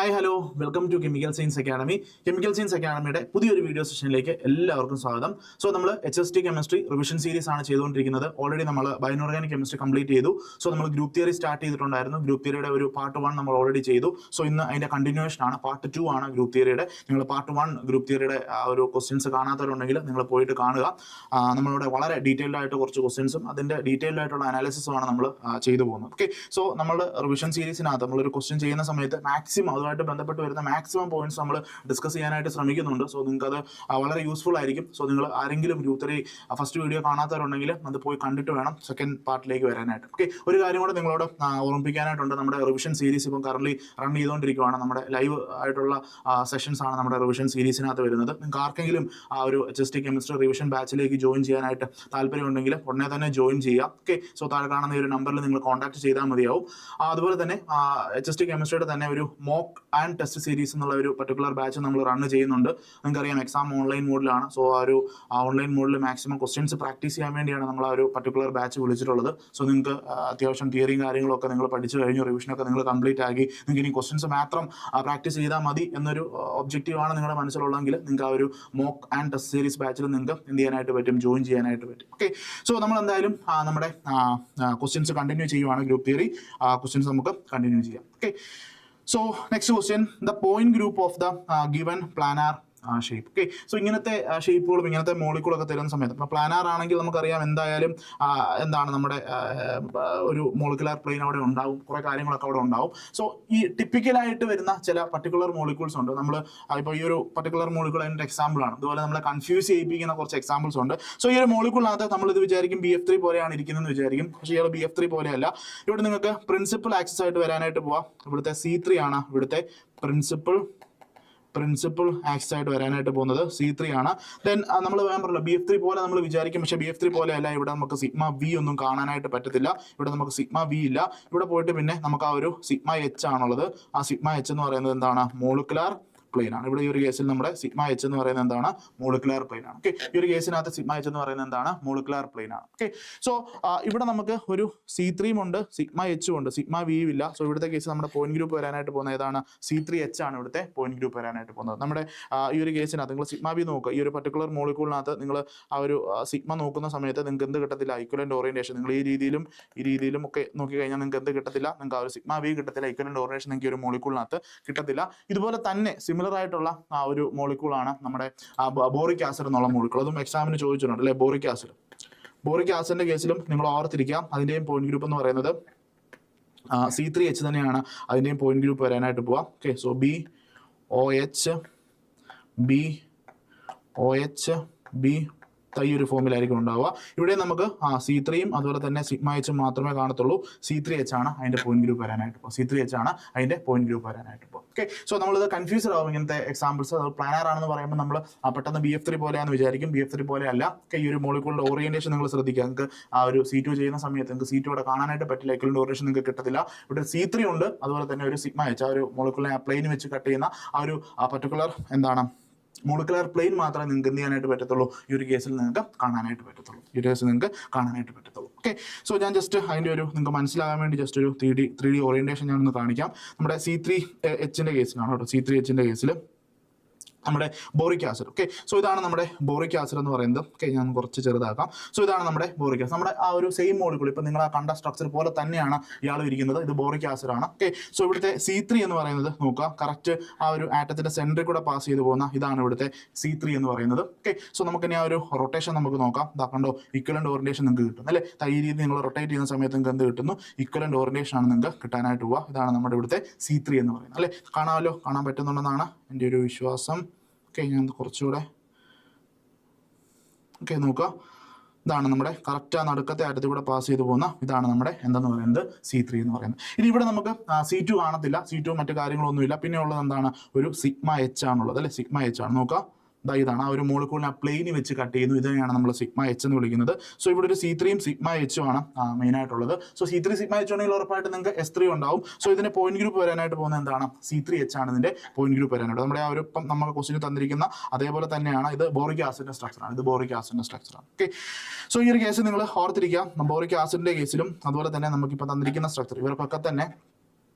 Hi hello welcome to chemical science academy. Chemical science അക്കാഡമിയുടെ പുതിയൊരു video സെഷനിലേക്ക് എല്ലാവർക്കും സ്വാഗതം. സോ നമ്മൾ HST കെമിസ്ട്രി റിവിഷൻ സീരീസ് ആണ് ചെയ്തുകൊണ്ടിരിക്കുന്നത്. ഓൾറെഡി നമ്മൾ ബയോർഗാനിക് കെമിസ്ട്രി കംപ്ലീറ്റ് ചെയ്തു. സോ നമ്മൾ ഗ്രൂപ്പ് തിയറി സ്റ്റാർട്ട് ചെയ്തിട്ടുണ്ടായിരുന്നു. ഗ്രൂപ്പ് തിയറിയുടെ ഒരു പാർട്ട് 1 നമ്മൾ ഓൾറെഡി ചെയ്തു. സോ ഇന്ന് അതിന്റെ കണ്ടിന്യൂവേഷൻ ആണ്, പാർട്ട് 2 ആണ് ഗ്രൂപ്പ് തിയറിയുടെ. നിങ്ങൾ പാർട്ട് 1 ഗ്രൂപ്പ് തിയറിയുടെ ഒരു ക്വസ്റ്റ്യൻസ് കാണാത്തവരുണ്ടെങ്കിൽ നിങ്ങൾ പോയിട്ട് കാണുക. നമ്മളിവിടെ വളരെ ഡീറ്റെയിൽഡ് ആയിട്ട് കുറച്ച് ക്വസ്റ്റ്യൻസും അതിന്റെ ഡീറ്റെയിൽഡ് ആയിട്ടുള്ള അനാലിസിസും ആണ് നമ്മൾ ചെയ്തു പോകുന്നത്. ഓക്കെ, സോ നമ്മൾ റിവിഷൻ സീരീസിനകത്ത് നമ്മളൊരു ക്വസ്റ്റ്യൻ ചെയ്യുന്ന സമയത്ത് മാക്സിമം അതുമായിട്ട് ബന്ധപ്പെട്ട് വരുന്ന മാക്സിമം പോയിന്റ്സ് നമ്മൾ ഡിസ്കസ് ചെയ്യാനായിട്ട് ശ്രമിക്കുന്നുണ്ട്. സോ നിങ്ങൾക്ക് അത് വളരെ യൂസ്ഫുൾ ആയിരിക്കും. സോ നിങ്ങൾ ആരെങ്കിലും ഗ്രൂപ്പ് 3 ഫസ്റ്റ് വീഡിയോ കാണാത്തവരുണ്ടെങ്കിൽ അത് പോയി കണ്ടിട്ട് വേണം സെക്കൻഡ് പാർട്ടിലേക്ക് വരാനായിട്ട്. ഓക്കെ, ഒരു കാര്യം കൂടെ നിങ്ങളോട് ഓർമ്മിപ്പിക്കാനായിട്ടുണ്ട്. നമ്മുടെ റിവിഷൻ സീരീസ് ഇപ്പം കറന്റ് റൺ ചെയ്തുകൊണ്ടിരിക്കുകയാണ്. നമ്മുടെ ലൈവ് ആയിട്ടുള്ള സെഷൻസ് ആണ് നമ്മുടെ റിവിഷൻ സീരീസിനകത്ത് വരുന്നത്. നിങ്ങൾക്ക് ആർക്കെങ്കിലും ആ ഒരു HST കെമിസ്ട്രി റിവിഷൻ ബാച്ചിലേക്ക് ജോയിൻ ചെയ്യാനായിട്ട് താല്പര്യമുണ്ടെങ്കിൽ ഉടനെ തന്നെ ജോയിൻ ചെയ്യാം. ഓക്കെ, സോ താഴെ കാണുന്ന ഈ ഒരു നമ്പറിൽ നിങ്ങൾ കോൺടാക്ട് ചെയ്താൽ മതിയാവും. അതുപോലെ തന്നെ HST കെമിസ്ട്രിയുടെ തന്നെ ഒരു മോക്ക് ആൻഡ് ടെസ്റ്റ് സീരീസ് എന്നുള്ള ഒരു പർട്ടിക്കുലർ ബാച്ച് നമ്മൾ റൺ ചെയ്യുന്നുണ്ട്. നിങ്ങൾക്കറിയാം എക്സാം ഓൺലൈൻ മോഡിലാണ്. സോ ആ ഒരു ഓൺലൈൻ മോഡിൽ മാക്സിമം ക്വസ്റ്റ്യൻസ് പ്രാക്ടീസ് ചെയ്യാൻ വേണ്ടിയാണ് നമ്മൾ ആ ഒരു പർട്ടിക്കുലർ ബാച്ച് വിളിച്ചിട്ടുള്ളത്. സോ നിങ്ങൾക്ക് അത്യാവശ്യം തിയറിയും കാര്യങ്ങളൊക്കെ നിങ്ങൾ പഠിച്ചു കഴിഞ്ഞു, റിവിഷനൊക്കെ നിങ്ങൾ കംപ്ലീറ്റ് ആക്കി, നിങ്ങൾക്ക് ഇനി ക്വസ്റ്റ്യൻസ് മാത്രം പ്രാക്ടീസ് ചെയ്താൽ മതി എന്നൊരു ഒബ്ജക്റ്റീവാണ് നിങ്ങളുടെ മനസ്സിലുള്ളതെങ്കിൽ നിങ്ങൾക്ക് ആ ഒരു മോക്ക് ആൻഡ് ടെസ്റ്റ് സീരീസ് ബാച്ചിൽ നിങ്ങൾക്ക് എന്ത് ചെയ്യാനായിട്ട് പറ്റും, ജോയിൻ ചെയ്യാനായിട്ട് പറ്റും. ഓക്കെ, സോ നമ്മൾ എന്തായാലും നമ്മുടെ ക്വസ്റ്റ്യൻസ് കണ്ടിന്യൂ ചെയ്യുവാണ്. ഗ്രൂപ്പ് തിയറി ക്വസ്റ്റ്യൻസ് നമുക്ക് കണ്ടിന്യൂ ചെയ്യാം. Okay, so next question, the point group of the given planar shape. Okay, so ഇങ്ങനത്തെ ഷേപ്പുകളും ഇങ്ങനത്തെ മോളിക്കൂളൊക്കെ തരുന്ന സമയത്ത് ഇപ്പോൾ പ്ലാനാർ ആണെങ്കിൽ നമുക്കറിയാം എന്തായാലും എന്താണ് നമ്മുടെ ഒരു മോളിക്കുലാർ പ്ലെയിൻ അവിടെ ഉണ്ടാവും, കുറേ കാര്യങ്ങളൊക്കെ അവിടെ ഉണ്ടാവും. സോ ഈ ടിപ്പിക്കലായിട്ട് വരുന്ന ചില പർട്ടിക്കുലർ മോളിക്യൂൾസ് ഉണ്ട്. നമ്മൾ ഇപ്പോൾ ഈ ഒരു പർട്ടിക്കുലർ മോളിക്യൂൾ അതിൻ്റെ എക്സാമ്പിളാണ്. അതുപോലെ നമ്മളെ കൺഫ്യൂസ് ചെയ്യിപ്പിക്കുന്ന കുറച്ച് എക്സാമ്പിൾസ് ഉണ്ട്. സോ ഈ ഒരു മോളിക്യൂളിനകത്ത് നമ്മളിത് വിചാരിക്കും BF3 പോലെയാണ് ഇരിക്കുന്നതെന്ന് വിചാരിക്കും. പക്ഷേ ഇയാൾ BF3 പോലെയല്ല. ഇവിടെ നിങ്ങൾക്ക് പ്രിൻസിപ്പൽ ആക്സിസ് ആയിട്ട് വരാനായിട്ട് പോവാം. ഇവിടുത്തെ C3 ആണ് ഇവിടുത്തെ പ്രിൻസിപ്പൽ ആക്സിസ് ആയിട്ട് വരാനായിട്ട് പോകുന്നത് C3 ആണ്. ദെൻ നമ്മൾ വേണം പറഞ്ഞല്ലോ BF3 പോലെ നമ്മൾ വിചാരിക്കും, പക്ഷേ BF3 പോലെ അല്ല. ഇവിടെ നമുക്ക് സിഗ്മ V ഒന്നും കാണാനായിട്ട് പറ്റത്തില്ല. ഇവിടെ നമുക്ക് സിഗ്മ V ഇല്ല. ഇവിടെ പോയിട്ട് പിന്നെ നമുക്ക് ആ ഒരു സിഗ്മ H ആണുള്ളത്. ആ സിഗ്മ H എന്ന് പറയുന്നത് എന്താണ്, മോളിക്കുലാർ പ്ലെയിൻ ആണ്. ഇവിടെ ഈ ഒരു കേസിൽ നമ്മുടെ സിഗ്മ H എന്ന് പറയുന്നത് എന്താണ്, മോളിക്കുലാർ പ്ലെയിൻ ആണ്. ഓക്കെ, ഈ ഒരു കേസിനകത്ത് സിഗ്മ H എന്ന് പറയുന്നത് എന്താണ്, മോളിക്കുലാർ പ്ലെയിൻ ആണ്. ഓക്കെ, സോ ഇവിടെ നമുക്ക് ഒരു C3 ഉണ്ട്, സിഗ്മ H ഉണ്ട്, സിഗ്മ V ഇല്ല. സോ ഇവിടുത്തെ കേസ് നമ്മുടെ പോയിന്റ് ഗ്രൂപ്പ് വരാനായിട്ട് പോകുന്നത് ഏതാണ്, C3H ആണ് ഇവിടുത്തെ പോയിന്റ് ഗ്രൂപ്പ് വരാനായിട്ട് പോകുന്നത്. നമ്മുടെ ഈ ഒരു കേസിനകത്ത് നിങ്ങൾ സിഗ്മ V നോക്കുക. ഈ ഒരു പർട്ടിക്കുലർ മോളിക്കൂളിനകത്ത് നിങ്ങൾ ആ ഒരു സിഗ്മ നോക്കുന്ന സമയത്ത് നിങ്ങൾക്ക് എന്ത് കിട്ടത്തില്ല, ഇക്വലന്റ് ഓറിയന്റേഷൻ. നിങ്ങൾ ഈ രീതിയിലും ഒക്കെ നോക്കി കഴിഞ്ഞാൽ നിങ്ങൾക്ക് എന്ത് കിട്ടത്തില്ല, നിങ്ങൾക്ക് ആ ഒരു സിഗ്മ V കിട്ടത്തില്ല, ഇക്വലന്റ് ഓറിയന്റേഷൻ നിങ്ങൾക്ക് ഒരു മോളിക്കൂളിനകത്ത് കിട്ടത്തില്ല. ഇതുപോലെ തന്നെ സിമിലർ ആയിട്ടുള്ള ആ ഒരു മോളിക്യൂളാണ് നമ്മുടെ ബോറിക് ആസിഡ് എന്നുള്ള മോളിക്യൂൾ. അതും എക്സാമിന് ചോദിച്ചിട്ടുണ്ട് അല്ലെ. ബോറിക് ആസിഡിന്റെ കേസിലും നിങ്ങൾ ഓർത്തിരിക്കാം, അതിന്റെയും പോയിന്റ് ഗ്രൂപ്പ് എന്ന് പറയുന്നത് C3H തന്നെയാണ്. അതിന്റെയും പോയിന്റ് ഗ്രൂപ്പ് വരാനായിട്ട് പോവാം. ഓക്കെ, സോ BOH ഈ ഒരു ഫോമിലായിരിക്കും ഉണ്ടാവുക. ഇവിടെ നമുക്ക് C3യും അതുപോലെ തന്നെ സിഗ്മ H മാത്രമേ കാണത്തുള്ളൂ. C3H ആണ് അതിന്റെ പോയിന്റ് ഗ്രൂപ്പ് വരാനായിട്ട് പോകും. C3H ആണ് അതിന്റെ പോയിന്റ് ഗ്രൂപ്പ് വരാനായിട്ട് പോകും. ഓക്കെ, സോ നമ്മളിത് കൺഫ്യൂസ്ഡ് ആവും ഇങ്ങനത്തെ എക്സാമ്പിൾസ്. അത് പ്ലാനാർ ആണെന്ന് പറയുമ്പോൾ നമ്മൾ പെട്ടെന്ന് BF3 പോലെയാണെന്ന് വിചാരിക്കും. BF3 പോലെ അല്ല. ഓക്കെ, ഈ ഒരു മോളിക്യൂളിന്റെ ഓറിയന്റേഷൻ നിങ്ങൾ ശ്രദ്ധിക്കുക. നിങ്ങൾക്ക് ആ ഒരു C2 ചെയ്യുന്ന സമയത്ത് നിങ്ങൾക്ക് C2 ഇവിടെ കാണാനായിട്ട് പറ്റില്ല, ഇക്വലന്റ് ഓറിയന്റേഷൻ നിങ്ങൾക്ക് കിട്ടത്തില്ല. ഇവിടെ C3 ഉണ്ട്, അതുപോലെ തന്നെ ഒരു സിഗ്മ H ആ ഒരു മോളിക്യൂളിനെ പ്ലെയിൻ വെച്ച് കട്ട് ചെയ്യുന്ന ആ ഒരു പർട്ടിക്കുലർ എന്താണ് മോളിക്കുലാർ പ്ലെയിൻ മാത്രമേ നിങ്ങൾക്ക് എന്ത് ചെയ്യാനായിട്ട് പറ്റത്തുള്ളൂ, ഈ ഒരു കേസിൽ നിങ്ങൾക്ക് കാണാനായിട്ട് പറ്റത്തുള്ളൂ. ഓക്കെ, സോ ഞാൻ ജസ്റ്റ് അതിൻ്റെ ഒരു നിങ്ങൾക്ക് മനസ്സിലാകാൻ വേണ്ടി ജസ്റ്റ് ഒരു 3D ഓറിയന്റേഷൻ ഞാനൊന്ന് കാണിക്കാം. നമ്മുടെ C3Hന്റെ കേസിലാണ് കേട്ടോ. C3Hന്റെ കേസിൽ നമ്മുടെ ബോറിക് ആസിഡ്. ഓക്കെ, സോ ഇതാണ് നമ്മുടെ ബോറിക് ആസിഡ് എന്ന് പറയുന്നത്. ഓക്കെ, ഞാൻ കുറച്ച് ചെറുതാക്കാം. സോ ഇതാണ് നമ്മുടെ ബോറിക് ആസിഡ്. നമ്മുടെ ആ ഒരു സെയിം മോളിക്യൂൾ ഇപ്പം നിങ്ങൾ ആ കണ്ട സ്ട്രക്ചർ പോലെ തന്നെയാണ് ഇയാൾ ഇരിക്കുന്നത്. ഇത് ബോറിക് ആസിഡ് ആണ്. ഓക്കെ, സോ ഇവിടുത്തെ C3 എന്ന് പറയുന്നത് നോക്കുക, കറക്റ്റ് ആ ഒരു ആറ്റത്തിന്റെ സെന്ററിൽ കൂടെ പാസ് ചെയ്ത് പോകുന്ന ഇതാണ് ഇവിടുത്തെ C3 എന്ന് പറയുന്നത്. ഓക്കെ, സോ നമുക്ക് ഇനി ആ ഒരു റൊട്ടേഷൻ നമുക്ക് നോക്കാം. ഇതാ കണ്ടോ, ഇക്വലന്റ് ഓറിയന്റേഷൻ നിങ്ങൾക്ക് കിട്ടും അല്ലേ. ഈ രീതി നിങ്ങൾ റൊട്ടേറ്റ് ചെയ്യുന്ന സമയത്ത് നിങ്ങൾക്ക് എന്ത് കിട്ടുന്നു, ഇക്വലന്റ് ഓറിയന്റേഷൻ ആണ് നിങ്ങൾക്ക് കിട്ടാനായിട്ട് പോവുക. ഇതാണ് നമ്മുടെ ഇവിടുത്തെ C3 എന്ന് പറയുന്നത് അല്ലേ. കാണാൻ പറ്റുന്നുണ്ടെന്നാണ് എൻ്റെ ഒരു വിശ്വാസം. ഓക്കെ, ഞാൻ കുറച്ചുകൂടെ നോക്കുക. ഇതാണ് നമ്മുടെ കറക്റ്റ് ആ നടുക്കത്തെ ആറ്റത്തിൽ കൂടെ പാസ് ചെയ്ത് പോകുന്ന ഇതാണ് നമ്മുടെ എന്തെന്ന് പറയുന്നത്, C3 എന്ന് പറയുന്നത്. ഇനി ഇവിടെ നമുക്ക് C2 കാണത്തില്ല. C2 മറ്റു കാര്യങ്ങളൊന്നുമില്ല. പിന്നെ ഉള്ളത് എന്താണ്, ഒരു സിഗ്മ H ആണുള്ളത് അല്ലെ. സിഗ്മ H ആണ് നോക്കുക. ഇതാണ് ആ ഒരു മോളിക്കൂളിനെ പ്ലെയിന് വെച്ച് കട്ട് ചെയ്യുന്നു. ഇതിനെയാണ് നമ്മൾ സിഗ്മ H എന്ന് വിളിക്കുന്നത്. സോ ഇവിടെ ഒരു C3യും സിഗ്മ H ആണ് മെയിൻ ആയിട്ടുള്ളത്. സോ C3 സിഗ്മ H ആണെങ്കിൽ ഉറപ്പായിട്ട് നിങ്ങൾക്ക് S3 ഉണ്ടാവും. സോ ഇതിന്റെ പോയിന്റ് ഗ്രൂപ്പ് വരാനായിട്ട് പോകുന്നത് എന്താണ്, C3H ആണ് ഇതിന്റെ പോയിന്റ് ഗ്രൂപ്പ് വരാനായിട്ട്. നമ്മുടെ ആ ഒരു ഇപ്പം നമുക്ക് ക്വസ്റ്റിന് തന്നിരിക്കുന്ന അതേപോലെ തന്നെയാണ്. ഇത് ബോറിക് ആസിഡിന്റെ സ്ട്രക്ചറാണ്. ഓക്കെ, സോ ഈ ഒരു കേസ് നിങ്ങൾ ഓർത്തിരിക്കുക. ബോറിക് ആസിഡിന്റെ കേസിലും അതുപോലെ തന്നെ നമുക്കിപ്പോൾ തന്നിരിക്കുന്ന സ്ട്രക്ചർ ഇവർക്കൊക്കെ തന്നെ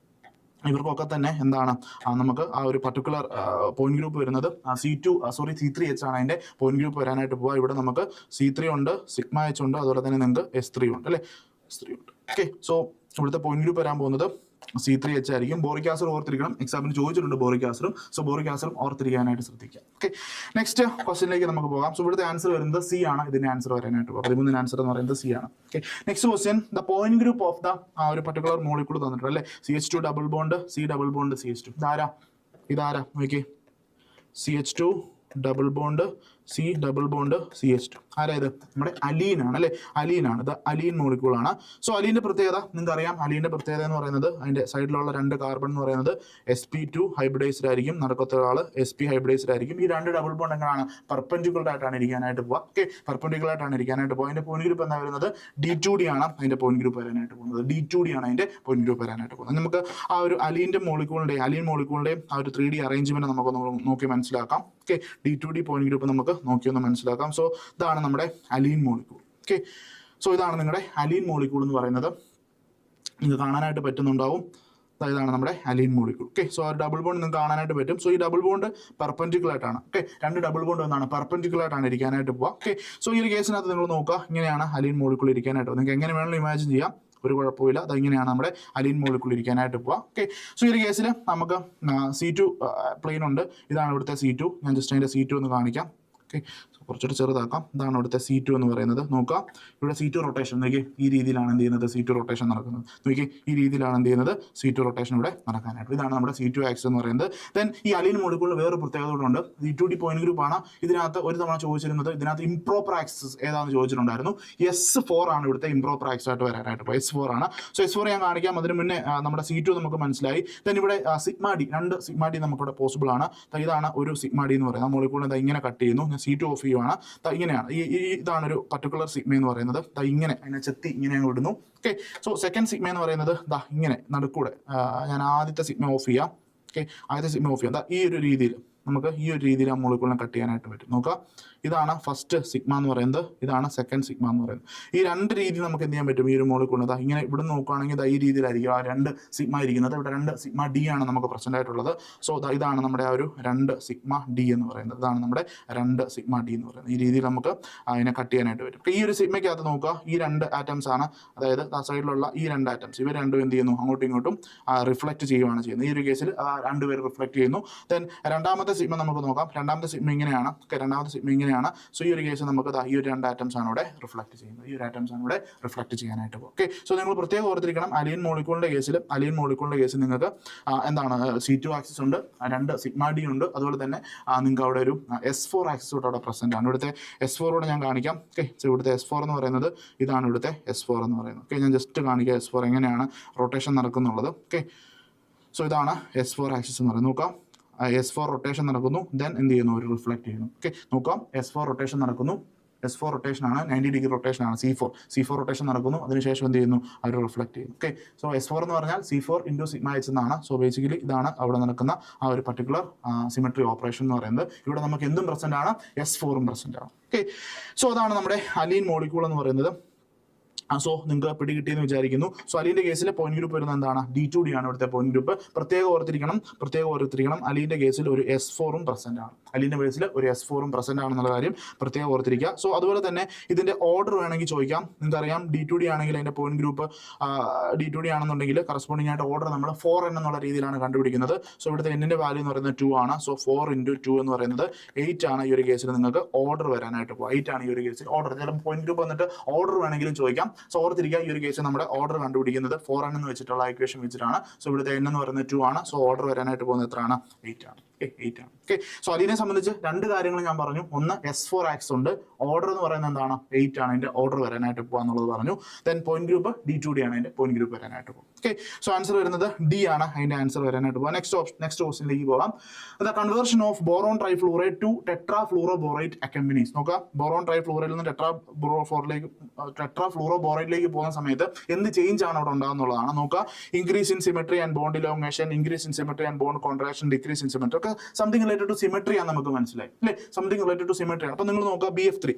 ഇവർക്കൊക്കെ തന്നെ എന്താണ് നമുക്ക് ആ ഒരു പർട്ടിക്കുലർ പോയിന്റ് ഗ്രൂപ്പ് വരുന്നത് C3H ആണ് അതിന്റെ പോയിന്റ് ഗ്രൂപ്പ് വരാനായിട്ട് പോവുക. ഇവിടെ നമുക്ക് C3 ഉണ്ട്, സിഗ്മ H ഉണ്ട്, അതുപോലെ തന്നെ നിങ്ങൾക്ക് S3 ഉണ്ട് അല്ലെ, S3 ഉണ്ട്. ഓക്കെ, സോ ഇവിടുത്തെ പോയിന്റ് ഗ്രൂപ്പ് വരാൻ പോകുന്നത് C3H ആയിരിക്കും. ബോറിക് ആസിഡ് ഓർത്തിരിക്കണം, എക്സാമിന് ചോദിച്ചിട്ടുണ്ട് ബോറിക് ആസിഡും. സോ ബോറിക് ആസിഡും ഓർത്തിരിക്കാനായിട്ട് ശ്രദ്ധിക്കാം. ഓക്കെ, നെക്സ്റ്റ് ക്വസ്റ്റിനിലേക്ക് നമുക്ക് പോകാം. സോ ഇവിടുത്തെ ആൻസർ വരുന്നത് C ആണ്. ഇതിന്റെ ആൻസർ വരാനായിട്ട് പോകും. 13 ആൻസർ എന്ന് പറയുന്നത് C ആണ്. Okay, next question, the point group of the ഒരു പർട്ടിക്കുലർ മോളിക്യൂൾ തന്നിട്ടുണ്ട് അല്ലെ, CH2 double bond, C double bond, CH2. ഇതാരാ നോക്കി, CH2 double bond, C double bond, CH2. ആരാ ഇത്? നമ്മുടെ അലീൻ ആണ് അല്ലെ, അലീനാണ്. ഇത് അലീൻ മോളിക്യൂൾ ആണ്. സോ അലീന്റെ പ്രത്യേകത നിങ്ങൾക്ക് അറിയാം. അലീന്റെ പ്രത്യേകത എന്ന് പറയുന്നത് അതിന്റെ സൈഡിലുള്ള 2 കാർബൺ എന്ന് പറയുന്നത് sp2 ഹൈബ്രിഡൈസ്ഡ് ആയിരിക്കും, നടക്കത്ത ആള് sp ഹൈബ്രിഡൈസ്ഡ് ആയിരിക്കും. ഈ 2 ഡബിൾ ബോണ്ട് എങ്ങനെയാണ്? പെർപെൻഡിക്കുലർ ആയിട്ടാണ് ഇരിക്കാനായിട്ട് പോവുക. ഓക്കെ, പെർപെൻഡിക്കുലർ ആയിട്ടാണ് ഇരിക്കാനായിട്ട് പോകുക. അതിന്റെ പോയിന്റ് ഗ്രൂപ്പ് എന്താ വരുന്നത്? D2D ആണ് അതിന്റെ പോയിന്റ് ഗ്രൂപ്പ് വരാനായിട്ട് പോകുന്നത്. D2D ആണ് അതിന്റെ പോയിന്റ് ഗ്രൂപ്പ് വരാനായിട്ട് പോകുന്നത്. നമുക്ക് ആ ഒരു അലീൻ മോളിക്യൂളിന്റെയും ആ ഒരു 3D അറേഞ്ച്മെന്റ് നമുക്ക് നോക്കി മനസ്സിലാക്കാം. ഓക്കെ, D2D പോയിന്റ് ഗ്രൂപ്പ് നമുക്ക് നോക്കിയൊന്ന് മനസ്സിലാക്കാം. സോ ഇതാണ് നമ്മുടെ അലീൻ മോളിക്യൂൾ. ഓക്കെ, സോ ഇതാണ് നിങ്ങളുടെ അലീൻ മോളിക്യൂൾ എന്ന് പറയുന്നത്. നിങ്ങൾക്ക് കാണാനായിട്ട് പറ്റുന്നുണ്ടാവും. ഇതാണ് നമ്മുടെ അലീൻ മോളിക്യൂൾ. ഓക്കെ, സോ ആ ഡബിൾ ബോണ്ട് നിങ്ങൾക്ക് കാണാനായിട്ട് പറ്റും. സോ ഈ ഡബിൾ ബോണ്ട് പെർപെൻഡിക്കുലർ ആയിട്ടാണ്. ഓക്കെ, 2 ഡബിൾ ബോണ്ട് എന്നാണ് പെർപെൻഡിക്കുലർ ആയിട്ടാണ് ഇരിക്കാനായിട്ട് പോവുക. ഓക്കെ, സോ ഈ ഒരു കേസിനകത്ത് നിങ്ങൾ നോക്കുക, ഇങ്ങനെയാണ് അലീൻ മോളിക്യൂൾ ഇരിക്കാനായിട്ട്. നിങ്ങൾക്ക് എങ്ങനെ വേണമെങ്കിലും ഇമാജിൻ ചെയ്യാം, ഒരു കുഴപ്പമില്ല. അതിങ്ങനെയാണ് നമ്മുടെ അലീൻ മോളിക്യൂൾ ഇരിക്കാനായിട്ട് പോവുക. ഓക്കെ, സോ ഈ ഒരു കേസിൽ നമുക്ക് C2 പ്ലെയിൻ ഉണ്ട്. ഇതാണ് ഇവിടുത്തെ C2. ഞാൻ ജസ്റ്റ് അതിന്റെ C2 ഒന്ന് കാണിക്കാം. ഓക്കെ, കുറച്ചുകൂടി ചെറുതാക്കാം. ഇതാണ് ഇവിടുത്തെ C2 എന്ന് പറയുന്നത്. നോക്കുക, ഇവിടെ C2 റൊട്ടേഷൻ നോക്കി, ഈ രീതിയിലാണ് എന്ത് ചെയ്യുന്നത്? C2 റൊട്ടേഷൻ നടക്കുന്നത്. നോക്കി, ഈ രീതിയിലാണ് എന്ത് ചെയ്യുന്നത്? C2 റൊട്ടേഷൻ ഇവിടെ നടക്കാനായിട്ട്. ഇതാണ് നമ്മുടെ C2 ആക്സിസ് എന്ന് പറയുന്നത്. ദെൻ ഈ അലീൻ മോളിക്യൂളിൽ വേറെ പ്രത്യേകത ഉണ്ട്. D2D പോയിന്റ് ഗ്രൂപ്പ് ആണ്. ഇതിനകത്ത് ഒരു തവണ ചോദിച്ചിരുന്നത്, ഇതിനകത്ത് ഇംപ്രോപ്പർ ആക്സിസ് ഏതാണെന്ന് ചോദിച്ചിട്ടുണ്ടായിരുന്നു. S4 ആണ് ഇവിടുത്തെ ഇംപ്രോപ്പർ ആക്സിസ് ആയിട്ട് വരാനായിട്ട്. S4 ആണ്. സോ S4 ഞാൻ കാണിക്കാം. അതിന് മുന്നേ നമ്മുടെ C2 നമുക്ക് മനസ്സിലായി. ദെൻ ഇവിടെ സിഗ്മ D, 2 സിഗ്മ D നമുക്കിവിടെ പോസിബിൾ ആണ്. ഇതാണ് ഒരു സിഗ്മ D എന്ന് പറയുന്നത്. മോളിക്യൂളിനെ ഇങ്ങനെ കട്ട് ചെയ്യുന്നു. ഞാൻ C2 ഓഫ് ചെയ്യുവാണ്. ഇങ്ങനെയാണ് ഇതാണ് ഒരു പർട്ടിക്കുലർ സിഗ്മ എന്ന് പറയുന്നത്. ഇങ്ങനെ അതിനെ ചെത്തി ഇങ്ങനെ അങ്ങ് ഇടുന്നു. ഓക്കെ, സോ സെക്കൻഡ് സിഗ്മ എന്ന് പറയുന്നത് ഇങ്ങനെ നടുക്കൂടെ. ഞാൻ ആദ്യത്തെ സിഗ്മ ഓഫ് ചെയ്യാം. ഓക്കെ, ആദ്യത്തെ സിഗ്മ ഓഫ് ചെയ്യാം. ഈ ഒരു രീതിയിൽ നമുക്ക് ഈ ഒരു രീതിയിൽ ആ മോളിക്യൂളിനെ കട്ട് ചെയ്യാനായിട്ട് പറ്റും. നോക്കുക, ഇതാണ് ഫസ്റ്റ് സിഗ്മ എന്ന് പറയുന്നത്, ഇതാണ് സെക്കൻഡ് സിഗ്മ എന്ന് പറയുന്നത്. ഈ 2 രീതിയിൽ നമുക്ക് എന്ത് ചെയ്യാൻ പറ്റും? ഈ ഒരു മോളിക്യൂളിന് ഇങ്ങനെ ഇവിടെ നോക്കുകയാണെങ്കിൽ ഈ രീതിയിലായിരിക്കും ആ 2 സിഗ്മ ഇരിക്കുന്നത്. ഇവിടെ 2 സിഗ്മ D ആണ് നമുക്ക് പ്രസന്റ് ആയിട്ടുള്ളത്. സോ ഇതാണ് നമ്മുടെ ആ ഒരു 2 സിഗ്മ D എന്ന് പറയുന്നത്. ഇതാണ് നമ്മുടെ 2 സിഗ്മ D എന്ന് പറയുന്നത്. ഈ രീതിയിൽ നമുക്ക് അതിനെ കട്ട് ചെയ്യാനായിട്ട് പറ്റും. ഈ ഒരു സിഗ്മയ്ക്കകത്ത് നോക്കുക, ഈ 2 ആറ്റംസ് ആണ്, അതായത് ആ സൈഡിലുള്ള ഈ 2 ആറ്റംസ്, ഇവർ രണ്ടും എന്ത് ചെയ്യുന്നു? അങ്ങോട്ടും ഇങ്ങോട്ടും റിഫ്ലക്ട് ചെയ്യുകയാണ് ചെയ്യുന്നത്. ഈ ഒരു കേസിൽ 2 പേര് റിഫ്ലക്ട് ചെയ്യുന്നു. ദെൻ രണ്ടാമത്തെ സിഗ്മ നമുക്ക് നോക്കാം. രണ്ടാമത്തെ സിഗ്മ ഇങ്ങനെയാണ്. രണ്ടാമത്തെ സിഗ്മ ഇങ്ങനെയാണ്. സോ ഈ ഒരു കേസ് നമുക്ക് ഈ ഒരു 2 ആറ്റംസ് ആണ് ഇവിടെ റിഫ്ലക്ട് ചെയ്യുന്നത്. ഈ ഒരു ആറ്റംസ് ആണ് ഇവിടെ റിഫ്ലക്ട് ചെയ്യാനായിട്ട് പോകും. ഓക്കെ, സോ നിങ്ങൾ പ്രത്യേകം ഓർത്തിരിക്കണം, അലീൻ മോളിക്യൂളിന്റെ കേസിൽ നിങ്ങൾക്ക് എന്താണ് C2 ആക്സിസ് ഉണ്ട്, 2 സിഗ്മ D ഉണ്ട്. അതുപോലെ തന്നെ നിങ്ങൾക്ക് അവിടെ ഒരു S4 ആക്സിസ് അവിടെ പ്രസന്റ് ആണ്. ഇവിടുത്തെ S4 ഞാൻ കാണിക്കാം. ഓക്കെ, സോ ഇവിടുത്തെ S4 എന്ന് പറയുന്നത് ഇതാണ് ഇവിടുത്തെ S4 എന്ന് പറയുന്നത്. ഓക്കെ, ഞാൻ ജസ്റ്റ് കാണിക്കാം S4 എങ്ങനെയാണ് റൊട്ടേഷൻ നടക്കുന്നുള്ളത്. ഓക്കെ, സോ ഇതാണ് S4 ആക്സിസ് എന്ന് പറയുന്നത്. നോക്കാം, S4 റൊട്ടേഷൻ നടക്കുന്നു. ദെൻ എന്ത് ചെയ്യുന്നു? ഒരു റിഫ്ലക്ട് ചെയ്യുന്നു. ഓക്കെ, നോക്കാം, S4 റൊട്ടേഷൻ നടക്കുന്നു. S4 റൊട്ടേഷൻ ആണ്, 90 ഡിഗ്രി റൊട്ടേഷൻ ആണ്. C4 റൊട്ടേഷൻ നടക്കുന്നു. അതിനുശേഷം എന്ത് ചെയ്യുന്നു? അവർ റിഫ്ലക്ട് ചെയ്യുന്നു. ഓക്കെ, സോ S4 എന്ന് പറഞ്ഞാൽ C4 ഇൻറ്റു സിഗ്മ H എന്നാണ്. സോ ബേസിക്കലി ഇതാണ് അവിടെ നടക്കുന്ന ആ ഒരു പർട്ടിക്കുലർ സിമെട്രി ഓപ്പറേഷൻ എന്ന് പറയുന്നത്. ഇവിടെ നമുക്ക് എന്തും പ്രസന്റ് ആണ്, S4 പ്രസന്റ് ആണ്. ഓക്കെ, സോ അതാണ് നമ്മുടെ അലീൻ മോളിക്യൂൾ എന്ന് പറയുന്നത്. സോ നിങ്ങൾക്ക് പിടികിട്ടിയെന്ന് വിചാരിക്കുന്നു. സോ അലീന്റെ കേസിൽ പോയിന്റ് ഗ്രൂപ്പ് വരുന്നത് എന്താണ്? D2D ആണ് ഇവിടുത്തെ പോയിന്റ് ഗ്രൂപ്പ്. പ്രത്യേകം ഓർത്തിരിക്കണം അലീന്റെ കേസിൽ ഒരു S4 പ്രസന്റ് ആണ്. അലീന്റെ കേസിൽ ഒരു S4 പ്രസന്റ് ആണെന്നുള്ള കാര്യം പ്രത്യേകം ഓർത്തിരിക്കുക. സോ അതുപോലെ തന്നെ ഇതിന്റെ ഓർഡർ വേണമെങ്കിൽ ചോദിക്കാം. നിങ്ങൾക്കറിയാം D2D ആണെങ്കിൽ അതിന്റെ പോയിന്റ് ഗ്രൂപ്പ് D2D ആണെന്നുണ്ടെങ്കിൽ കറസ്പോണ്ടിങ് ആയിട്ട് ഓർഡർ നമ്മൾ 4n എന്നുള്ള രീതിയിലാണ് കണ്ടുപിടിക്കുന്നത്. സോ ഇവിടുത്തെ n വാല്യൂ എന്ന് പറയുന്നത് 2 ആണ്. സോ 4 × 2 എന്ന് പറയുന്നത് 8 ആണ്. ഈ ഒരു കേസിൽ നിങ്ങൾക്ക് ഓർഡർ വരാനായിട്ട് പോകും. 8 ആണ് ഈ ഒരു കേസിൽ ഓർഡർ. ചിലപ്പോൾ പോയിന്റ് ഗ്രൂപ്പ് വന്നിട്ട് ഓർഡർ വേണമെങ്കിലും ചോദിക്കാം. സോ ഓർത്തിരിക്കുക, ഈ ഒരു കേസിൽ നമ്മുടെ ഓർഡർ കണ്ടുപിടിക്കുന്നത് 4n എന്ന് വെച്ചിട്ടുള്ള ഇക്വേഷൻ വെച്ചിട്ടാണ്. സോ ഇവിടുത്തെ n എന്ന് പറയുന്നത് 2 ആണ്. സോ ഓർഡർ വരാനായിട്ട് പോകുന്നത് എത്രയാണ്? 8 ആണ്. 8 ആണ്. ഓക്കെ, സോ അതിനെ സംബന്ധിച്ച് 2 കാര്യങ്ങൾ ഞാൻ പറഞ്ഞു. ഒന്ന്, S4 ആക്സിസ് ഉണ്ട്. ഓർഡർ എന്ന് പറയുന്നത് എന്താണ്? 8 ആണ്. അതിന്റെ ഓർഡർ വരാനായിട്ട് പോകാന്നുള്ളത് പറഞ്ഞു. ദെൻ പോയിന്റ് ഗ്രൂപ്പ് D2D ആണ് അതിന്റെ പോയിന്റ് ഗ്രൂപ്പ് വരാനായിട്ട് പോകും. ഓക്കെ, സോ ആൻസർ വരുന്നത് D ആണ് അതിന്റെ ആൻസർ വരാനായിട്ട് പോകാം. നെക്സ്റ്റ് ക്വസ്റ്റിനിലേക്ക് പോകാം. The conversion of boron trifluoride to tetrafluoroborate accompanies. നോക്കുക, ബോറോൺ ട്രൈഫ്ലൂറൈഡിൽ നിന്ന് ടെട്രാഫ്ലൂറോബോറൈഡിലേക്ക് പോകുന്ന സമയത്ത് എന്ത് ചേഞ്ച് ആണ് അവിടെ ഉണ്ടാകുന്നുള്ളതാണ്. നോക്കുക, increase in symmetry and bond elongation, increase in symmetry and bond contraction, decrease in symmetry ഒക്കെ അതൊക്കെ സംതിങ് റിലേറ്റഡ് ടു സിമെട്രി ആണ് നമുക്ക് മനസ്സിലായി അല്ലേ, സംതിങ് റിലേറ്റഡ് ടു സിമെട്രി ആണ്. അപ്പോൾ നിങ്ങൾ നോക്കുക BF3.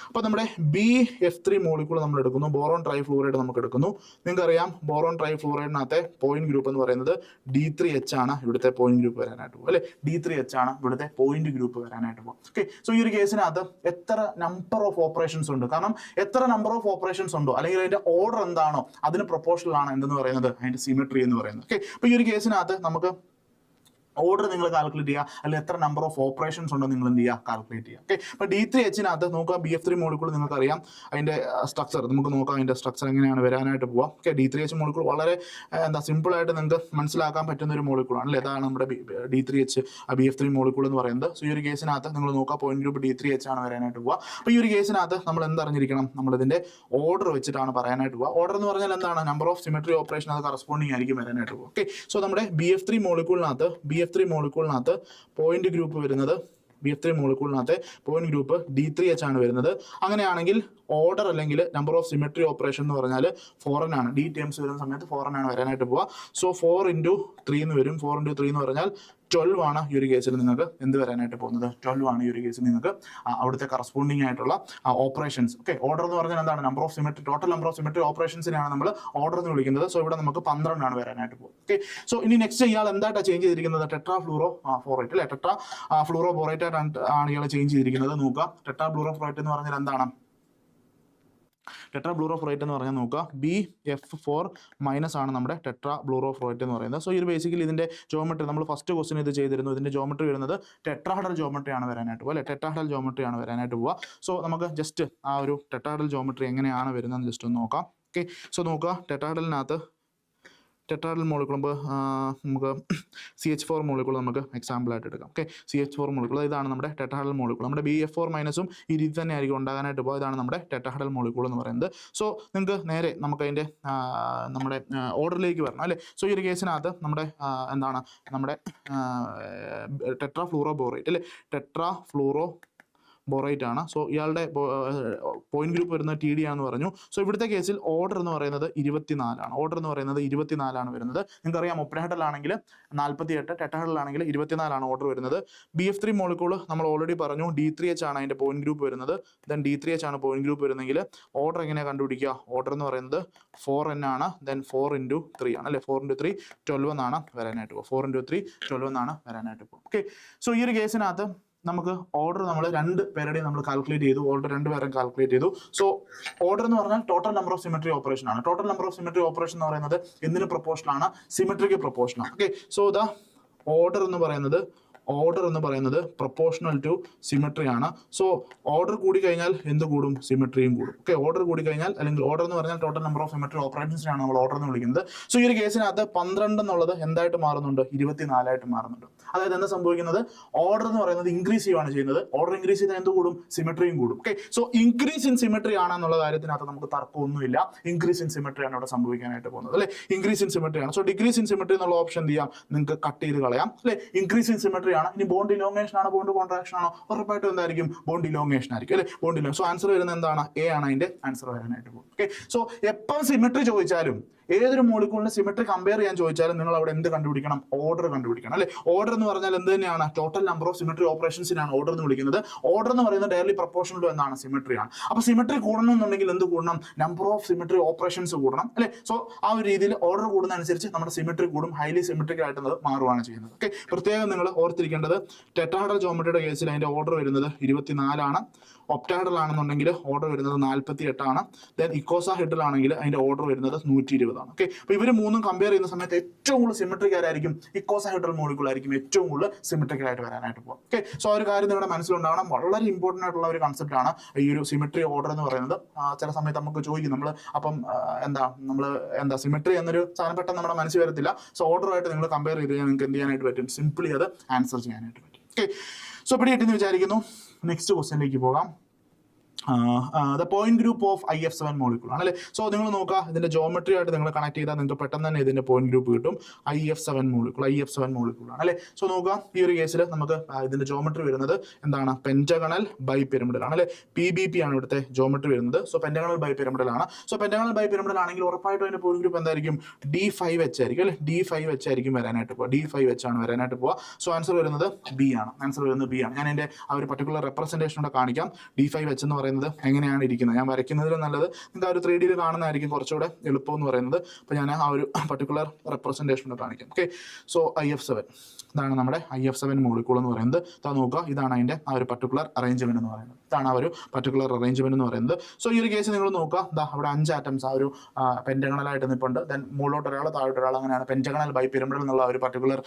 അപ്പോൾ നമ്മുടെ BF3 മോളിക്കൂൾ നമ്മൾ എടുക്കുന്നു, ബോറോൺ ട്രൈഫ്ലൂറൈഡ് നമുക്ക് എടുക്കുന്നു. നിങ്ങൾക്കറിയാം ബോറോൺ ട്രൈഫ്ലൂറൈഡിനകത്തെ പോയിന്റ് ഗ്രൂപ്പ് എന്ന് പറയുന്നത് D3H ആണ് ഇവിടുത്തെ പോയിന്റ് ഗ്രൂപ്പ് വരാനായിട്ട് പോകും അല്ലേ, D3H ആണ് ഇവിടുത്തെ പോയിന്റ് ഗ്രൂപ്പ് വരാനായിട്ട് പോകും. ഓക്കെ, സോ ഈ ഒരു കേസിനകത്ത് എത്ര നമ്പർ ഓഫ് ഓപ്പറേഷൻസ് ഉണ്ട്, കാരണം എത്ര നമ്പർ ഓഫ് ഓപ്പറേഷൻസ് ഉണ്ടോ അല്ലെങ്കിൽ അതിന്റെ ഓർഡർ എന്താണോ അതിന് പ്രൊപ്പോർഷണൽ ആണ് എന്തെന്ന് പറയുന്നത് അതിന്റെ സിമെട്രി എന്ന് പറയുന്നത്. ഓക്കെ, അപ്പോൾ ഈ ഒരു കേസിനകത്ത് നമുക്ക് ഓർഡർ നിങ്ങൾ കാൽക്കുലേറ്റ് ചെയ്യുക, അല്ലെങ്കിൽ എത്ര നമ്പർ ഓഫ് ഓപ്പറേഷൻസ് ഉണ്ടോ നിങ്ങൾ എന്ത് ചെയ്യുക കാൽക്കുലേറ്റ് ചെയ്യുക. ഓക്കെ, അപ്പോൾ D3Hനകത്ത് നോക്കുക BF3 മോളിക്കൂൾ നിങ്ങൾക്ക് അറിയാം അതിന്റെ സ്ട്രക്ചർ നമുക്ക് നോക്കാം, അതിന്റെ സ്ട്രക്ചർ എങ്ങനെയാണ് വരാനായിട്ട് പോവുക. ഓക്കെ, D3H മോളിക്കൂൾ വളരെ എന്താ സിമ്പിൾ ആയിട്ട് നിങ്ങൾക്ക് മനസ്സിലാക്കാൻ പറ്റുന്ന ഒരു മോളിക്കൂളാണ് അല്ലേ, അതാണ് നമ്മുടെ D3H BF3 മോളിക്കൂൾ എന്ന് പറയുന്നത്. സോ ഈ ഒരു കേസിനകത്ത് നിങ്ങൾ നോക്കുക പോയിന്റ് ഗ്രൂപ്പ് D3H ആണ് വരാനായിട്ട് പോവുക. അപ്പോൾ ഈ ഒരു കേസിനകത്ത് നമ്മൾ എന്തറിഞ്ഞിരിക്കണം, നമ്മളിതിന്റെ ഓർഡർ വെച്ചിട്ടാണ് പറയാനായിട്ട് പോവുക. ഓർഡർ എന്ന് പറഞ്ഞാൽ എന്താണ്, നമ്പർ ഓഫ് സിമെട്രി ഓപ്പറേഷൻ അത് കറസ്പോണ്ടിങ് ആയിരിക്കും വരാനായിട്ട് പോവുക. ഓക്കെ, സോ നമ്മുടെ BF3 മോളിക്കൂളിനകത്ത് പോയിന്റ് ഗ്രൂപ്പ് വരുന്നത് BF3 മോളിക്കൂളിനകത്തെ പോയിന്റ് ഗ്രൂപ്പ് D3H ആണ് വരുന്നത്. അങ്ങനെയാണെങ്കിൽ ഓർഡർ അല്ലെങ്കിൽ നമ്പർ ഓഫ് സിമെട്രി ഓപ്പറേഷൻ എന്ന് പറഞ്ഞാൽ 4n ആണ്. D ടേംസ് വരുന്ന സമയത്ത് 4n ആണ് വരാനായിട്ട് പോവുക. സോ 4x3 എന്ന് വരും. 4x3 എന്ന് പറഞ്ഞാൽ 12 ആണ് ഈ ഒരു കേസിൽ നിങ്ങൾക്ക് എന്ത് വരാനായിട്ട് പോകുന്നത്, 12 ആണ് ഈ ഒരു കേസിൽ നിങ്ങൾക്ക് അവിടുത്തെ കറസ്പോണ്ടിങ് ആയിട്ടുള്ള ഓപ്പറേഷൻസ്. ഓക്കെ, ഓർഡർ എന്ന് പറഞ്ഞാൽ എന്താണ്, number of symmetry, total number of symmetry ഓപ്പറേഷൻസിനെയാണ് നമ്മൾ ഓർഡർ എന്ന് വിളിക്കുന്നത്. സോ ഇവിടെ നമുക്ക് 12 ആണ് വരാനായിട്ട് പോകും. ഓക്കെ, സോ ഇനി നെക്സ്റ്റ് ഇയാൾ എന്തായിട്ടാണ് ചേഞ്ച് ചെയ്തിരിക്കുന്നത്, ടെട്രാ ഫ്ലൂറോ ബോറേറ്റ് അല്ലെ, ടെട്രാ ഫ്ലൂറോ ബോറേറ്റ് ആണ് ഇയാൾ ചേഞ്ച് ചെയ്തിരിക്കുന്നത്. നോക്കുക, ടെട്രാ ഫ്ലൂറോ ബോറേറ്റ് എന്ന് പറഞ്ഞാൽ എന്താണ്, ടെട്രാ ബ്ലൂറോഫ്ലോറേറ്റ് എന്ന് പറഞ്ഞാൽ നോക്കുക BF4 മൈനസ് ആണ് നമ്മുടെ ടെട്രാ ബ്ലൂറോഫ്ലോറേറ്റ് എന്ന് പറയുന്നത്. സോ ഇത് ബേസിക്കലി ഇതിന്റെ ജോമെട്രി നമ്മൾ ഫസ്റ്റ് ക്വസ്റ്റ്യൻ ഇത് ചെയ്തിരുന്നു. ഇതിന്റെ ജോമെട്രി വരുന്നത് ടെട്രാഹെഡ്രൽ ജോമെട്രി ആണ് വരാനായിട്ട് പോകുക അല്ലെ, ടെട്രാഹെഡ്രൽ ജോമെട്രി ആണ് വരാനായിട്ട് പോവുക. സോ നമുക്ക് ജസ്റ്റ് ആ ഒരു ടെട്രാഹെഡ്രൽ ജോമെട്രി എങ്ങനെയാണ് വരുന്നതെന്ന് ജസ്റ്റ് ഒന്ന് നോക്കാം. ഓക്കെ, സോ നോക്കുക ടെട്രാഹെഡ്രലിനകത്ത് ടെട്രാഹെഡ്രൽ മോളിക്കൂൾ നമുക്ക് CH4 മോളിക്കൂൾ നമുക്ക് എക്സാമ്പിൾ ആയിട്ട് എടുക്കാം. ഓക്കെ, CH4 മോളിക്കൂൾ ഇതാണ് നമ്മുടെ ടെട്രാഹെഡ്രൽ മോളിക്കൂൾ. നമ്മുടെ BF4 മൈനസും ഈ രീതി തന്നെ ആയിരിക്കും ഉണ്ടാകാനായിട്ട് പോകുക. ഇതാണ് നമ്മുടെ ടെട്രാഹെഡ്രൽ മോളിക്കൂൾ എന്ന് പറയുന്നത്. സോ നിങ്ങൾക്ക് നേരെ നമുക്ക് അതിൻ്റെ നമ്മുടെ ഓർഡറിലേക്ക് വരണം അല്ലേ. സോ ഈ ഒരു കേസിനകത്ത് നമ്മുടെ എന്താണ് നമ്മുടെ ടെട്രാ ഫ്ലൂറോ ബോറേറ്റ് അല്ലേ, ടെട്രാ ഫ്ലൂറോ ബോറേറ്റ് ആണ്. സോ ഇയാളുടെ പോയിന്റ് ഗ്രൂപ്പ് വരുന്നത് TD ആണെന്ന് പറഞ്ഞു. സോ ഇവിടുത്തെ കേസിൽ ഓർഡർ എന്ന് പറയുന്നത് 24 ആണ്. ഓർഡർ എന്ന് പറയുന്നത് 24 ആണ് വരുന്നത്. നിങ്ങൾക്കറിയാം ഒക്ടാഹെഡ്രൽ ആണെങ്കിൽ 48, ടെട്രാഹെഡ്രൽ ആണെങ്കിൽ 24 ആണ് ഓർഡർ വരുന്നത്. BF3 മോളിക്കൂൾ നമ്മൾ ഓൾറെഡി പറഞ്ഞു D3H ആണ് അതിന്റെ പോയിന്റ് ഗ്രൂപ്പ് വരുന്നത്. ദെൻ D3H ആണ് പോയിന്റ് ഗ്രൂപ്പ് വരുന്നെങ്കിൽ ഓർഡർ എങ്ങനെയാണ് കണ്ടുപിടിക്കുക, ഓർഡർ എന്ന് പറയുന്നത് 4n ആണ്. ദെൻ 4x3 ആണ് അല്ലെ, 4x3 12 എന്നാണ് വരാനായിട്ട് പോകുക. 4x3 12 എന്നാണ് വരാനായിട്ട് പോകും. ഓക്കെ, സോ ഈ ഒരു കേസിനകത്ത് നമുക്ക് ഓർഡർ നമ്മൾ രണ്ട് പേരുടെയും നമ്മൾ കാൽക്കുലേറ്റ് ചെയ്തു, ഓർഡർ രണ്ടുപേരും കാൽക്കുലേറ്റ് ചെയ്തു. സോ ഓർഡർ എന്ന് പറഞ്ഞാൽ total number of symmetry operation ആണ്. Total number of symmetry operation എന്ന് പറയുന്നത് എന്തിന് പ്രൊപ്പോർഷണൽ ആണ്, സിമെട്രിക്ക് പ്രൊപ്പോർഷണൽ ആണ്. ഓക്കെ, സോ ദ ഓർഡർ എന്ന് പറയുന്നത് പ്രൊപ്പോർഷണൽ ടു സിമെട്രി ആണ്. സോ ഓർഡർ കൂടി കഴിഞ്ഞാൽ എന്ത് കൂടും, സിമെട്രിയും കൂടും. ഓക്കെ, ഓർഡർ കൂടി കഴിഞ്ഞാൽ അല്ലെങ്കിൽ ഓർഡർ എന്ന് പറഞ്ഞാൽ ടോട്ടൽ നമ്പർ ഓഫ് സിമെട്രി ഓപ്പറേഷൻസിനാണ് നമ്മൾ ഓർഡർ എന്ന് വിളിക്കുന്നത്. സോ ഈ ഒരു കേസിനകത്ത് 12 എന്നുള്ളത് എന്തായിട്ട് മാറുന്നുണ്ട്, 24 ആയിട്ട് മാറുന്നുണ്ട്. അതായത് എന്താ സംഭവിക്കുന്നത്, ഓർഡർ എന്ന് പറയുന്നത് ഇൻക്രീസ് ചെയ്യുകയാണ് ചെയ്യുന്നത്. ഓർഡർ ഇൻക്രീസ് ചെയ്താൽ എന്ത് കൂടും, സിമെട്രിയും കൂടും. Okay, so increase in symmetry ആണെന്നുള്ള കാര്യത്തിനകത്ത് നമുക്ക് തർക്കമൊന്നുമില്ല. ഇൻക്രീസ് ഇൻ സിമെട്രി ആണ് ഇവിടെ സംഭവിക്കാനായിട്ട് പോകുന്നത് അല്ലെ, ഇൻക്രീസ് ഇൻ സിമെട്രി ആണ്. സോ ഡിക്രീസ് ഇൻ സിമെട്രി എന്നുള്ള ഓപ്ഷൻ എന്ത് ചെയ്യാം, നിങ്ങൾക്ക് കട്ട് ചെയ്ത് കളയാം അല്ലെ. ഇൻക്രീസ് ഇൻ സിമെട്രി ആണ്. ഇനി ബോണ്ട് ഇലോങ്ങേഷൻ ആണോ ബോണ്ട് കോൺട്രാക്ഷൻ ആണോ, ഉറപ്പായിട്ടും എന്തായിരിക്കും, ബോണ്ട് ഇലോങ്ങേഷൻ ആയിരിക്കും അല്ലെ, ബോണ്ട് ഇലോങ്ങേഷൻ. സോ ആൻസർ വരുന്നത് എന്താണ്, A ആണ് അതിന്റെ ആൻസർ വരാനായിട്ട് പോകും. ഓക്കെ, സോ എപ്പം സിമെട്രി ചോദിച്ചാലും ഏതൊരു മോളിക്കൂളിന്റെ സിമെട്രി കമ്പയർ ചെയ്യാൻ ചോദിച്ചാലും നിങ്ങൾ അവിടെ എന്ത് കണ്ടുപിടിക്കണം, ഓർഡർ കണ്ടുപിടിക്കണം അല്ലെ. ഓർഡർ എന്ന് പറഞ്ഞാൽ എന്ത് തന്നെയാണ്, ടോട്ടൽ നമ്പർ ഓഫ് സിമെട്രി ഓപ്പറേഷൻസിനാണ് ഓർഡർ എന്ന് വിളിക്കുന്നത്. ഓർഡർ എന്ന് പറയുന്നത് ഡയറക്ട്ലി പ്രൊപ്പോർഷണൽ ടു എന്താണ്, സിമെട്രി ആണ്. അപ്പൊ സിമെട്രി കൂടണമെന്നുണ്ടെങ്കിൽ എന്ത് കൂടണം, നമ്പർ ഓഫ് സിമെട്രി ഓപ്പറേഷൻസ് കൂടണം അല്ലെ. സോ ആ ഒരു രീതിയിൽ ഓർഡർ കൂടുന്നതനുസരിച്ച് നമ്മുടെ സിമെട്രി കൂടും, ഹൈലി സിമെട്രിക് ആയിട്ട് മാറുകയാണ് ചെയ്യുന്നത്. ഓക്കെ, പ്രത്യേകം നിങ്ങൾ ഓർത്തിരിക്കേണ്ടത് ടെട്രാഹെഡ്രൽ ജോമെട്രിയുടെ കേസിൽ അതിന്റെ ഓർഡർ വരുന്നത് 24 ആണ്. ഒക്ടാഹെഡ്രൽ ആണെന്നുണ്ടെങ്കിൽ ഓർഡർ വരുന്നത് 48 ആണ്. ദെൻ ഇക്കോസാഹെഡ്രൽ ആണെങ്കിൽ അതിന്റെ ഓർഡർ വരുന്നത് 120 ആണ്. ഓക്കെ, അപ്പൊ ഇവർ മൂന്നും കമ്പയർ ചെയ്യുന്ന സമയത്ത് ഏറ്റവും കൂടുതൽ സിമെട്രിക് ആയിരിക്കും ഇക്കോസാഹെഡ്രൽ മോളിക്കൂൾ ആയിരിക്കും ഏറ്റവും കൂടുതൽ സിമെട്രിക് ആയിട്ട് വരാനായിട്ട് പോകും. ഓക്കെ, സോ ആ ഒരു കാര്യം നിങ്ങളുടെ മനസ്സിലുണ്ടാവണം. വളരെ ഇമ്പോർട്ടന്റ് ആയിട്ടുള്ള ഒരു കൺസെപ്റ്റ് ആണ് ഈ ഒരു സിമെട്രി ഓർഡർ എന്ന് പറയുന്നത്. ചില സമയത്ത് നമുക്ക് ചോദിക്കും നമ്മൾ അപ്പം എന്താ സിമെട്രി എന്നൊരു സാധനം പെട്ടെന്ന് നമ്മുടെ മനസ്സിൽ വരത്തില്ല. സോ ഓർഡറുമായിട്ട് നിങ്ങൾ കമ്പയർ ചെയ്ത് നിങ്ങൾക്ക് എന്ത് ചെയ്യാനായിട്ട് പറ്റും, സിംപ്ലി അത് ആൻസർ ചെയ്യാനായിട്ട് പറ്റും. ഓക്കെ, സോ പിടി കിട്ടിയെന്ന് വിചാരിക്കുന്നു. നെക്സ്റ്റ് ക്വസ്റ്റ്യനിലേക്ക് പോകാം. The point group of IF7 molecule ആണല്ലേ. സോ നിങ്ങൾ നോക്കുക, ഇതിന്റെ ജോമെട്രി ആയിട്ട് നിങ്ങൾ കണക്ട് ചെയ്താൽ നിങ്ങൾക്ക് പെട്ടെന്ന് തന്നെ ഇതിന്റെ പോയിന്റ് ഗ്രൂപ്പ് കിട്ടും. IF7 മോളിക്യൂൾ ആണ് അല്ലേ. സോ നോക്കുക, ഈ ഒരു കേസിൽ നമുക്ക് ഇതിന്റെ ജോമെട്രി വരുന്നത് എന്താണ്? പെന്റഗണൽ ബൈപിരമിഡൽ ആണ് അല്ലെ. PBP ആണ് ഇവിടുത്തെ ജോമെട്രി വരുന്നത്. സോ പെന്റഗണൽ ബൈപിരമിഡൽ ആണ്. സോ പെന്റഗണൽ ബൈപിരമിഡൽ ആണെങ്കിൽ ഉറപ്പായിട്ടും അതിന്റെ പോയിന്റ് ഗ്രൂപ്പ് എന്തായിരിക്കും? D5H ആയിരിക്കും അല്ലെ. D5H ആയിരിക്കും വരാനായിട്ട് പോവുക. D5H ആണ് വരാനായിട്ട് പോവുക. സോ ആൻസർ വരുന്നത് B ആണ്. ഞാൻ എൻ്റെ ആ ഒരു പർട്ടിക്കുലർ റെപ്രസെന്റേഷനോടെ കാണിക്കാം. D5H എന്ന് പറയുന്നത് എങ്ങനെയാണ് ഇരിക്കുന്നത്. ഞാൻ വരയ്ക്കുന്നതിലും നല്ലത് നിങ്ങൾക്ക് ആ ഒരു 3D കാണുന്നതായിരിക്കും കുറച്ചുകൂടെ എളുപ്പം എന്ന് പറയുന്നത്. അപ്പോൾ ഞാൻ ആ ഒരു പർട്ടിക്കുലർ റെപ്രസെന്റേഷനോടെ കാണിക്കാം. ഓക്കെ, സോ IF7 ഇതാണ് നമ്മുടെ IF7 മോളിക്യൂൾ എന്ന് പറയുന്നത്. ഇതാ നോക്കുക, ഇതാണ് അതിൻ്റെ ആ ഒരു പർട്ടിക്കുലർ അറേഞ്ച്മെന്റ് എന്ന് പറയുന്നത്. ഇതാണ് ആ ഒരു പർട്ടിക്കുലർ അറേഞ്ച്മെന്റ് എന്ന് പറയുന്നത്. സോ ഈ ഒരു കേസ് നിങ്ങൾ നോക്കുക, ഇതാ അവിടെ 5 ആറ്റംസ് ആ ഒരു പെന്റഗണലായിട്ട് നിൽപ്പുണ്ട്. ദെൻ മുകളിലോട്ട് ഒരാൾ, താഴോട്ട് ഒരാൾ, അങ്ങനെയാണ് പെന്റഗണൽ ബൈപിരമിഡൽ എന്നുള്ള ഒരു പർട്ടിക്കുലർ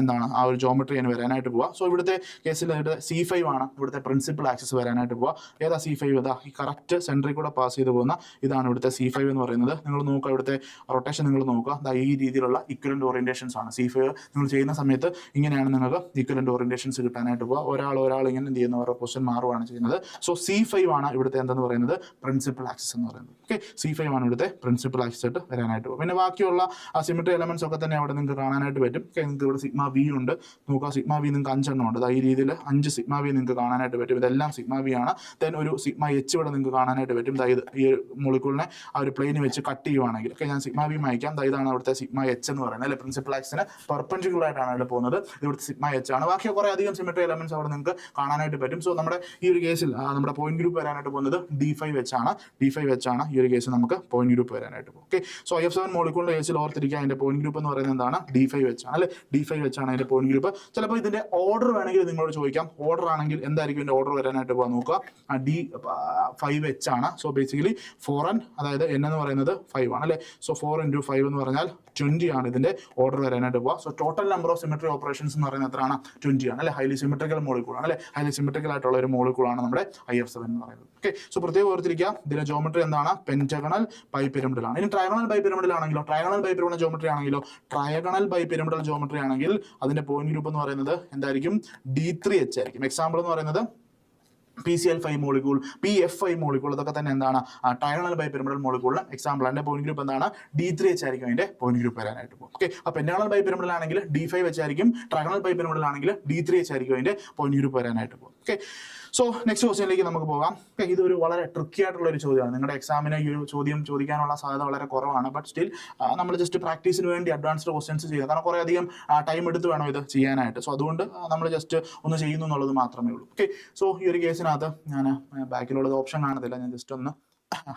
എന്താണ് ആ ഒരു ജോമെട്രി ആണ് വരാനായിട്ട് പോവുക. സോ ഇവിടുത്തെ കേസിൽ C5 ആണ് ഇവിടുത്തെ പ്രിൻസിപ്പൽ ആക്സിസ് വരാനായിട്ട് പോവുക. ഏതാ C5? ഇതാ ഈ കറക്റ്റ് സെൻട്രിൽ കൂടെ പാസ് ചെയ്ത് പോകുന്ന ഇതാണ് ഇവിടുത്തെ C5 എന്ന് പറയുന്നത്. നിങ്ങൾ നോക്കുക, ഇവിടുത്തെ റൊട്ടേഷൻ നിങ്ങൾ നോക്കുക, ദാ ഈ രീതിയിലുള്ള ഇക്വലന്റ് ഓറിയന്റേഷൻസ് ആണ്. C5 നിങ്ങൾ ചെയ്യുന്ന സമയത്ത് ഇങ്ങനെയാണ് നിങ്ങൾക്ക് ഇക്വലന്റ് ഓറിയന്റേഷൻസ് കിട്ടാനായിട്ട് പോവുക. ഒരാൾ ഇങ്ങനെ എന്ത് ചെയ്യുന്ന ഓരോ പൊസിഷൻ മാറുകയാണ് ചെയ്യുന്നത്. സോ C5 ആണ് ഇവിടുത്തെ എന്തെന്ന് പറയുന്നത്? പ്രിൻസിപ്പൽ ആക്സിസ് എന്ന് പറയുന്നത്. ഓക്കെ, C5 ആണ് ഇവിടുത്തെ പ്രിൻസിപ്പൽ ആക്സിസ് ആയിട്ട് വരാനായിട്ട് പോകും. പിന്നെ ബാക്കിയുള്ള ആ സിമെട്രി എലമെന്റ്സ് ഒക്കെ തന്നെ അവിടെ നിങ്ങൾക്ക് കാണാനായിട്ട് പറ്റും. നിങ്ങൾക്ക് ഇവിടെ സിഗ്മ V ഉണ്ട്. നോക്കുക, സിഗ്മ V നിങ്ങൾക്ക് 5 എണ്ണം ഉണ്ട്. ഈ രീതിയിൽ 5 സിഗ്മ V നിങ്ങൾക്ക് കാണാനായിട്ട് പറ്റും. ഇതെല്ലാം സിഗ്മ V ആണ്. ദെൻ ഒരു സിഗ്മ H ഇവിടെ നിങ്ങൾക്ക് കാണാനായിട്ട് പറ്റും. അതായത് ഈ മോളിക്യൂളിനെ ആ ഒരു പ്ലെയിന് വെച്ച് കട്ട് ചെയ്യുവാണെങ്കിൽ, ഓക്കെ, ഞാൻ സിഗ്മ V അയക്കാം. ഇതാണ് അവിടുത്തെ സിഗ്മ H എന്ന് പറയുന്നത് അല്ലെ. പ്രിൻസിപ്പൽ ആക്സിന് പെർപെൻഡിക്കുലർ ആയിട്ടാണ് ഇവിടെ പോകുന്നത്. ഇവിടുത്തെ സിഗ്മ H ആണ്. ബാക്കി കുറെ അധികം സിമെട്രി എലമെന്റ്സ് അവിടെ നിങ്ങൾക്ക് കാണാനായിട്ട് പറ്റും. സോ നമ്മുടെ ഈ ഒരു കേസിൽ നമ്മുടെ പോയിന്റ് ഗ്രൂപ്പ് വരാനായിട്ട് പോകുന്നത് D5H ആണ്. D5H ആണ് ഈ ഒരു കേസിൽ നമുക്ക് പോയിന്റ് ഗ്രൂപ്പ് വരാനായിട്ട് പോകും. ഓക്കെ, സോ IF7 മോളിക്യൂളിന്റെ കേസിൽ ഓർത്തിരിക്കുക, അതിന്റെ പോയിന്റ് ഗ്രൂപ്പ് എന്ന് പറയുന്നത് എന്താണ്? D5H ആണ് അല്ലെ. D5H ആണ് അതിന്റെ പോയിന്റ് ഗ്രൂപ്പ്. ചിലപ്പോൾ ഇതിന്റെ ഓർഡർ വേണമെങ്കിൽ നിങ്ങളോട് ചോദിക്കാം. ഓർഡർ ആണെങ്കിൽ എന്തായിരിക്കും ഇതിന്റെ ഓർഡർ വരാനായിട്ട് പോകാൻ നോക്കുക. D5H ആണ്. സോ ബേസിക്കലി 4n, അതായത് n എന്ന് പറയുന്നത് 5 ആണ് അല്ലെ. സോ 4 × 5 എന്ന് പറഞ്ഞാൽ 20 ആണ് ഇതിന്റെ ഓർഡർ വരാനായിട്ട് പോവുക. So total number of symmetry operations എന്ന് പറയുന്നത് എത്രയാണ്? 20 ആണ് അല്ലെ. ഹൈലി സിമെട്രിക്കൽ മോളിക്യൂൾ ആണ് അല്ലെ. ഹൈലി സിമെട്രിക്കൽ ആയിട്ടുള്ള ഒരു മോളിക്യൂൾ ആണ് നമ്മുടെ IF7 എന്ന് പറയുന്നത്. ഓക്കെ, സോ പ്രത്യേകം ഓർത്തിരിക്കുക, ഇതിന്റെ ജോമെട്രി എന്താണ്? പെന്റഗണൽ ബൈപിരമിഡൽ ആണ്. ഇനി ട്രയഗണൽ ബൈപിരമിഡൽ ആണെങ്കിലോ, ട്രയഗണൽ ബൈപിരമിഡൽ ജോമെട്രി ആണെങ്കിൽ അതിന്റെ പോയിന്റ് ഗ്രൂപ്പ് എന്ന് പറയുന്നത് എന്തായിരിക്കും? D3H ആയിരിക്കും. എക്സാമ്പിൾ എന്ന് പറയുന്നത് PCl5 മോളിക്യൂൾ, PF5 മോളിക്യൂൾ, ഇതൊക്കെ തന്നെ എന്താണ്? ട്രയഗണൽ ബൈപിരമിഡൽ മോളിക്യൂളിന് എക്സാമ്പിൾ. അതിന്റെ പോയിന്റ് ഗ്രൂപ്പ് എന്താണ്? D3H ആയിരിക്കും അതിന്റെ പോയിന്റ് ഗ്രൂപ്പ് വരാനായിട്ട് പോകും. ഓക്കെ, അപ്പോൾ പെന്റഗണൽ ബൈപിരമിഡൽ ആണെങ്കിൽ D5H ആയിരിക്കും. ട്രയഗണൽ ബൈപിരമിഡൽ ആണെങ്കിൽ D3H ആയിരിക്കും അതിന്റെ പോയിന്റ് ഗ്രൂപ്പ് വരാനായിട്ട് പോകും. ഓക്കെ, സോ നെക്സ്റ്റ് ക്വസ്റ്റ്യനിലേക്ക് നമുക്ക് പോകാം. ഇതൊരു വളരെ ട്രിക്കി ആയിട്ടുള്ള ഒരു ചോദ്യമാണ്. നിങ്ങളുടെ എക്സാമിന് ഈ ഒരു ചോദ്യം ചോദിക്കാനുള്ള സാധ്യത വളരെ കുറവാണ്. ബട്ട് സ്റ്റിൽ നമ്മൾ ജസ്റ്റ് പ്രാക്ടീസിന് വേണ്ടി അഡ്വാൻസ്ഡ് ക്വസ്റ്റ്യൻസ് ചെയ്യുക. കാരണം കുറേ അധികം ടൈം എടുത്ത് വേണം ഇത് ചെയ്യാനായിട്ട്. സോ അതുകൊണ്ട് നമ്മൾ ജസ്റ്റ് ഒന്ന് ചെയ്യുന്നു എന്നുള്ളത് മാത്രമേ ഉള്ളൂ. ഓക്കെ, സോ ഈ ഒരു കേസിനകത്ത് ഞാൻ ബാക്കിലുള്ളത് ഓപ്ഷൻ കാണത്തില്ല, ഞാൻ ജസ്റ്റ് ഒന്ന്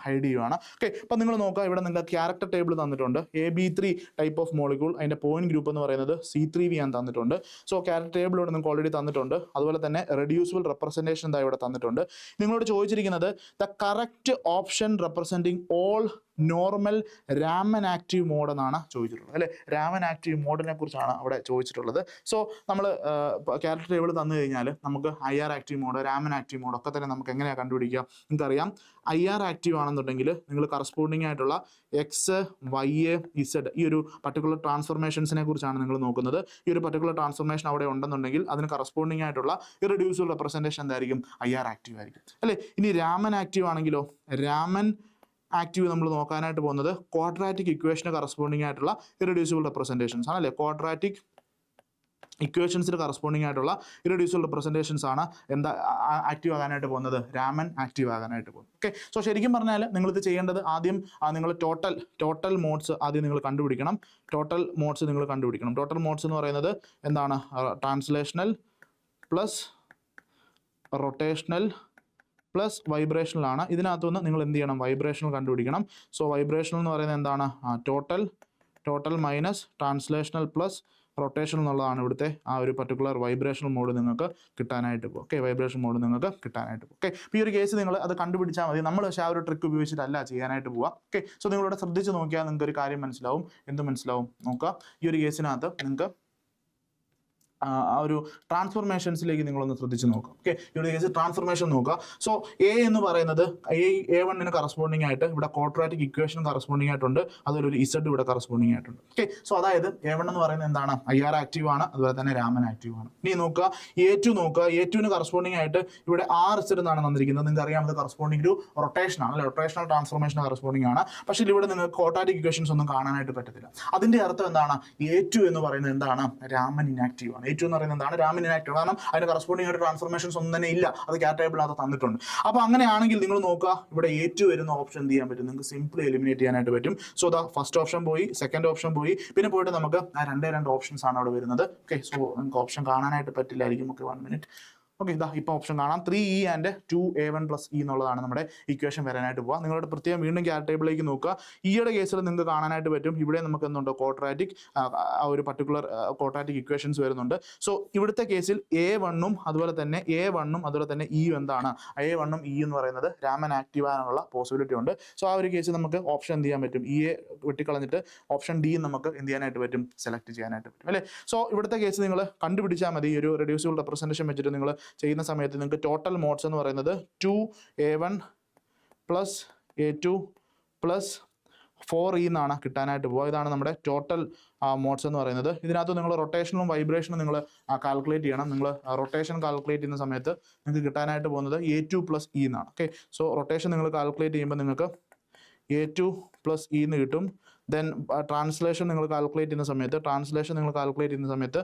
ഹൈഡ് ചെയ്യുവാണ്. ഓക്കെ, അപ്പം നിങ്ങൾ നോക്കുക, ഇവിടെ നിങ്ങൾക്ക് ക്യാരക്ടർ ടേബിൾ തന്നിട്ടുണ്ട്. AB3 ടൈപ്പ് ഓഫ് മോളിക്യൂൾ, അതിന്റെ പോയിന്റ് ഗ്രൂപ്പ് എന്ന് പറയുന്നത് C3V ആണ് തന്നിട്ടുണ്ട്. സോ ക്യാരക്ടർ ടേബിൾ ഇവിടെ നിങ്ങൾക്ക് ഓൾറെഡി തന്നിട്ടുണ്ട്. അതുപോലെ തന്നെ റെഡ്യൂസിബിൾ റെപ്രസെന്റേഷൻ എന്താ ഇവിടെ തന്നിട്ടുണ്ട്. നിങ്ങളോട് ചോദിച്ചിരിക്കുന്നത് the correct option representing all normal Raman active mode എന്നാണ് ചോദിച്ചിട്ടുള്ളത് അല്ലെ. രാമൻ ആക്റ്റീവ് മോഡിനെ കുറിച്ചാണ് അവിടെ ചോദിച്ചിട്ടുള്ളത്. സോ നമ്മൾ ക്യാരക്ടർ ടേബിൾ തന്നു കഴിഞ്ഞാൽ നമുക്ക് IR active mode, Raman active mode ഒക്കെ തന്നെ നമുക്ക് എങ്ങനെയാണ് കണ്ടുപിടിക്കുക? നിങ്ങൾക്കറിയാം, IR ആക്റ്റീവ് ആണെന്നുണ്ടെങ്കിൽ നിങ്ങൾ കറസ്പോണ്ടിങ് ആയിട്ടുള്ള X, Y, Z ഈ ഒരു പർട്ടിക്കുലർ ട്രാൻസ്ഫോർമേഷൻസിനെ കുറിച്ചാണ് നിങ്ങൾ നോക്കുന്നത്. ഈ ഒരു പർട്ടിക്കുലർ ട്രാൻസ്ഫോർമേഷൻ അവിടെ ഉണ്ടെന്നുണ്ടെങ്കിൽ അതിന് കറസ്പോണ്ടിങ് ആയിട്ടുള്ള ഇറെഡ്യൂസിബിൾ റെപ്രസെന്റേഷൻ എന്തായിരിക്കും? IR ആക്റ്റീവ് ആയിരിക്കും അല്ലെ. ഇനി രാമൻ ആക്റ്റീവ് ആണെങ്കിലോ, രാമൻ ആക്റ്റീവ് നമ്മൾ നോക്കാനായിട്ട് പോകുന്നത് ക്വാഡ്രാറ്റിക് ഇക്വേഷന് കറസ്പോണ്ടിങ് ആയിട്ടുള്ള ഇറെഡ്യൂസിബിൾ റെപ്രസെന്റേഷൻസ് ആണ് അല്ലെ. ക്വാഡ്രാറ്റിക് ഇക്വേഷൻസിന് കറസ്പോണ്ടിങ് ആയിട്ടുള്ള ഇറെഡ്യൂസിബിൾ റെപ്രസെന്റേഷൻസ് ആണ് എന്താ ആക്റ്റീവ് ആകാനായിട്ട് പോകുന്നത്? രാമൻ ആക്റ്റീവ് ആകാനായിട്ട് പോകും. ഓക്കെ, സോ ശരിക്കും പറഞ്ഞാൽ നിങ്ങളിത് ചെയ്യേണ്ടത് ആദ്യം നിങ്ങൾ ടോട്ടൽ മോഡ്സ് ആദ്യം നിങ്ങൾ കണ്ടുപിടിക്കണം. ടോട്ടൽ മോഡ്സ് എന്ന് പറയുന്നത് എന്താണ്? Translational plus rotational plus vibrational ആണ്. ഇതിനകത്തുനിന്ന് നിങ്ങൾ എന്ത് ചെയ്യണം? വൈബ്രേഷണൽ കണ്ടുപിടിക്കണം. സോ വൈബ്രേഷണൽ എന്ന് പറയുന്നത് എന്താണ്? Total minus translational plus rotation എന്നുള്ളതാണ് ഇവിടുത്തെ ആ ഒരു പർട്ടിക്കുലർ വൈബ്രേഷണൽ മോഡ് നിങ്ങൾക്ക് കിട്ടാനായിട്ട് പോകും. ഓക്കെ, വൈബ്രേഷൻ മോഡ് നിങ്ങൾക്ക് കിട്ടാനായിട്ട് പോകും. ഓക്കെ, അപ്പോൾ ഈ ഒരു കേസ് നിങ്ങൾ അത് കണ്ടുപിടിച്ചാൽ മതി. നമ്മൾ പക്ഷേ ആ ഒരു ട്രിക്ക് ഉപയോഗിച്ചിട്ടല്ല ചെയ്യാനായിട്ട് പോവുക. ഓക്കെ, സോ നിങ്ങളിവിടെ ശ്രദ്ധിച്ച് നോക്കിയാൽ നിങ്ങൾക്ക് ഒരു കാര്യം മനസ്സിലാവും. എന്ത് മനസ്സിലാവും നോക്കുക? ഈ ഒരു കേസിനകത്ത് നിങ്ങൾക്ക് ആ ഒരു ട്രാൻസ്ഫോർമേഷൻസിലേക്ക് നിങ്ങളൊന്ന് ശ്രദ്ധിച്ച് നോക്കുക. ഓക്കെ, ഇവിടെ കേസ് ട്രാൻസ്ഫോർമേഷൻ നോക്കുക. സോ എ എന്ന് പറയുന്നത് A1 കറസ്പോണ്ടിങ് ആയിട്ട് ഇവിടെ ക്വാഡ്രാറ്റിക് ഇക്വേഷൻ കറസ്പോണ്ടിങ് ആയിട്ടുണ്ട്, അതുപോലെ ഒരു ഇസഡ് ഇവിടെ കറസ്പോണ്ടിങ് ആയിട്ടുണ്ട്. ഓക്കെ, സോ അതായത് A1 എന്ന് പറയുന്നത് എന്താണ്, IR ആക്റ്റീവ് ആണ്, അതുപോലെ തന്നെ രാമൻ ആക്റ്റീവ് ആണ്. ഇനി നോക്കുക A2 നോക്കുക. A2 കറസ്പോണ്ടിങ് ആയിട്ട് ഇവിടെ RZ എന്നാണ് തന്നിരിക്കുന്നത്. നിങ്ങൾക്ക് അറിയാം അത് കറസ്പോണ്ടിങ് ടു റൊട്ടേഷൻ ആണ്, റൊട്ടേഷണൽ ട്രാൻസ്ഫോർമേഷൻ കറസ്പോണ്ടിങ് ആണ്. പക്ഷേ ഇവിടെ നിങ്ങൾക്ക് ക്വാഡ്രാറ്റിക് ഇക്വേഷൻസ് ഒന്നും കാണാനായിട്ട് പറ്റത്തില്ല. അതിന്റെ അർത്ഥം എന്താണ്, A2 എന്ന് പറയുന്നത് എന്താണ്, രാമൻ ഇനാക്റ്റീവ് ആണ്. A2 എന്ന് പറയുന്നത് എന്താണ്, രാമൻ ഇനാക്റ്റീവ്. കാരണം അതിന് കറസ്പോണ്ടിങ് ആയിട്ട് ട്രാൻസ്ഫോർമേഷൻസ് ഒന്നും തന്നെ ഇല്ല, അത് കാറ്റബിളിനകത്ത് തന്നിട്ടുണ്ട്. അപ്പോൾ അങ്ങനെയാണെങ്കിൽ നിങ്ങൾ നോക്കുക ഇവിടെ A2 വരുന്ന ഓപ്ഷൻ എന്ത് ചെയ്യാൻ പറ്റും, നിങ്ങൾക്ക് സിംപിളി എലിമിനേറ്റ് ചെയ്യാനായിട്ട് പറ്റും. സോ ദാ ഫസ്റ്റ് ഓപ്ഷൻ പോയി, സെക്കൻഡ് ഓപ്ഷൻ പോയി, പിന്നെ പോയിട്ട് നമുക്ക് ആ രണ്ട് ഓപ്ഷൻസ് ആണ് അവിടെ വരുന്നത്. ഓക്കെ, സോ നിങ്ങൾക്ക് ഓപ്ഷൻ കാണാനായിട്ട് പറ്റില്ലായിരിക്കും. Okay, 1 minute. ഓക്കെ, ഇതാ ഇപ്പോൾ ഓപ്ഷൻ കാണാം 3E ആൻഡ് 2A1 + E എന്നുള്ളതാണ് നമ്മുടെ ഇക്വേഷൻ വരാനായിട്ട് പോവുക. നിങ്ങളുടെ പ്രത്യേകം വീണ്ടും ക്യാറ്റ് ടേബിളിലേക്ക് നോക്കുക. ഈയുടെ കേസിൽ നിങ്ങൾക്ക് കാണാനായിട്ട് പറ്റും ഇവിടെ നമുക്ക് എന്തുണ്ട്, ക്വാഡ്രാറ്റിക് ആ ഒരു പർട്ടിക്കുലർ ക്വാഡ്രാറ്റിക് ഇക്വേഷൻസ് വരുന്നുണ്ട്. സോ ഇവിടുത്തെ കേസിൽ A1 അതുപോലെ തന്നെ A1 അതുപോലെ തന്നെ E എന്താണ്, A1 E എന്ന് പറയുന്നത് രാമൻ ആക്റ്റീവ് ആകാനുള്ള പോസിബിലിറ്റി ഉണ്ട്. സോ ആ ഒരു കേസിൽ നമുക്ക് ഓപ്ഷൻ എന്ത് ചെയ്യാൻ പറ്റും, E വെട്ടിക്കളഞ്ഞിട്ട് ഓപ്ഷൻ D നമുക്ക് എന്ത് ചെയ്യാനായിട്ട് പറ്റും, സെലക്ട് ചെയ്യാനായിട്ട് പറ്റും അല്ലേ. സോ ഇവിടുത്തെ കേസ് നിങ്ങൾ കണ്ടുപിടിച്ചാൽ മതി. ഒരു റെഡ്യൂസിബിൾ റെപ്രസെൻറ്റേഷൻ വെച്ചിട്ട് നിങ്ങൾ ചെയ്യുന്ന സമയത്ത് നിങ്ങൾക്ക് ടോട്ടൽ മോഡ്സ് എന്ന് പറയുന്നത് 2A1 + A2 + 4E എന്നാണ് കിട്ടാനായിട്ട് പോകുക. ഇതാണ് നമ്മുടെ ടോട്ടൽ മോഡ്സ് എന്ന് പറയുന്നത്. ഇതിനകത്ത് നിങ്ങൾ റൊട്ടേഷനും വൈബ്രേഷനും നിങ്ങൾ കാൽക്കുലേറ്റ് ചെയ്യണം. നിങ്ങൾ റൊട്ടേഷൻ കാൽക്കുലേറ്റ് ചെയ്യുന്ന സമയത്ത് നിങ്ങൾക്ക് കിട്ടാനായിട്ട് പോകുന്നത് A2 + E എന്നാണ്. ഓക്കെ, സോ റൊട്ടേഷൻ നിങ്ങൾ കാൽക്കുലേറ്റ് ചെയ്യുമ്പോൾ നിങ്ങൾക്ക് A2 + E എന്ന് കിട്ടും. ദെൻ ട്രാൻസ്ലേഷൻ നിങ്ങൾ കാൽക്കുലേറ്റ് ചെയ്യുന്ന സമയത്ത്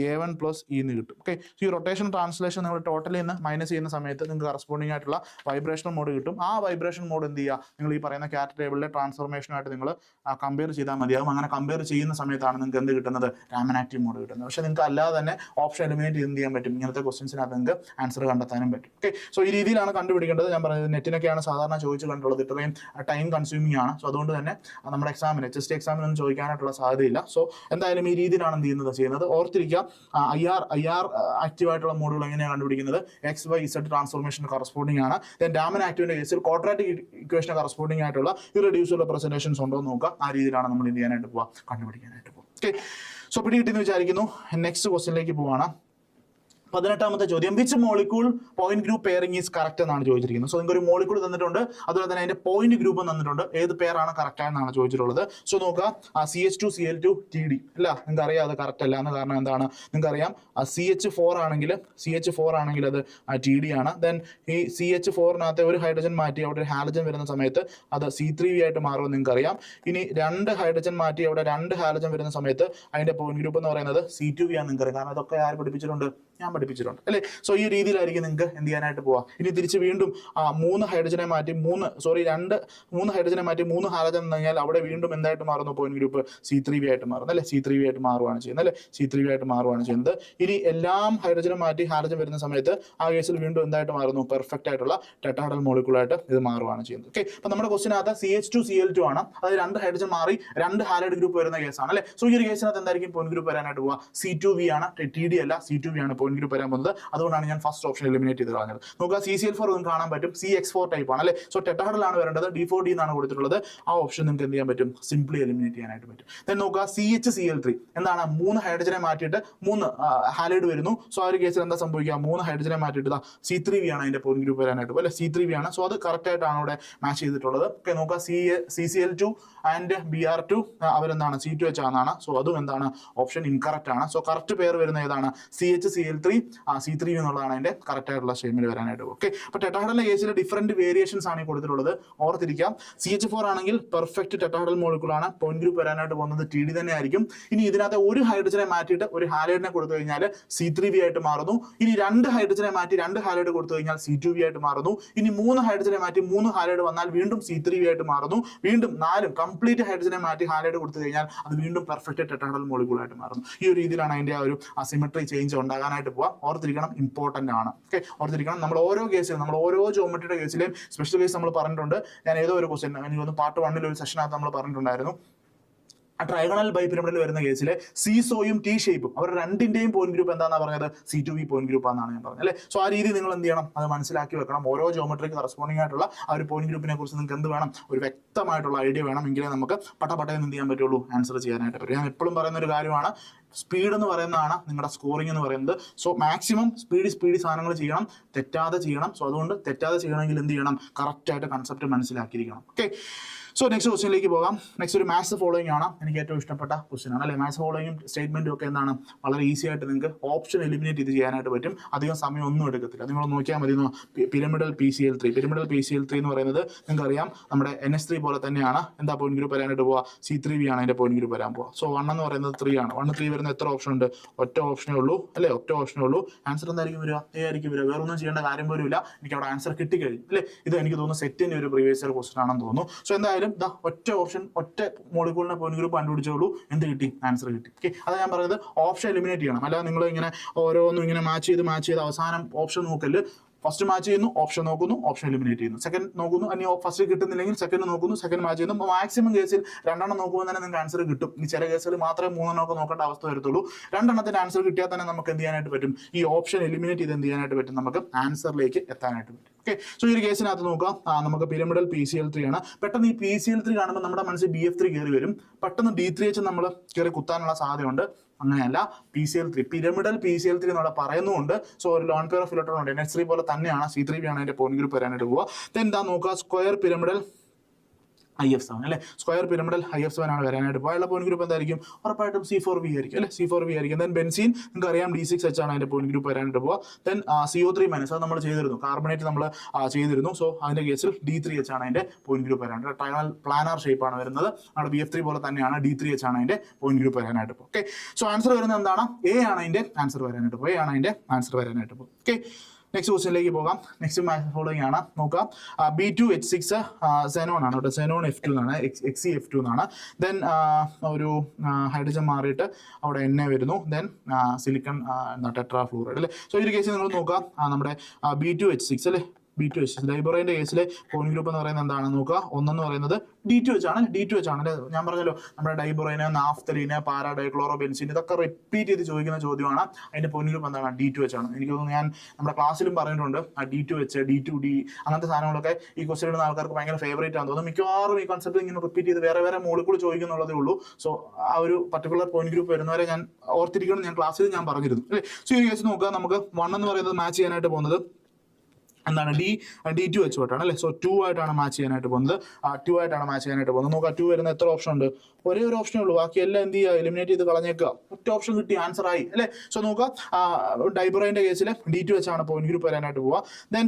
A1 + E എന്ന് കിട്ടും. ഓക്കെ, സോ ഈ റൊട്ടേഷൻ ട്രാൻസ്ലേഷൻ നിങ്ങൾ ടോട്ടലിൽ നിന്ന് മൈനസ് ചെയ്യുന്ന സമയത്ത് നിങ്ങൾക്ക് കറസ്പോണ്ടിങ് ആയിട്ടുള്ള വൈബ്രേഷണൽ മോഡ് കിട്ടും. ആ വൈബ്രേഷൻ മോഡ് എന്ത് ചെയ്യുക, നിങ്ങൾ ഈ പറയുന്ന ക്യാറ്റ് ടേബിളിലെ ട്രാൻസ്ഫോർമേഷനായിട്ട് നിങ്ങൾ കമ്പയർ ചെയ്താൽ മതിയാകും. അങ്ങനെ കമ്പയർ ചെയ്യുന്ന സമയത്താണ് നിങ്ങൾക്ക് എന്ത് കിട്ടുന്നത്, രാമൻ ആക്റ്റീവ് മോഡ് കിട്ടുന്നത്. പക്ഷേ നിങ്ങൾക്ക് അല്ലാതെ തന്നെ ഓപ്ഷൻ എലിമിനേറ്റ് എന്ത് ചെയ്യാൻ പറ്റും, ഇങ്ങനത്തെ ക്വസ്റ്റ്യൻസിനകത്ത് നിങ്ങൾക്ക് ആൻസർ കണ്ടെത്താനും പറ്റും. ഓക്കെ, സോ ഈ രീതിയിലാണ് കണ്ടുപിടിക്കേണ്ടത്. ഞാൻ പറഞ്ഞത് നെറ്റിനൊക്കെയാണ് സാധാരണ ചോദിച്ചു കണ്ടുള്ളത്. ഇത്രയും ടൈം കൺസ്യൂമിംഗ് ആണ്. സോ അതുകൊണ്ട് തന്നെ നമ്മുടെ എക്സാമിന് HST എക്സാമിനൊന്നും ചോദിക്കാനായിട്ടുള്ള സാധ്യതയില്ല. സോ എന്തായാലും ഈ രീതിയിലാണ് എന്ത് ചെയ്യുന്നത്. ഓർത്തിരിക്കുക, IR ആക്റ്റീവ് ആയിട്ടുള്ള മോഡുകൾ എങ്ങനെയാണ് കണ്ടുപിടിക്കുന്നത്, XYZ ട്രാൻസ്ഫോർമേഷൻ കറസ്പോണ്ടിങ് ആണ്. ദെൻ രാമൻ ആക്റ്റീവിന്റെ കേസിൽ ക്വാഡ്രാറ്റിക് ഇക്വേഷൻ കറസ്പോണ്ടിങ് ആയിട്ടുള്ള ഇറെഡ്യൂസിബിൾ റെപ്രസെന്റേഷൻസ് ഉണ്ടോ എന്ന് നോക്കുക. ആ രീതിയിലാണ് നമ്മൾ എന്ത് ചെയ്യാനായിട്ട് പോവുക, കണ്ടുപിടിക്കാനായിട്ട് പോകുക. ഓക്കെ, സോ പിടികിട്ടിയെന്ന് വിചാരിക്കുന്നു. നെക്സ്റ്റ് ക്വസ്റ്റ്യനിലേക്ക് പോവാണ്. 18ാമത്തെ ചോദ്യം, which molecule point group pairing is correct എന്നാണ് ചോദിച്ചിരിക്കുന്നത്. സോ നിങ്ങൾക്ക് ഒരു മോളിക്യൂൾ തന്നിട്ടുണ്ട്, അതുപോലെ തന്നെ അതിന്റെ പോയിന്റ് ഗ്രൂപ്പ് തന്നിട്ടുണ്ട്, ഏത് പേരാണ് കറക്റ്റ് ആണെന്നാണ് ചോദിച്ചിട്ടുള്ളത്. സോ നോക്കുക, CH2Cl2 TD അല്ല, നിങ്ങൾക്ക് അറിയാം അത് കറക്റ്റ് അല്ല എന്ന്. കാരണം എന്താണ്, നിങ്ങൾക്ക് അറിയാം CH4 ആണെങ്കിൽ അത് TD ആണ്. ദെൻ ഈ CH4-നകത്തെ ഒരു ഹൈഡ്രജൻ മാറ്റി അവിടെ ഒരു ഹാലജൻ വരുന്ന സമയത്ത് അത് C3V ആയിട്ട് മാറുമെന്ന് നിങ്ങൾക്ക് അറിയാം. ഇനി 2 ഹൈഡ്രജൻ മാറ്റി അവിടെ 2 ഹാലജൻ വരുന്ന സമയത്ത് അതിന്റെ പോയിന്റ് ഗ്രൂപ്പ് എന്ന് പറയുന്നത് C2V ആണ് നിങ്ങൾക്ക് അറിയാം. കാരണം അതൊക്കെ ആര് പഠിപ്പിച്ചിട്ടുണ്ട്, ഞാൻ പഠിപ്പിച്ചിട്ടുണ്ട് അല്ലേ. സോ ഈ രീതിയിലായിരിക്കും നിങ്ങൾക്ക് എന്ത് ചെയ്യാനായിട്ട് പോവാം. ഇനി തിരിച്ച് വീണ്ടും 3 ഹൈഡ്രജനെ മാറ്റി 3 ഹൈഡ്രജനെ മാറ്റി 3 ഹാലജൻ എന്ന് കഴിഞ്ഞാൽ അവിടെ വീണ്ടും എന്തായിട്ട് മാറുന്നു, പോയിന്റ് ഗ്രൂപ്പ് C3V ആയിട്ട് മാറുന്നു അല്ലേ. C3V ആയിട്ട് മാറുകയാണ് ചെയ്യുന്നത് അല്ലേ. C3V ആയിട്ട് മാറുകയാണ് ചെയ്യുന്നത്. ഇനി എല്ലാം ഹൈഡ്രജനെ മാറ്റി ഹാലജൻ വരുന്ന സമയത്ത് ആ കേസിൽ വീണ്ടും എന്തായിട്ട് മാറുന്നു, പെർഫെക്റ്റ് ആയിട്ടുള്ള ടെട്രാഹെഡ്രൽ മോളിക്യൂളായിട്ട് ഇത് മാറുകയാണ് ചെയ്യുന്നത്. ഓക്കെ, അപ്പൊ നമ്മുടെ ക്വസ്റ്റിനകത്ത് CH2Cl2 ആണ്. അതായത് 2 ഹൈഡ്രജൻ മാറി 2 ഹാലൈഡ് ഗ്രൂപ്പ് വരുന്ന കേസാണ് അല്ലേ. സോ ഈ ഒരു കേസിനകത്ത് എന്തായിരിക്കും പോയിന്റ് ഗ്രൂപ്പ് വരാനായിട്ട് പോവുക, C2V ആണ്, TD അല്ല, C2V ആണ് പോയിന്റ് ഗ്രൂപ്പ് വരാൻ പോകുന്നത്. അതുകൊണ്ടാണ് ഞാൻ ഫസ്റ്റ് ഓപ്ഷൻ എലിമിനേറ്റ് ചെയ്ത് കളഞ്ഞത്. നോക്കുക, CCl4 നിങ്ങൾക്ക് കാണാൻ പറ്റും, CX4 ടൈപ്പ് ആണ് അല്ലേ. സോ ടെട്രാഹെഡ്രലാണ് വരേണ്ടത്, D4D എന്നാണ് കൊടുത്തിട്ടുള്ളത്. ആ ഓപ്ഷൻ നിങ്ങൾക്ക് എന്ത് ചെയ്യാൻ പറ്റും, സിംപ്ലി എലിമിനേറ്റ് ചെയ്യാനായിട്ട് പറ്റും. ദെൻ നോക്കുക, CHCl3 എന്താണ്, 3 ഹൈഡ്രജനെ മാറ്റിയിട്ട് 3 ഹാലൈഡ് വരുന്നു. സോ ആ ഒരു കേസിൽ എന്താ സംഭവിക്കുക, 3 ഹൈഡ്രജനെ മാറ്റിയിട്ട് C3V ആണ് അതിന്റെ പോയിന്റ് ഗ്രൂപ്പ് വരാനായിട്ട് അല്ലെ. C3V ആണ്. സോ അത് കറക്റ്റ് ആയിട്ടാണ് അവിടെ മാച്ച് ചെയ്തിട്ടുള്ളത്. ഓക്കെ, നോക്കുക, CCl2 ആൻഡ് Br2 അവരെന്താണ് C2H ആണെന്നാണ്. സോ അതും എന്താണ്, ഓപ്ഷൻ ഇൻകറക്റ്റ് ആണ്. സോ കറക്റ്റ് പേർ വരുന്ന ഏതാണ്, CHCl3 C3V എന്നുള്ളതാണ് അതിന്റെ കറക്റ്റ് ആയിട്ടുള്ള സ്റ്റേറ്റ്മെന്റ് വരാനായിട്ട്. ഓക്കെ, അപ്പൊ ടെട്രാഹെഡ്രലിന്റെ കേസിൽ ഡിഫറെന്റ് വേരിയേഷൻസ് ആണ് കൊടുത്തിട്ടുള്ളത്. ഓർത്തിരിക്കാം, CH4 ആണെങ്കിൽ പെർഫെക്റ്റ് ടെട്രാഹെഡ്രൽ മോളിക്യൂൾ ആണ്, പോയിന്റ് ഗ്രൂപ്പ് വരാനായിട്ട് പോകുന്നത് TD തന്നെ ആയിരിക്കും. ഇനി ഇതിനകത്ത് ഒരു ഹൈഡ്രജനെ മാറ്റിയിട്ട് ഒരു ഹാലൈഡിനെ കൊടുത്തു കഴിഞ്ഞാൽ C3V ആയിട്ട് മാറുന്നു. ഇനി 2 ഹൈഡ്രജനെ മാറ്റി 2 ഹാലൈഡ് കൊടുത്തു കഴിഞ്ഞാൽ C2V ആയിട്ട് മാറുന്നു. ഇനി 3 ഹൈഡ്രജനെ മാറ്റി 3 ഹാലൈഡ് വന്നാൽ വീണ്ടും C3V ആയിട്ട് മാറുന്നു. വീണ്ടും 4 കംപ്ലീറ്റ് ഹൈഡ്രജനെ മാറ്റി ഹാലൈഡ് കൊടുത്തു കഴിഞ്ഞാൽ അത് വീണ്ടും പെർഫെക്റ്റ് ടെട്രാഹെഡ്രൽ മോളിക്യൂൾ ആയിട്ട് മാറുന്നു. ഈ ഒരു രീതിയിലാണ് അതിന്റെ ആ ഒരു സിമെട്രി ചേഞ്ച് ഉണ്ടാകാനായിട്ട് പോവുക. ഓർത്തിരിക്കണം, ഇമ്പോർട്ടന്റ് ആണ്. ഓക്കെ, ഓർത്തിരിക്കണം, നമ്മൾ ഓരോ കേസിലും, നമ്മൾ ഓരോ ജോമെട്രിയുടെ കേസിലെയും സ്പെഷ്യൽ കേസ് നമ്മൾ പറഞ്ഞിട്ടുണ്ട്. ഞാൻ ഏതോ ഒരു ക്വസ്റ്റ്യൻ, എനിക്ക് തോന്നുന്നു പാർട്ട് 1 ഒരു സെഷനകത്ത് നമ്മൾ പറഞ്ഞിട്ടുണ്ടായിരുന്നു. ട്രൈഗണൽ ബൈപിരമിഡിൽ വരുന്ന കേസിൽ സീസോയും ടി ഷേപ്പും അവർ രണ്ടിന്റെയും പോയിന്റ് ഗ്രൂപ്പ് എന്താണെന്ന് പറഞ്ഞത് C2V പോയിന്റ് ഗ്രൂപ്പ് ആണെന്നാണ് ഞാൻ പറഞ്ഞത് അല്ലേ. സോ ആ രീതി നിങ്ങൾ എന്ത് ചെയ്യണം, അത് മനസ്സിലാക്കി വെക്കണം. ഓരോ ജോമെട്രിക്ക് കറസ്പോണ്ടിങ് ആയിട്ടുള്ള ആ ഒരു പോയിന്റ് ഗ്രൂപ്പിനെ കുറിച്ച് നിങ്ങൾക്ക് എന്ത് വേണം, ഒരു വ്യക്തമായിട്ടുള്ള ഐഡിയ വേണം. എങ്കിലേ നമുക്ക് പട്ടപട്ടയെന്ന് എന്ത് ചെയ്യാൻ പറ്റുള്ളൂ, ആൻസർ ചെയ്യാനായിട്ട് പറ്റും. ഞാൻ എപ്പോഴും പറയുന്ന ഒരു കാര്യമാണ്, സ്പീഡ് എന്ന് പറയുന്നതാണ് നിങ്ങളുടെ സ്കോറിംഗ് എന്ന് പറയുന്നത്. സോ മാക്സിമം സ്പീഡ് സാധനങ്ങൾ ചെയ്യണം, തെറ്റാതെ ചെയ്യണം. സോ അതുകൊണ്ട് തെറ്റാതെ ചെയ്യണമെങ്കിൽ എന്ത് ചെയ്യണം, കറക്റ്റായിട്ട് കൺസെപ്റ്റ് മനസ്സിലാക്കിയിരിക്കണം. ഓക്കെ, സോ നെക്സ്റ്റ് ക്വസ്റ്റ്യനിലേക്ക് പോകാം. നെക്സ്റ്റ് ഒരു മാത്സ് ഫോളോയിങ് ആണ്, എനിക്ക് ഏറ്റവും ഇഷ്ടപ്പെട്ട ക്വസ്റ്റ്യൻ ആണ് അല്ലേ. മാത്സ് ഫോളോയിങ്ങും സ്റ്റേറ്റ്മെന്റും ഒക്കെ എന്താണ്, വളരെ ഈസി ആയിട്ട് നിങ്ങൾക്ക് ഓപ്ഷൻ എലിമിനേറ്റ് ചെയ്ത് ചെയ്യാനായിട്ട് പറ്റും. അധികം സമയം ഒന്നും എടുക്കത്തില്ല. നിങ്ങൾ നോക്കിയാൽ മതി, പിരമിഡൽ PCl3 എന്ന് പറയുന്നത് നിങ്ങൾക്ക് അറിയാം നമ്മുടെ NH3 പോലെ തന്നെയാണ്. എന്താ പോയിന്റ് ഗ്രൂപ്പ് വരാനായിട്ട് പോവുക, C3V ആണ് അതിന്റെ പോയിന്റ് ഗ്രൂപ്പ് വരാൻ പോവുക. സോ 1 എന്ന് പറയുന്നത് 3 ആണ്. 1 3 വരുന്ന എത്ര ഓപ്ഷൻ ഉണ്ട്, ഒറ്റ ഓപ്ഷനേ ഉള്ളൂ അല്ലേ, ഒറ്റ ഓപ്ഷനേ ഉള്ളൂ. ആൻസർ എന്തായിരിക്കും വരിക, A ആയിരിക്കും വരിക. വേറെ ഒന്നും ചെയ്യേണ്ട കാര്യം പോലും ഇല്ല, എനിക്ക് അവിടെ ആൻസർ കിട്ടിക്കഴിഞ്ഞു അല്ലേ. ഇത് എനിക്ക് തോന്നുന്നു സെറ്റിന്റെ ഒരു പ്രീവിയസ് ഇയർ ക്വസ്റ്റൻ ആണെന്ന് തോന്നുന്നു. സോ എന്തായാലും ഒറ്റ ഓപ്ഷൻ, ഒറ്റ മോളിക്യൂളിനെ പോയിന്റ് ഗ്രൂപ്പ് കണ്ടുപിടിച്ചോളൂ, എന്ത് കിട്ടി, ആൻസർ കിട്ടി. ഓക്കെ, അതാണ് ഞാൻ പറയുന്നത്, ഓപ്ഷൻ എലിമിനേറ്റ് ചെയ്യണം. അല്ലാതെ നിങ്ങൾ ഇങ്ങനെ ഓരോന്നും ഇങ്ങനെ മാച്ച് ചെയ്ത് അവസാനം ഓപ്ഷൻ നോക്കല്. ഫസ്റ്റ് മാച്ച് ചെയ്യുന്നു, ഓപ്ഷൻ നോക്കുന്നു, ഓപ്ഷൻ എലിമിനേറ്റ് ചെയ്യുന്നു. സെക്കൻഡ് നോക്കുന്നു, ഇനി ഫസ്റ്റ് കിട്ടുന്നില്ലെങ്കിൽ സെക്കൻഡ് നോക്കുന്നു, സെക്കൻഡ് മാച്ച് ചെയ്യുന്നു. മാക്സിമം കേസിൽ 2 എണ്ണം നോക്കുമ്പോൾ തന്നെ നിങ്ങൾക്ക് ആൻസർ കിട്ടും. ഈ ചില കേസുകൾ മാത്രമേ 3 എണ്ണമൊക്കെ നോക്കേണ്ട അവസ്ഥ വരത്തുള്ളൂ. 2 എണ്ണത്തിന്റെ ആൻസർ കിട്ടിയാൽ തന്നെ നമുക്ക് എന്ത് ചെയ്യാനായിട്ട് പറ്റും, ഈ ഓപ്ഷൻ എലിമിനേറ്റ് ചെയ്ത് എന്ത് ചെയ്യാനായിട്ട് പറ്റും, നമുക്ക് ആൻസറിലേക്ക് എത്താനായിട്ട് പറ്റും. ഓക്കെ, സോ ഈ ഒരു കേസിനകത്ത് നോക്കാം, നമുക്ക് പിരമിഡൽ PCl3 ആണ്. പെട്ടെന്ന് ഈ PCl3 കാണുമ്പോൾ നമ്മുടെ മനസ്സിൽ BF3 കയറി വരും. പെട്ടെന്ന് D3H നമ്മൾ കയറി കുത്താനുള്ള സാധ്യതയുണ്ട്. അങ്ങനെയല്ല, PCl3 പിരമിഡൽ PCl3 എന്നവിടെ പറയുന്നുണ്ട്. സോ ഒരു ലോൺ പെയർ ഓഫ് ഇലക്ട്രോൺ ഉണ്ട്, NH3 പോലെ തന്നെയാണ്. C3V ആണ് അതിന്റെ പോയിന്റ് ഗ്രൂപ്പ് വരാനായിട്ട് പോവുക. എന്താ നോക്കുക, സ്ക്വയർ പിരമിഡൽ IF7 അല്ലെ, സ്ക്വയർ പിരമിഡൽ IF7 ആണ് വരാനായിട്ട് പോയുള്ള പോയിന്റ് ഗ്രൂപ്പ് എന്തായിരിക്കും, ഉറപ്പായിട്ടും C4V ആയിരിക്കും അല്ലെ, C4V ആയിരിക്കും. ദെൻ ബെൻസീൻ നിങ്ങൾക്ക് അറിയാം D6H ആണ് അതിന്റെ പോയിന്റ് ഗ്രൂപ്പ് വരാനായിട്ട് പോവുക. ദെൻ CO3 മൈനസ്, അത് നമ്മൾ ചെയ്തിരുന്നു, കാർബണേറ്റ് നമ്മൾ ചെയ്തിരുന്നു. സോ അതിന്റെ കേസിൽ D3H ആണ് അതിന്റെ പോയിന്റ് ഗ്രൂപ്പ് വരാനായിട്ട്. ട്രൈഗണൽ പ്ലാനാർ ഷേപ്പ് ആണ് വരുന്നത്, അവിടെ BF3 പോലെ തന്നെയാണ്. D3H ആണ് അതിന്റെ പോയിന്റ് ഗ്രൂപ്പ് വരാനായിട്ട് പോകും. ഓക്കെ, സോ ആൻസർ വരുന്നത് എന്താണ്, A ആണ് അതിന്റെ ആൻസർ വരാനായിട്ട് പോകും. A ആണ് അതിന്റെ ആൻസർ വരാനായിട്ട് പോകും. ഓക്കെ, നെക്സ്റ്റ് ക്വസ്റ്റ്യനിലേക്ക് പോകാം. നെക്സ്റ്റ് മാച്ച് ഫോളോയിങ് ആണ്, നോക്കാം. B2H6 സെനോൺ ആണ് കേട്ടോ, സെനോൺ F2 എന്നാണ്, XeF2 എന്നാണ്. ദെൻ ഒരു ഹൈഡ്രജൻ മാറിയിട്ട് അവിടെ NA വരുന്നു. ദെൻ സിലിക്കൺ ടെട്രാഫ്ലൂറൈഡ് അല്ലേ. സോ ഈ ഒരു കേസിൽ നിങ്ങൾ നോക്കാം, നമ്മുടെ B2H6 അല്ലേ, B2H ഡൈബോറൈൻ്റെ കേസിൽ പോയിന്റ് ഗ്രൂപ്പ് എന്ന് പറയുന്നത് എന്താണെന്ന് നോക്കുക. ഒന്നെന്ന് പറയുന്നത് D2H ആണ്, D2H ആണ് അല്ലേ. ഞാൻ പറഞ്ഞല്ലോ, നമ്മുടെ ഡൈബോറൈന്, നാഫ്തലീന്, പാരാഡൈക്ലോറോ ബെൻസിൻ, ഇതൊക്കെ റിപ്പീറ്റ് ചെയ്ത് ചോദിക്കുന്ന ചോദ്യമാണ്. അതിന്റെ പോയിന്റ് ഗ്രൂപ്പ് എന്താണ്, D2H ആണ്. എനിക്ക് തോന്നുന്നു ഞാൻ നമ്മുടെ ക്ലാസ്സിലും പറഞ്ഞിട്ടുണ്ട്, D2H, D2D അങ്ങനത്തെ സാധനങ്ങളൊക്കെ ഈ ക്വസ്റ്റ്യൻ ഇടുന്ന ആൾക്കാർക്ക് ഭയങ്കര ഫേവറേറ്റ് ആണെന്ന് തോന്നുന്നു. മിക്കവാറും ഈ കോൺസെപ്റ്റ് ഇങ്ങനെ റിപ്പീറ്റ് ചെയ്ത് വേറെ മോളിക്കൂൾ ചോദിക്കുന്നുള്ളതേ ഉള്ളൂ. സോ ആ ഒരു പർട്ടിക്കുലർ പോയിന്റ് ഗ്രൂപ്പ് വരുന്നവരെ ഞാൻ ഓർത്തിരിക്കണം, ഞാൻ ക്ലാസ്സിൽ ഞാൻ പറഞ്ഞിരുന്നു അല്ലേ. സോ ഈ കേസ് നോക്കുക, നമുക്ക് 1 എന്ന് പറയുന്നത് മാച്ച് ചെയ്യാനായിട്ട് പോകുന്നത് എന്താണ്, D2H ആയിട്ടാണ് അല്ലേ. സോ 2 ആയിട്ടാണ് മാച്ച് ചെയ്യാനായിട്ട് പോകുന്നത്, 2 ആയിട്ടാണ് മാച്ച് ചെയ്യാനായിട്ട് പോകുന്നത്. നോക്കാം, 2 വരുന്ന എത്ര ഓപ്ഷൻ ഉണ്ട്, ഒരേ ഒരു ഓപ്ഷനേ ഉള്ളൂ. ബാക്കി എല്ലാം എന്ത് ചെയ്യുക, എലിമിനേറ്റ് ചെയ്ത് കളഞ്ഞേക്കുക. ഒറ്റ ഓപ്ഷൻ കിട്ടി, ആൻസർ ആയി അല്ലേ. സോ നോക്കാം, ഡൈബോറൈൻ്റെ കേസിൽ D2H ആണ് പോയിന്റ് ഗ്രൂപ്പ് വരാനായിട്ട് പോവുക. ദെൻ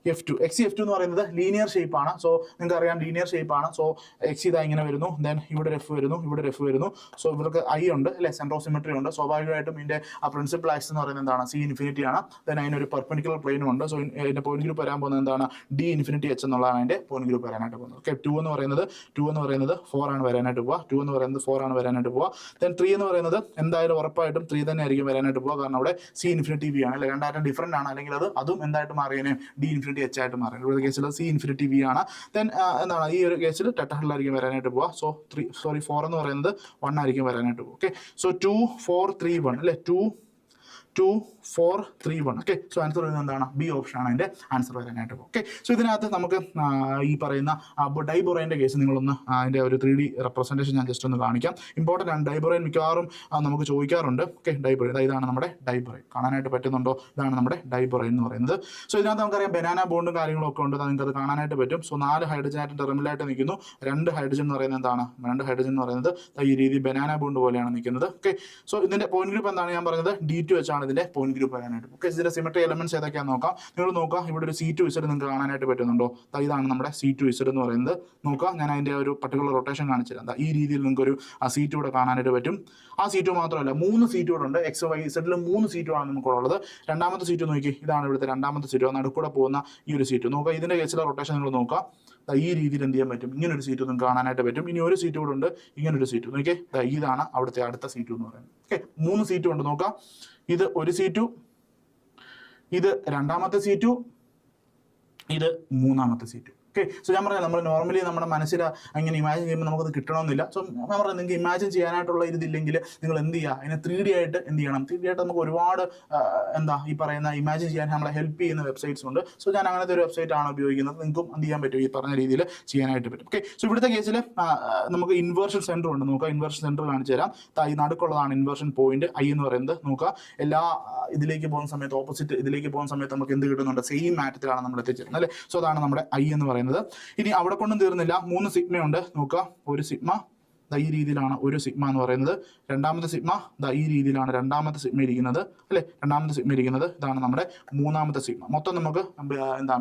XeF2 എന്ന് പറയുന്നത് ലീനിയർ ഷേപ്പ് ആണ്. സോ നിങ്ങൾക്ക് അറിയാം, ലീനിയർ ഷേപ്പ് ആണ്. സോ X ഇതാ ഇങ്ങനെ വരുന്നു. ദെൻ ഇവിടെ റെഫ് വരുന്നു, ഇവിടെ റെഫ് വരുന്നു. സോ ഇവർക്ക് I ഉണ്ട് അല്ലെ, സെൻട്രോ സിമെട്രി ഉണ്ട്. സ്വാഭാവികമായിട്ടും ഇതിന്റെ പ്രിൻസിപ്പൽ ആക്സിസ് എന്ന് പറയുന്നത് എന്താണ്, C∞ ആണ്. ദെൻ അതിനൊരു പെർപെൻഡിക്കുലർ പ്ലെയിനും ഉണ്ട്. സോ ഇതിന്റെ പോയിന്റ് ഗ്രൂപ്പ് വരാൻ പോകുന്നത് എന്താണ്, D∞H എന്നുള്ളതാണ് അതിന്റെ പോയിന്റ് ഗ്രൂപ്പ് വരാനായിട്ട് പോകുന്നത്. ഓക്കെ, 2 എന്ന് പറയുന്നത് 4 ആണ് വരാനായിട്ട് പോവുക. 2 എന്ന് പറയുന്നത് 4 ആണ് വരാനായിട്ട് പോവുക. ദെൻ 3 എന്ന് പറയുന്നത് എന്തായാലും ഉറപ്പായിട്ടും 3 തന്നെ ആയിരിക്കും വരാനായിട്ട് പോവുക. കാരണം അവിടെ C∞V ആണ് അല്ലെ, രണ്ടായിട്ടും ഡിഫറെന്റ് ആണ്. അല്ലെങ്കിൽ അതും എന്തായിട്ട് മാറിയതിനെ D∞H ആയിട്ട് മാറി. ഇവിടെ കേസിൽ C∞V ആണ്. ദെൻ എന്താണ്, ഈ ഒരു കേസിൽ ടെട്രഹെഡ്രലായിരിക്കും വരാനായിട്ട് പോവുക. സോ 4 എന്ന് പറയുന്നത് 1 ആയിരിക്കും വരാനായിട്ട് പോകും. ഓക്കെ, സോ 2 4 3 1 അല്ലെ, 2 2 4 3 1. ഓക്കെ, സോ ആൻസർ വരുന്നത് എന്താണ്, B ഓപ്ഷൻ ആണ് അതിന്റെ ആൻസർ വരാനായിട്ട് പോകും. ഓക്കെ, സോ ഇതിനകത്ത് നമുക്ക് ഈ പറയുന്ന ഡൈബോറൈൻ്റെ കേസ് നിങ്ങളൊന്ന് അതിന്റെ ഒരു 3D റെപ്രസെന്റേഷൻ ഞാൻ ജസ്റ്റ് ഒന്ന് കാണിക്കാം. ഇമ്പോർട്ടൻ്റ് ആണ്, ഡൈബോറൈൻ മിക്കവാറും നമുക്ക് ചോദിക്കാറുണ്ട്. ഓക്കെ, ഡൈബോറൈൻ ഇതാണ് നമ്മുടെ ഡൈബോറൈൻ, കാണാനായിട്ട് പറ്റുന്നുണ്ടോ, ഇതാണ് നമ്മുടെ ഡൈബോറൈൻ എന്ന് പറയുന്നത്. സോ ഇതിനകത്ത് നമുക്കറിയാം ബനാന ബോണ്ടും കാര്യങ്ങളും ഒക്കെ ഉണ്ട്, നിങ്ങൾക്ക് അത് കാണാനായിട്ട് പറ്റും. സോ 4 ഹൈഡ്രജൻ ആയിട്ട് ടെർമിനലായിട്ട് നിൽക്കുന്നു. 2 ഹൈഡ്രജൻ എന്ന് പറയുന്നത് എന്താണ്, 2 ഹൈഡ്രജൻ എന്ന് പറയുന്നത് ഈ രീതി ബനാന ബോണ്ട് പോലെയാണ് നിൽക്കുന്നത്. ഓക്കെ, സോ ഇതിന്റെ പോയിന്റ് ഗ്രൂപ്പ് എന്താണ് ഞാൻ പറഞ്ഞത്, D2H ആണ് ഇതിന്റെ പോയിന്റ് ഗ്രൂപ്പ് വരാനായിട്ട്. ഓക്കെ, ഇതിന്റെ സിമെട്രി എലമെന്റ്സ് ഏതൊക്കെയാണെന്ന് നോക്കാം. നിങ്ങൾ നോക്കാം, ഇവിടെ ഒരു C2Z നിങ്ങൾക്ക് കാണാനായിട്ട് പറ്റുന്നുണ്ടോ, ഇതാണ് നമ്മുടെ C2Z എന്ന് പറയുന്നത്. നോക്കാം, ഞാൻ അതിന്റെ ഒരു പർട്ടിക്കുലർ റൊട്ടേഷൻ കാണിച്ചു തരാം. ഈ രീതിയിൽ നിങ്ങൾക്ക് ഒരു C2 ഇവിടെ കാണാനായിട്ട് പറ്റും. ആ C2 മാത്രമല്ല, 3 C2 ഉണ്ട്. XYZ 3 C2 ആണ് നമുക്ക് ഉള്ളത്. രണ്ടാമത്തെ C2 നോക്കി, ഇതാണ് ഇവിടുത്തെ രണ്ടാമത്തെ C2, നടുക്കൂടെ പോകുന്ന ഈ ഒരു C2 നോക്കാം. ഇതിന്റെ കേസിലെ റൊട്ടേഷൻ നിങ്ങൾ നോക്കാം, ഈ രീതിയിൽ എന്ത് ചെയ്യാൻ പറ്റും, ഇങ്ങനെ ഒരു C2 നിങ്ങൾക്ക് കാണാനായിട്ട് പറ്റും. ഇനി ഒരു C2 കൂടെ ഉണ്ട്, ഇങ്ങനെ ഒരു C2 നോക്കിയേ, ഇതാണ് അവിടുത്തെ അടുത്ത C2 എന്ന് പറയുന്നത്. ഓക്കെ, 3 C2 ഉണ്ട്. നോക്കാം, ഇത് ഒരു C2, ഇത് രണ്ടാമത്തെ C2, ഇത് മൂന്നാമത്തെ C2. ഓക്കെ. സോ ഞാൻ പറയാം, നമ്മൾ നോർമലി നമ്മുടെ മനസ്സിൽ അങ്ങനെ ഇമാജിൻ ചെയ്യുമ്പോൾ നമുക്കത് കിട്ടണമെന്നില്ല. സോ ഞാൻ പറയാം, നിങ്ങൾക്ക് ഇമാജിൻ ചെയ്യാനായിട്ടുള്ള ഇതില്ലെങ്കിൽ നിങ്ങൾ എന്ത് ചെയ്യുക, അതിനെ 3D ആയിട്ട് എന്ത് ചെയ്യണം. 3D ആയിട്ട് നമുക്ക് ഒരുപാട് ഈ പറയുന്ന ഇമാജിൻ ചെയ്യാൻ നമ്മളെ ഹെൽപ്പ് ചെയ്യുന്ന വെബ്സൈറ്റ്സ് ഉണ്ട്. സോ ഞാൻ അങ്ങനത്തെ ഒരു വെബ്സൈറ്റ് ആണ് ഉപയോഗിക്കുന്നത്. നിങ്ങൾക്കും എന്ത് ചെയ്യാൻ പറ്റും, ഈ പറഞ്ഞ രീതിയിൽ ചെയ്യാനായിട്ട് പറ്റും. ഓക്കെ. സോ ഇവിടുത്തെ കേസിൽ നമുക്ക് ഇൻവേർഷൻ സെൻറ്റർ ഉണ്ട്. നോക്കുക, ഇൻവേർഷൻ സെൻറ്റർ കാണിച്ചു തരാം. ഈ നടുക്കുള്ളതാണ് ഇൻവേർഷൻ പോയിന്റ് I എന്ന് പറയുന്നത്. നോക്കുക, എല്ലാ ഇതിലേക്ക് പോകുന്ന സമയത്ത്, ഓപ്പോസിറ്റ് ഇതിലേക്ക് പോകുന്ന സമയത്ത് നമുക്ക് എന്ത് കിട്ടുന്നുണ്ട്, സെയിം മാറ്റത്തിലാണ് നമ്മൾ എത്തിച്ചേരുന്നത് അല്ലേ. സോ അതാണ് നമ്മുടെ I എന്ന് പറയുന്നത്. ഇനി അവിടെ കൊണ്ടും തീർന്നില്ല, 3 സിഗ്മയുണ്ട്. നോക്കുക, ഒരു സിഗ്മ ഈ രീതിയിലാണ് ഒരു സിഗ്മ എന്ന് പറയുന്നത്. രണ്ടാമത്തെ സിഗ്മ ഈ രീതിയിലാണ് രണ്ടാമത്തെ സിഗ്മ ഇരിക്കുന്നത് അല്ലേ. രണ്ടാമത്തെ സിഗ്മ ഇരിക്കുന്നത് ഇതാണ് നമ്മുടെ മൂന്നാമത്തെ സിഗ്മ. മൊത്തം നമുക്ക്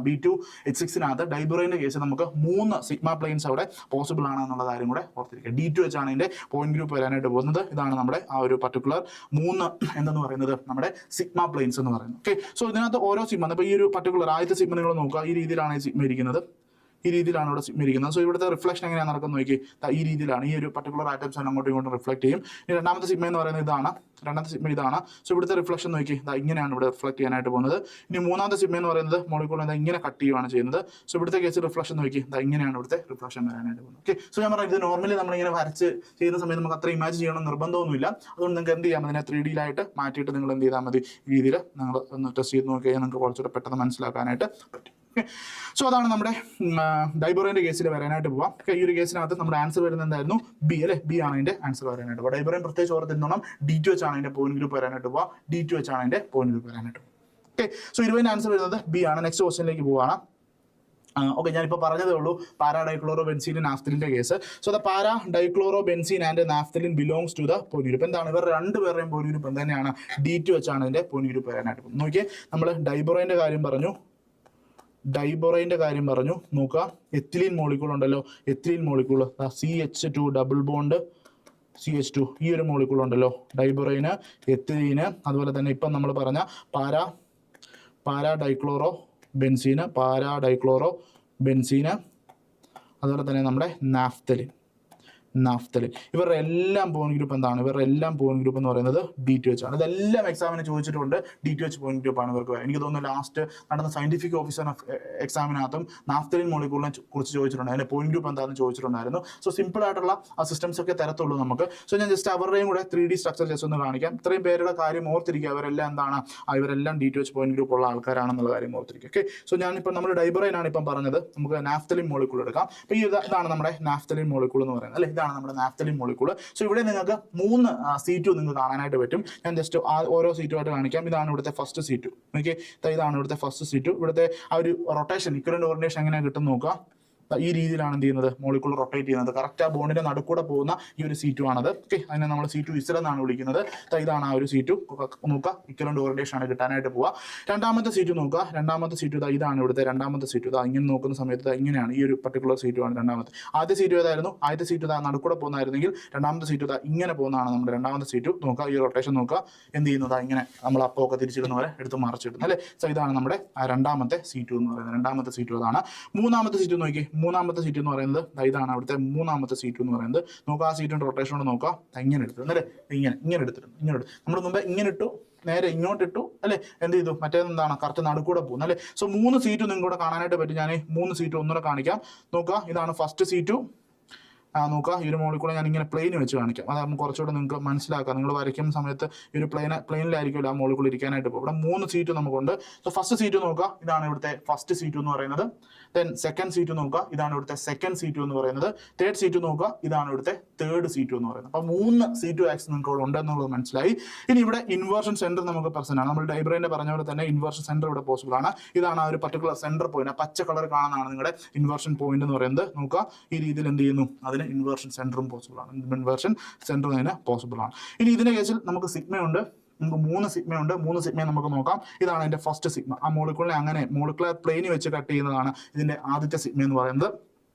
B2H6 ഡൈബറൈൻ്റെ കേസ് നമുക്ക് 3 സിഗ്മ പ്ലെയിൻസ് അവിടെ പോസിബിൾ ആണ് എന്നുള്ള കാര്യം കൂടെ ഓർത്തിരിക്കുക. D2H ആണ് ഇതിന്റെ പോയിന്റ് ഗ്രൂപ്പ് വരാനായിട്ട് പോകുന്നത്. ഇതാണ് നമ്മുടെ ആ ഒരു പർട്ടിക്കുലർ 3 എന്തെന്ന് പറയുന്നത് നമ്മുടെ സിഗ്മ പ്ലെയിൻസ് എന്ന് പറയുന്നത്. ഓക്കെ. സോ ഇതിനകത്ത് ഓരോ സിഗ്മ, ഇപ്പോൾ ഈ ഒരു പർട്ടിക്കുലർ ആദ്യത്തെ സിഗ്മ നിങ്ങൾ നോക്കുക, ഈ രീതിയിലാണ് ഈ സിഗ്മ ഇരിക്കുന്നത്. ഈ രീതിയിലാണ് ഇവിടെ സിഗ്മ ഇരിക്കുന്നത്. സോ ഇവിടുത്തെ റിഫ്ലക്ഷൻ എങ്ങനെയാണ് നടക്കുന്നത് നോക്കി, ഈ രീതിയിലാണ്. ഈ ഒരു പർട്ടിക്കുലർ ആറ്റംസ് അങ്ങോട്ടും ഇങ്ങോട്ടും റിഫ്ലക്ട് ചെയ്യും. ഇനി രണ്ടാമത്തെ സിഗ്മ എന്ന് പറയുന്നത് ഇതാണ്. രണ്ടാമത്തെ സിഗ്മ ഇതാണ്. സോ ഇവിടുത്തെ റിഫ്ലക്ഷൻ നോക്കി, ഇങ്ങനെയാണ് ഇവിടെ റിഫ്ലക്ട് ചെയ്യാനായിട്ട് പോകുന്നത്. ഇനി മൂന്നാമത്തെ സിഗ്മ എന്ന് പറയുന്നത് മോളിക്കൂൾ ഇങ്ങനെ കട്ട് ചെയ്യുകയാണ് ചെയ്യുന്നത്. സോ ഇവിടുത്തെ കേസ് റിഫ്ലക്ഷൻ നോക്കി, ഇങ്ങനെയാണ് ഇവിടുത്തെ റിഫ്ലക്ഷൻ വരാനായിട്ട് പോകുന്നത്. ഓക്കെ. സോ ഞാൻ പറഞ്ഞത്, ഇത് നോർമലി നമ്മളിങ്ങനെ വരച്ച് ചെയ്യുന്ന സമയത്ത് നമുക്ക് അത്ര ഇമാജിൻ ചെയ്യണം നിർബന്ധമൊന്നുമില്ല. അതുകൊണ്ട് നിങ്ങൾക്ക് എന്ത് ചെയ്യാം, അതിനെ 3D ആയിട്ട് മാറ്റിയിട്ട് നിങ്ങൾ എന്ത് ചെയ്താൽ മതി, ഈ രീതിയിൽ നിങ്ങൾ ഒന്ന് ടെസ്റ്റ് ചെയ്ത് നോക്കി കഴിഞ്ഞാൽ നിങ്ങൾക്ക് കുറച്ചുകൂടെ പെട്ടെന്ന് മനസ്സിലാക്കാനായിട്ട് പറ്റും. സോ അതാണ് നമ്മുടെ ഡൈബറൈൻ്റെ കേസിൽ വരാനായിട്ട് പോവാം. ഈ ഒരു കേസിനകത്ത് നമ്മുടെ ആൻസർ വരുന്നത് എന്തായിരുന്നു, B അല്ലേ. B ആണ് അതിന്റെ ആൻസർ വരാനായിട്ട് പോവാം. ഡൈബറൈൻ പ്രത്യേകിച്ച് ഓർത്തിരുന്നോണം, D2H ആണ് അതിന്റെ പോയിന്റ് ഗ്രൂപ്പ് വരാനായിട്ട് പോവാം. D2H ആണ് അതിന്റെ പോയിന്റ് ഗ്രൂപ്പ് വരാനായിട്ട് പോവാം. ഓക്കെ. സോ 20 ആൻസർ വരുന്നത് B ആണ്. നെക്സ്റ്റ് ക്വസ്റ്റ്യനിലേക്ക് പോവാണ്. ഓക്കെ, ഞാനിപ്പോൾ പറഞ്ഞതേ ഉള്ളൂ പാരാ ഡൈക്ലോറോ ബെൻസീൻ നാഫ്തലിന്റെ കേസ്. So the para dichloro benzene and naphthalene belongs to the point group. എന്താണ് ഇവർ രണ്ടുപേരുടെയും പോയിന്റ് ഗ്രൂപ്പ് തന്നെയാണ്, D2H ആണ് ഇതിന്റെ പോയിന്റ് ഗ്രൂപ്പ് വരാനായിട്ട് പോകും. നോക്കിയേ, നമ്മൾ ഡൈബറൈൻ്റെ കാര്യം പറഞ്ഞു, നോക്കുക, എത്തിലീൻ മോളിക്കൂൾ ഉണ്ടല്ലോ, ethylene molecule CH2 double bond CH2, ഈ ഒരു മോളിക്കൂൾ ഉണ്ടല്ലോ, ഡൈബറൈന്, എത്തിലീന്, അതുപോലെ തന്നെ ഇപ്പം നമ്മൾ പറഞ്ഞ പാരാ ഡൈക്ലോറോ ബെൻസീന്, അതുപോലെ തന്നെ നമ്മുടെ നാഫ്തലിൻ. ഇവരുടെ എല്ലാം പോയിന്റ് ഗ്രൂപ്പ് എന്താണ്, ഇവരുടെ എല്ലാം പോയിന്റ് ഗ്രൂപ്പ് എന്ന് പറയുന്നത് D2H ആണ്. ഇതെല്ലാം എക്സാമിന് ചോദിച്ചിട്ടുണ്ട്. D2H പോയിന്റ് ഗ്രൂപ്പ് ആണ് ഇവർക്ക്. എനിക്ക് തോന്നുന്നു ലാസ്റ്റ് നടന്ന സയന്റിഫിക് ഓഫീസർ എക്സാമിനകത്തും നാഫ്തലിൻ മോളിക്കൂളിനെ കുറിച്ച് ചോദിച്ചിട്ടുണ്ട്, അതിന്റെ പോയിന്റ് ഗ്രൂപ്പ് എന്താണെന്ന് ചോദിച്ചിട്ടുണ്ടായിരുന്നു. സോ സിമ്പിൾ ആയിട്ടുള്ള സിസ്റ്റംസ് ഒക്കെ തരത്തുള്ളൂ നമുക്ക്. സോ ഞാൻ ജസ്റ്റ് അവരുടെയും കൂടെ 3D സ്ട്രക്ചർ ജസ്റ്റ് ഒന്ന് കാണിക്കാം. ഇത്രയും പേരുടെ കാര്യം ഓർത്തിരിക്കുക, അവരെല്ലാം എന്താണ്, ഇവരെല്ലാം D2H പോയിന്റ് ഗ്രൂപ്പ് ഉള്ള ആൾക്കാരാണെന്നുള്ള കാര്യം ഓർത്തിരിക്കുക. ഓക്കെ. സോ ഞാനിപ്പോൾ നമ്മൾ ഡൈബറൈൻ ആണ് ഇപ്പം പറഞ്ഞത്. നമുക്ക് നാഫ്തലിൻ മോളിക്കൂൾ എടുക്കാം. അപ്പോൾ ഇതാണ് നമ്മുടെ നാഫ്തലിൻ മോളിക്കൂൾ എന്ന് പറയുന്നത് അല്ലേ. ഇതാണ് നമ്മുടെ നാഫ്തലിൻ മോളിക്കൂൾ. സോ ഇവിടെ നിങ്ങൾക്ക് 3 C2 നിങ്ങൾക്ക് കാണാനായിട്ട് പറ്റും. ഞാൻ ജസ്റ്റ് ഓരോ C2 ആയിട്ട് കാണിക്കാം. ഇതാണ് ഇവിടുത്തെ ഫസ്റ്റ് C2. ഓക്കെ. ഇതാണ് ഇവിടുത്തെ ഫസ്റ്റ് C2. ഇവിടുത്തെ ആ ഒരു റൊട്ടേഷൻ, ഇക്വലന്റ് ഓറിയന്റേഷൻ എങ്ങനെ കിട്ടും നോക്കുക. ഈ രീതിയിലാണ് എന്ത് ചെയ്യുന്നത്, മോളിക്കൂൾ റൊട്ടേറ്റ് ചെയ്യുന്നത്. കറക്റ്റ് ആ ബോണ്ടിന്റെ നടുക്കൂടെ പോകുന്ന ഈ ഒരു C2 ആണത്. ഓക്കെ. അതിനെ നമ്മൾ C2Z എന്നാണ് വിളിക്കുന്നത്. ഇതാണ് ആ ഒരു C2. നോക്കുക, ഇക്വലന്റ് ഓറിയന്റേഷൻ ആണ് കിട്ടാനായിട്ട് പോവുക. രണ്ടാമത്തെ C2 നോക്കുക. രണ്ടാമത്തെ C2 ഇതാണ് ഇവിടുത്തെ രണ്ടാമത്തെ C2. ഇങ്ങനെ നോക്കുന്ന സമയത്ത് ഇങ്ങനെയാണ്, ഈ ഒരു പർട്ടിക്കുലർ C2 ആണ് രണ്ടാമത്തെ. ആദ്യ C2 ഏതായിരുന്നു, ആദ്യത്തെ C2 നടുക്കൂടെ പോകുന്നതായിരുന്നെങ്കിൽ രണ്ടാമത്തെ C2 ഇങ്ങനെ പോകുന്നതാണ് നമ്മുടെ രണ്ടാമത്തെ C2. നോക്കുക, ഈ റൊട്ടേഷൻ നോക്കുക, എന്ത് ചെയ്യുന്നത്, ഇങ്ങനെ നമ്മൾ അപ്പമൊക്കെ തിരിച്ചിടുന്ന പോലെ എടുത്ത് മറിച്ചിടുന്നു അല്ലേ. സോ ഇതാണ് നമ്മുടെ രണ്ടാമത്തെ C2 എന്ന് പറയുന്നത്. രണ്ടാമത്തെ C2 അതാണ്. മൂന്നാമത്തെ C2 നോക്കി, മൂന്നാമത്തെ C2 എന്ന് പറയുന്നത് ഇതാണ് അവിടുത്തെ മൂന്നാമത്തെ C2 എന്ന് പറയുന്നത്. നോക്കുക, ആ C2 റൊട്ടേഷൻ കൊണ്ട് നോക്കുക, ഇങ്ങനെ എടുത്തിട്ടുണ്ട് അല്ലേ. ഇങ്ങനെ എടുത്തിട്ടുണ്ട്. നമ്മൾ മുമ്പേ ഇങ്ങനെ ഇട്ടു, നേരെ ഇങ്ങോട്ട് ഇട്ടു അല്ലേ. എന്ത് ചെയ്തു, മറ്റേതെന്താണ് കറക്റ്റ് നടുക്കൂടെ പോകുന്നു അല്ലേ. സോ 3 C2 നിങ്ങൾക്കൂടെ കാണാനായിട്ട് പറ്റും. ഞാൻ 3 C2 ഒന്നുകൂടെ കാണിക്കാം. നോക്കുക, ഇതാണ് ഫസ്റ്റ് C2. നോക്കുക, ഈ ഒരു മോളിക്കൂടെ ഞാൻ ഇങ്ങനെ പ്ലെയിൻ വെച്ച് കാണിക്കാം. അതാകുമ്പോൾ കുറച്ചുകൂടെ നിങ്ങൾക്ക് മനസ്സിലാക്കാം. നിങ്ങൾ വരയ്ക്കുന്ന സമയത്ത് ഈ ഒരു പ്ലെയിനിലായിരിക്കുമല്ലോ ആ മോളിക്കൂൾ ഇരിക്കാനായിട്ട് പോകും. ഇവിടെ 3 C2 നമുക്കുണ്ട്. സോ ഫസ്റ്റ് C2 നോക്കുക, ഇതാണ് ഇവിടുത്തെ ഫസ്റ്റ് C2 എന്ന് പറയുന്നത്. ദെൻ സെക്കൻഡ് C2 നോക്കുക, ഇതാണ് ഇവിടുത്തെ സെക്കൻഡ് C2 എന്ന് പറയുന്നത്. തേർഡ് C2 നോക്കുക, ഇതാണ് ഇവിടുത്തെ തേർഡ് C2 എന്ന് പറയുന്നത്. അപ്പോൾ 3 C2 ആക്സ് നിങ്ങൾക്ക് ഇവിടെ ഉണ്ടെന്നുള്ളത് മനസ്സിലായി. ഇനി ഇവിടെ ഇൻവേർഷൻ സെന്റർ നമുക്ക് പ്രസന്റ് ആണ്. നമ്മൾ ഡൈബ്രൈൻ്റെ പറഞ്ഞ പോലെ തന്നെ ഇൻവേർഷൻ സെന്റർ ഇവിടെ പോസിബിൾ ആണ്. ഇതാണ് ആ ഒരു പർട്ടിക്കുലർ സെന്റർ പോയിന്റ്, പച്ച കളർ കാണുന്നതാണ് നിങ്ങളുടെ ഇൻവേർഷൻ പോയിന്റ് എന്ന് പറയുന്നത്. നോക്കുക, ഈ രീതിയിൽ എന്ത് ചെയ്യുന്നു, അതിന് ഇൻവേർഷൻ സെന്ററും പോസിബിൾ ആണ്. ഇൻവേർഷൻ സെന്റർ അതിന് പോസിബിൾ ആണ്. ഇനി ഇതിന്റെ കേസിൽ നമുക്ക് സിഗ്മയുണ്ട്, നമുക്ക് 3 സിഗ്മയുണ്ട്. 3 സിഗ്മയെ നമുക്ക് നോക്കാം. ഇതാണ് അതിന്റെ ഫസ്റ്റ് സിഗ്മ. ആ മോളിക്കൂളിനെ അങ്ങനെ മോളിക്കുലർ പ്ലെയിനിൽ വെച്ച് കട്ട് ചെയ്യുന്നതാണ് ഇതിന്റെ ആദ്യത്തെ സിഗ്മ എന്ന് പറയുന്നത്.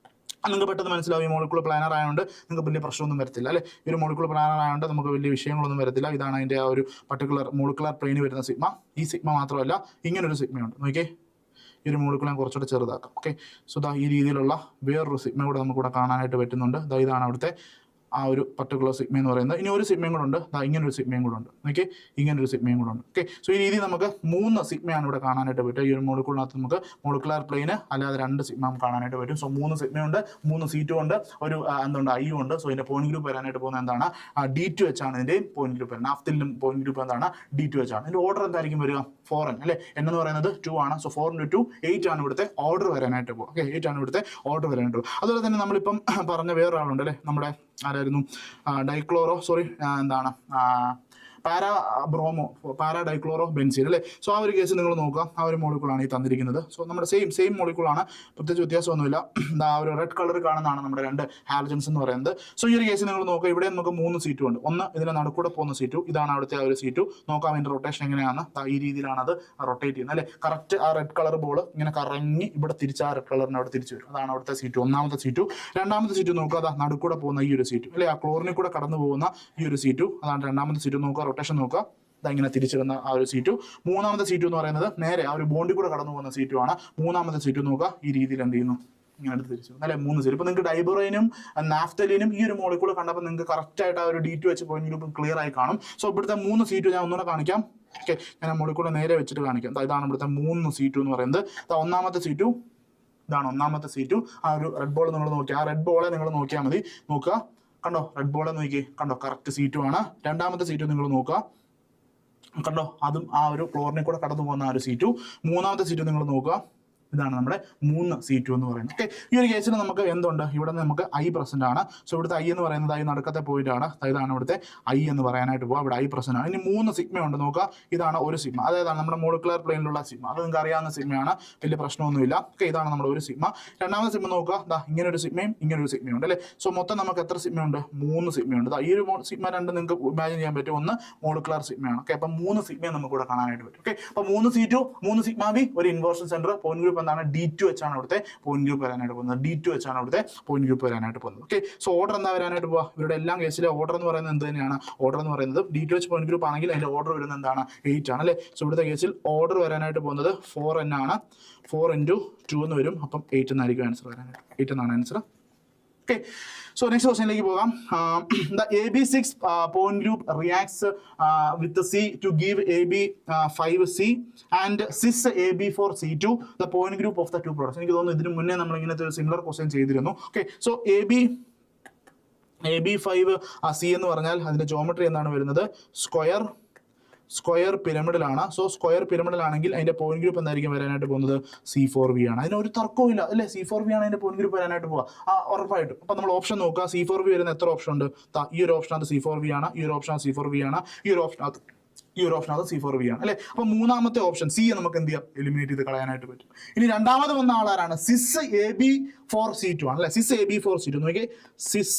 നിങ്ങൾക്ക് പെട്ടെന്ന് മനസ്സിലാവും. ഈ മോളിക്കൂൾ പ്ലാനർ ആയതുകൊണ്ട് നിങ്ങൾക്ക് വലിയ പ്രശ്നമൊന്നും വരത്തില്ല അല്ലേ. ഈ ഒരു മോളിക്കൂൾ പ്ലാനർ ആയതുകൊണ്ട് നമുക്ക് വലിയ വിഷയങ്ങളൊന്നും വരത്തില്ല. ഇതാണ് അതിന്റെ ആ ഒരു പർട്ടിക്കുലർ മോളിക്കുലർ പ്ലെയിനിൽ വരുന്ന സിഗ്മ. ഈ സിഗ്മ മാത്രമല്ല, ഇങ്ങനൊരു സിഗ്മയുണ്ട്. നോക്കിയേ, ഈ ഒരു മോളിക്കൂൾ ഞാൻ കുറച്ചുകൂടെ ചെറുതാക്കാം. ഓക്കെ. സോ ഈ രീതിയിലുള്ള വേറൊരു സിഗ്മ കൂടെ നമുക്കിവിടെ കാണാനായിട്ട് പറ്റുന്നുണ്ട്. ഇതാണ് അവിടുത്തെ ആ ഒരു പർട്ടിക്കുലർ സിഗ്മ എന്ന് പറയുന്നത്. ഇനി ഒരു സിഗ്മയും കൂടെ ഉണ്ട്, ഇങ്ങനെ ഒരു സിഗ്മയും കൂടെ ഉണ്ട്. ഓക്കെ, ഇങ്ങനെ ഒരു സിഗ്മയും കൂടെ ഉണ്ട്. ഓക്കെ, സോ ഈ രീതിയിൽ നമുക്ക് 3 സിഗ്മയാണ് ഇവിടെ കാണാനായിട്ട് പറ്റും. ഈ ഒരു മോളിക്കൂളിനകത്ത് നമുക്ക് മോളിക്കുലർ പ്ലെയിന് അല്ലാതെ 2 സിഗ്മ കാണാനായിട്ട് പറ്റും. സോ 3 സിഗ്മയുണ്ട്, 3 C2 ഉണ്ട്, ഒരു എന്തുണ്ട് ഐയും ഉണ്ട്. സോ ഇതിന്റെ പോയിന്റ് ഗ്രൂപ്പ് വരാനായിട്ട് പോകുന്നത് എന്താണ്? D2H ആണ് ഇതിന്റെ പോയിന്റ് ഗ്രൂപ്പ്. നാഫ്തലിനും പോയിന്റ് ഗ്രൂപ്പ് എന്താണ്? D2H ആണ്. ഇതിന്റെ ഓർഡർ എന്തായിരിക്കും വരിക? 4n അല്ലെ. n എന്ന് പറയുന്നത് 2 ആണ്. സോ 4 into 2 8 ആണ് ഇവിടുത്തെ ഓർഡർ വരാനായിട്ട് പോകുക. ഓക്കെ, 8 ആണ് ഇവിടുത്തെ ഓർഡർ വരാനായിട്ട് പോകുക. അതുപോലെ തന്നെ നമ്മളിപ്പം പറഞ്ഞ വേറൊരാളുണ്ട് അല്ലേ, നമ്മുടെ ആരായിരുന്നു? എന്താണ് പാരാ ഡൈക്ലോറോ ബെൻസീൻ അല്ലേ. സോ ആ ഒരു കേസ് നിങ്ങൾ നോക്കുക, ആ ഒരു മോളിക്കൂളാണ് ഈ തന്നിരിക്കുന്നത്. സോ നമ്മുടെ സെയിം മോളിക്കൂളാണ്, പ്രത്യേകിച്ച് വ്യത്യാസമൊന്നുമില്ല. ആ ഒരു റെഡ് കളർ കാണുന്നതാണ് നമ്മുടെ 2 ഹാലജൻസ് എന്ന് പറയുന്നത്. സോ ഈ ഒരു കേസ് നിങ്ങൾ നോക്കുക, ഇവിടെ നമുക്ക് 3 C2 ഉണ്ട്. ഒന്ന് ഇതിന്റെ നടുക്കൂടെ പോകുന്ന C2, ഇതാണ് അവിടുത്തെ ആ ഒരു C2. നോക്കാം അതിന്റെ റൊട്ടേഷൻ എങ്ങനെയാണ്. ഈ രീതിയിലാണ് അത് റൊട്ടേറ്റ് ചെയ്യുന്നത് അല്ലേ. കറക്റ്റ് ആ റെഡ് കളർ ബോൾ ഇങ്ങനെ കറങ്ങി ഇവിടെ തിരിച്ച് ആ റെഡ് കളറിന് അവിടെ തിരിച്ചു വരും. അതാണ് അവിടുത്തെ C2, ഒന്നാമത്തെ C2. രണ്ടാമത്തെ C2 നോക്കുക, അതാ നടുക്കൂടെ പോകുന്ന ഈ ഒരു C2 അല്ലെ, ആ ക്ലോറിനിൽ കൂടെ കടന്നു പോകുന്ന ഈ ഒരു C2, അതാണ് രണ്ടാമത്തെ C2. നോക്കുക, റൊട്ടേഷൻ നോക്കുക, ഇങ്ങനെ തിരിച്ചിടുന്ന ആ ഒരു C2. മൂന്നാമത്തെ C2 എന്ന് പറയുന്നത് നേരെ ആ ഒരു ബോണ്ടിൽ കൂടെ കടന്നു പോകുന്ന C2 ആണ്. മൂന്നാമത്തെ C2 നോക്കുക, ഈ രീതിയിൽ എന്ത് ചെയ്യുന്നു, ഇങ്ങനെ തിരിച്ചു അല്ലെ. 3 C2. ഇപ്പൊ നിങ്ങൾക്ക് ഡൈബറൈനും നാഫ്തലിനും ഈ ഒരു മോളിക്കൂൾ കണ്ടപ്പോൾ നിങ്ങൾക്ക് കറക്റ്റ് ആയിട്ട് ആ ഒരു D2H പോയിന്റ് ഗ്രൂപ്പ് ക്ലിയർ ആയി കാണും. സോ ഇവിടുത്തെ 3 C2 ഞാൻ ഒന്നുകൂടെ കാണിക്കാം. ഓക്കെ, ഞാൻ ആ മോളിക്കൂൾ നേരെ വെച്ചിട്ട് കാണിക്കാം. ഇതാണ് ഇവിടുത്തെ 3 C2 എന്ന് പറയുന്നത്. ഒന്നാമത്തെ C2, ഇതാണ് ഒന്നാമത്തെ C2. ആ ഒരു റെഡ് ബോൾ നിങ്ങൾ നോക്കിയാൽ, ആ റെഡ് ബോളെ നിങ്ങൾ നോക്കിയാൽ മതി. നോക്കുക, കണ്ടോ റെഡ് ബോളെ നോക്കി, കണ്ടോ കറക്റ്റ് C2 ആണ്. രണ്ടാമത്തെ C2 നിങ്ങൾ നോക്കുക, കണ്ടോ അതും ആ ഒരു ക്ലോറിനിൽ കൂടെ കടന്നു പോകുന്ന ആ ഒരു C2. മൂന്നാമത്തെ C2 നിങ്ങൾ നോക്കുക, ഇതാണ് നമ്മുടെ 3 C2 എന്ന് പറയുന്നത്. ഓക്കെ, ഈ ഒരു കേസിൽ നമുക്ക് എന്തുണ്ട്, ഇവിടെ നമുക്ക് I പ്രസന്റ് ആണ്. സോ ഇവിടുത്തെ I എന്ന് പറയുന്നത് ഈ നടുക്കത്തെ പോയിന്റ് ആണ്. ഇതാണ് ഇവിടുത്തെ I എന്ന് പറയാനായിട്ട് പോകാം. ഇവിടെ I പ്രസന്റ് ആണ്. ഇനി 3 സിഗ്മ ഉണ്ട്. നോക്കുക, ഇതാണ് ഒരു സിഗ്മ, അതായത് നമ്മുടെ മോളിക്കുലർ പ്ലെയിനിലുള്ള സിഗ്മ. അത് നിങ്ങൾക്ക് അറിയാവുന്ന സിഗ്മയാണ്, വലിയ പ്രശ്നമൊന്നുമില്ല. ഓക്കെ, ഇതാണ് നമ്മുടെ ഒരു സിഗ്മ. രണ്ടാമത്തെ സിഗ്മ നോക്കുക, ഇങ്ങനെ ഒരു സിഗ്മയും ഇങ്ങനെ ഒരു സിഗ്മയും ഉണ്ട് അല്ലേ. സോ മൊത്തം നമുക്ക് എത്ര സിഗ്മയുണ്ട്? 3 സിഗ്മയുണ്ട്. ഈ ഒരു സിഗ്മ 2 നിങ്ങൾക്ക് ഇമാജിൻ ചെയ്യാൻ പറ്റും. ഒന്ന് മോളിക്കുലർ സിഗ്മയാണ്. ഓക്കെ, അപ്പം 3 സിഗ്മയെ നമുക്ക് ഇവിടെ കാണാനായിട്ട് പറ്റും. ഓക്കെ, അപ്പൊ 3 C2, 3 സിഗ്മ ബി, ഒരു ഇൻവേർഷൻ സെന്റർ, പോയിന്റ് ഗ്രൂപ്പ് എന്താണ്? D2H ആണ് ഇവിടുത്തെ പോയിന്റ് ഗ്രൂപ്പ് വരാനായിട്ട് പോകുന്നത്. D2H ആണ് ഇവിടുത്തെ പോയിന്റ് ഗ്രൂപ്പ് വരാനായിട്ട് പോകുന്നത്. ഓക്കെ, സോ ഓർഡർ എന്താ വരാനായിട്ട് പോവാ? ഇവരുടെ എല്ലാം കേസിലെ ഓർഡർ എന്ന് പറയുന്നത് എന്ത് തന്നെയാണ്? ഓർഡർ എന്ന് പറയുന്നത് D2H പോയിന്റ് ഗ്രൂപ്പ് ആണെങ്കിൽ അതിന്റെ ഓർഡർ വരുന്നത് എന്താണ്? 8 ആണ് അല്ലേ. സോ ഇവിടുത്തെ കേസിൽ ഓർഡർ വരാനായിട്ട് പോകുന്നത് 4n ആണ്. 4 into 2 എന്ന് വരും. അപ്പം 8 എന്നായിരിക്കും ആൻസർ വരാനായിട്ട്. 8 എന്നാണ് answer. Okay, so next question like the AB6 point group reacts with the C to give AB5C and cis AB4C2 the point group of the two products. എനിക്ക് തോന്നുന്നു ഇതിനു മുന്നേ നമ്മൾ ഇങ്ങനത്തെ ഒരു സിമിലർ ക്വസ്റ്റ്യൻ ചെയ്തിരുന്നു. ഓക്കെ, സോ AB5C എന്ന് പറഞ്ഞാൽ അതിന്റെ ജോമെട്രി എന്താണ് വരുന്നത്? സ്ക്വയർ പിരമിഡിലാണ്. സോ സ്ക്വയർ പിരമിഡിലാണെങ്കിൽ അതിന്റെ പോയിന്റ് ഗ്രൂപ്പ് എന്തായിരിക്കും വരാനായിട്ട് പോകുന്നത്? C4V ആണ്. അതിന് ഒരു തർക്കവും ഇല്ല അല്ലേ. C4V ആണ് അതിന്റെ പോയിന്റ് ഗ്രൂപ്പ് വരാനായിട്ട് പോവുക, ഉറപ്പായിട്ടും. അപ്പൊ നമ്മൾ ഓപ്ഷൻ നോക്കുക, C4V വരുന്ന എത്ര ഓപ്ഷൻ ഉണ്ട്? ഈ ഒരു ഓപ്ഷനകത്ത് C4V ആണ്, ഈ ഒരു ഓപ്ഷനകത്ത് C4V ആണ്, ഈ ഒരു ഓപ്ഷനകത്ത് C4V ആണ് അല്ലെ. അപ്പൊ മൂന്നാമത്തെ ഓപ്ഷൻ C നമുക്ക് എന്ത് ചെയ്യാം? എലിമിനേറ്റ് ചെയ്ത് കളയാനായിട്ട് പറ്റും. ഇനി രണ്ടാമത് വന്ന ആളാരാണ്? cis AB4C2 ആണ് അല്ലെ. cis AB4C2 നോക്കിയേ, cis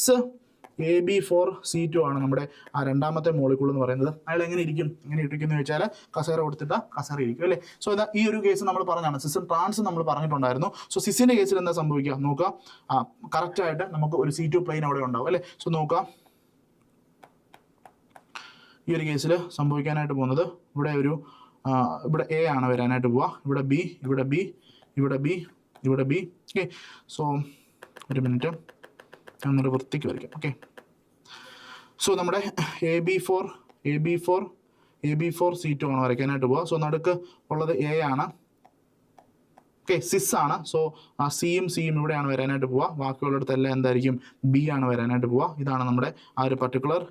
AB4C2 ആണ് നമ്മുടെ ആ രണ്ടാമത്തെ മോളിക്കൂൾ എന്ന് പറയുന്നത്. അയാൾ എങ്ങനെ ഇരിക്കും എന്ന് ചോദിച്ചാൽ കസേര കൊടുത്തിട്ട് കസേര ഇരിക്കും അല്ലേ. സോ ഇതാ ഈ ഒരു കേസ് നമ്മൾ പറഞ്ഞാണ്, സിസും ട്രാൻസ് നമ്മൾ പറഞ്ഞിട്ടുണ്ടായിരുന്നു. സോ സിസിന്റെ കേസിൽ എന്താ സംഭവിക്കുക നോക്കുക, കറക്റ്റ് ആയിട്ട് നമുക്ക് ഒരു C2 പ്ലെയിൻ അവിടെ ഉണ്ടാവും അല്ലേ. സോ നോക്കുക, ഈ ഒരു കേസിൽ സംഭവിക്കാനായിട്ട് പോകുന്നത് ഇവിടെ A ആണ് വരാനായിട്ട് പോവുക, ഇവിടെ B, ഇവിടെ B, ഇവിടെ B, ഇവിടെ B. ഓക്കെ, സോ ഒരു മിനിറ്റ് ഞാനൊരു വൃത്തിക്ക് വരയ്ക്കാം. ഓക്കെ, സോ നമ്മുടെ AB4C2 ആണ് വരയ്ക്കാനായിട്ട് പോവുക. സോ നടുക്ക് ഉള്ളത് A ആണ്. ഓക്കെ, സിസ് ആണ്. സോ ആ സിയും ഇവിടെയാണ് വരാനായിട്ട് പോവുക. ബാക്കിയുള്ളിടത്ത് എല്ലാം എന്തായിരിക്കും? B ആണ് വരാനായിട്ട് പോവുക. ഇതാണ് നമ്മുടെ ആ ഒരു പർട്ടിക്കുലർ